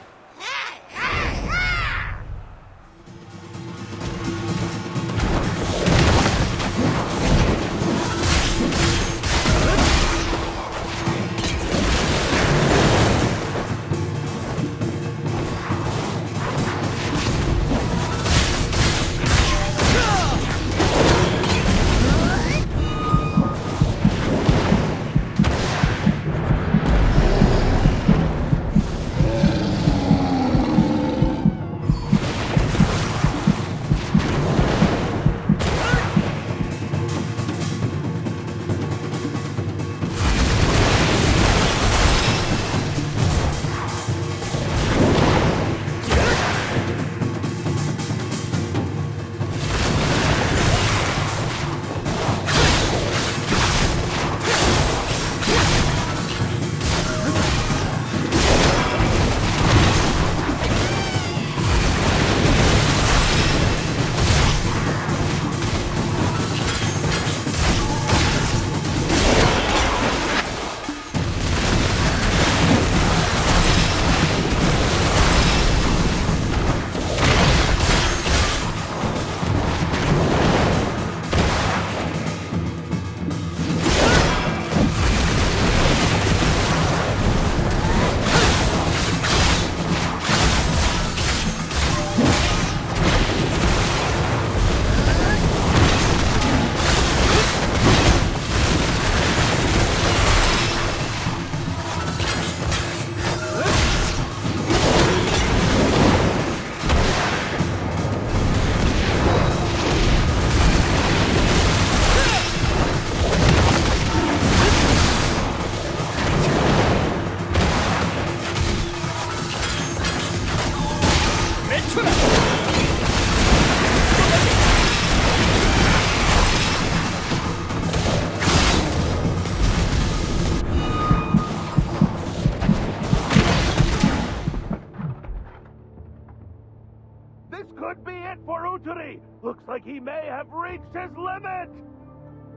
This could be it for Uturi! Looks like he may have reached his limit!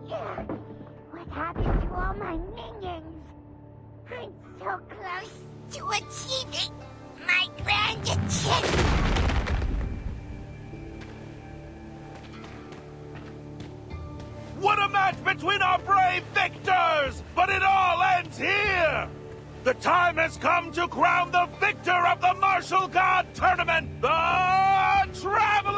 Yeah. What happened to all my minions? I'm so close to achieving my grand achievement! What a match between our brave victors! But it all ends here! The time has come to crown the victor of the Martial God Tournament, the Traveler!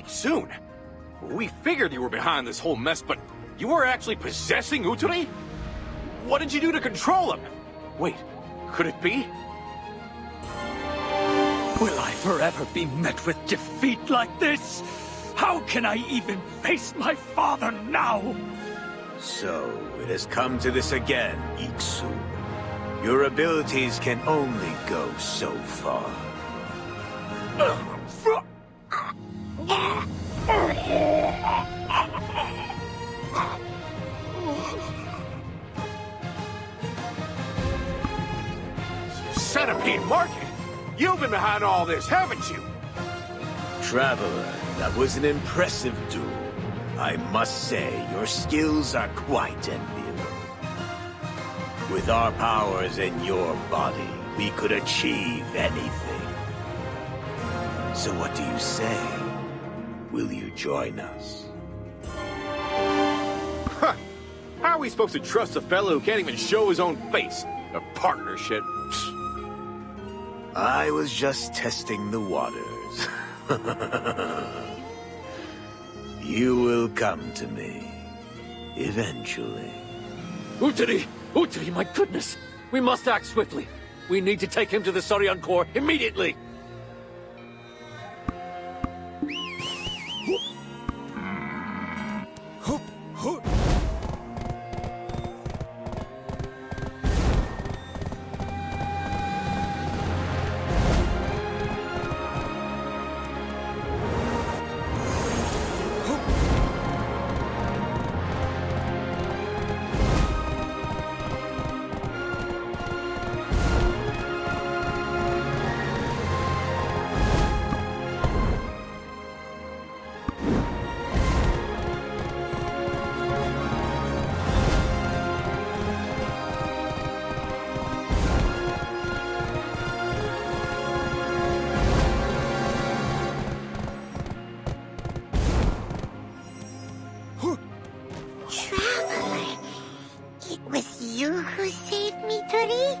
Soon. We figured you were behind this whole mess, but you were actually possessing Uturi? What did you do to control him? Wait, could it be? Will I forever be met with defeat like this? How can I even face my father now? So, it has come to this again, Iksu. Your abilities can only go so far. Centipede Market? You've been behind all this, haven't you? Traveler, that was an impressive duel. I must say, your skills are quite enviable. With our powers in your body, we could achieve anything. So what do you say? Will you join us? Huh. How are we supposed to trust a fellow who can't even show his own face? A partnership? I was just testing the waters. You will come to me. Eventually. Uteri! Uteri, my goodness! We must act swiftly. We need to take him to the Saurian Corps immediately! Traveler, it was you who saved me, Tori?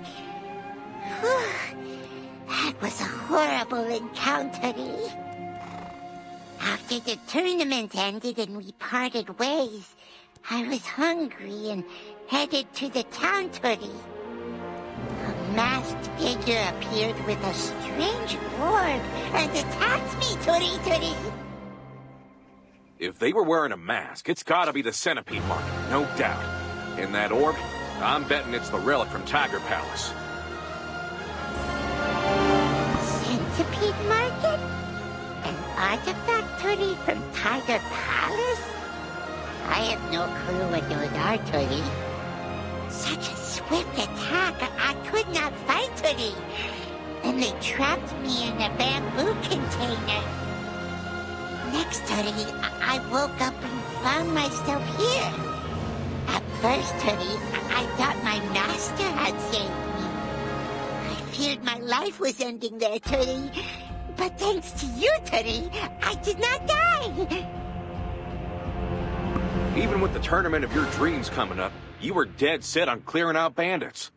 That was a horrible encounter. After the tournament ended and we parted ways, I was hungry and headed to the town, Tori. A masked figure appeared with a strange orb and attacked me, Tori. If they were wearing a mask, it's gotta be the Centipede Market, no doubt. In that orb, I'm betting it's the relic from Tiger Palace. Centipede Market? An artifact, Tori, from Tiger Palace? I have no clue what those are, Tori. Such a swift attack, I could not fight, Tori. And they trapped me in a bamboo container. Next, Tori, I woke up and found myself here. At first, Tori, I thought my master had saved me. I feared my life was ending there, Tori. But thanks to you, Tori, I did not die. Even with the tournament of your dreams coming up, you were dead set on clearing out bandits.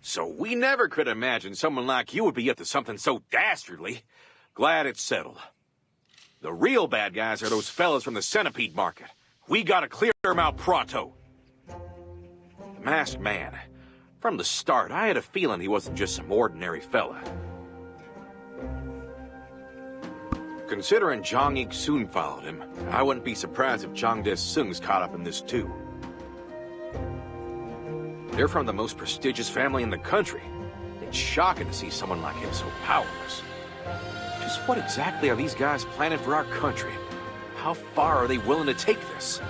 So we never could imagine someone like you would be up to something so dastardly. Glad it's settled. The real bad guys are those fellas from the Centipede Market. We gotta clear them out pronto. The masked man. From the start, I had a feeling he wasn't just some ordinary fella. Considering Zhang Ik soon followed him, I wouldn't be surprised if Zhang Desung's caught up in this too. They're from the most prestigious family in the country. It's shocking to see someone like him so powerless. Just what exactly are these guys planning for our country? How far are they willing to take this?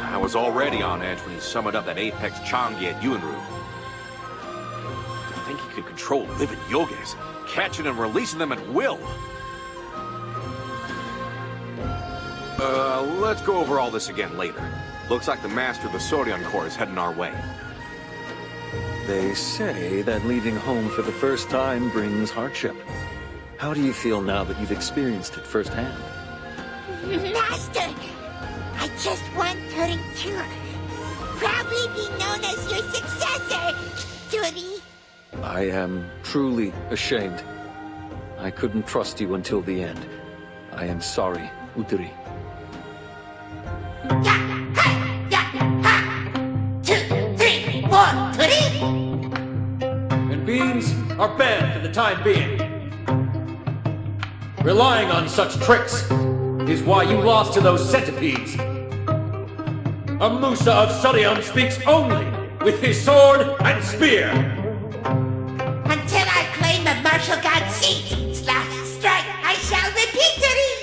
I was already on edge when he summoned up that Apex Changi at Yuanru. To think he could control living yogis, catching and releasing them at will. Let's go over all this again later. Looks like the master of the Saurian Corps is heading our way. They say that leaving home for the first time brings hardship. How do you feel now that you've experienced it firsthand? Master, I just want Tori to proudly be known as your successor, Tori. I am truly ashamed. I couldn't trust you until the end. I am sorry, Uteri. 2, 3, 4, Tori! And beans are banned for the time being. Relying on such tricks is why you lost to those centipedes. A Musa of Surion speaks only with his sword and spear. Until I claim the martial god seat, strike, I shall repeat, Tori!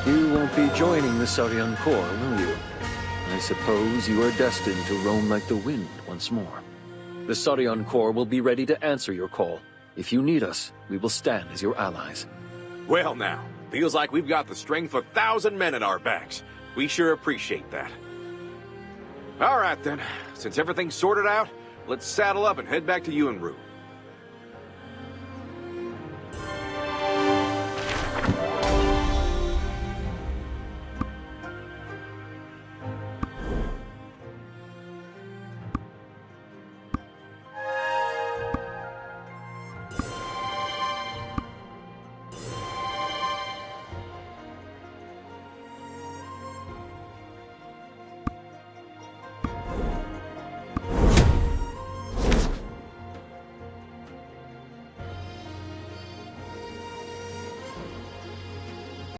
You won't be joining the Saurian Corps, will you? I suppose you are destined to roam like the wind once more. The Saurian Corps will be ready to answer your call. If you need us, we will stand as your allies. Well now, feels like we've got the strength of 1,000 men at our backs. We sure appreciate that. All right then, since everything's sorted out, let's saddle up and head back to Yuanru.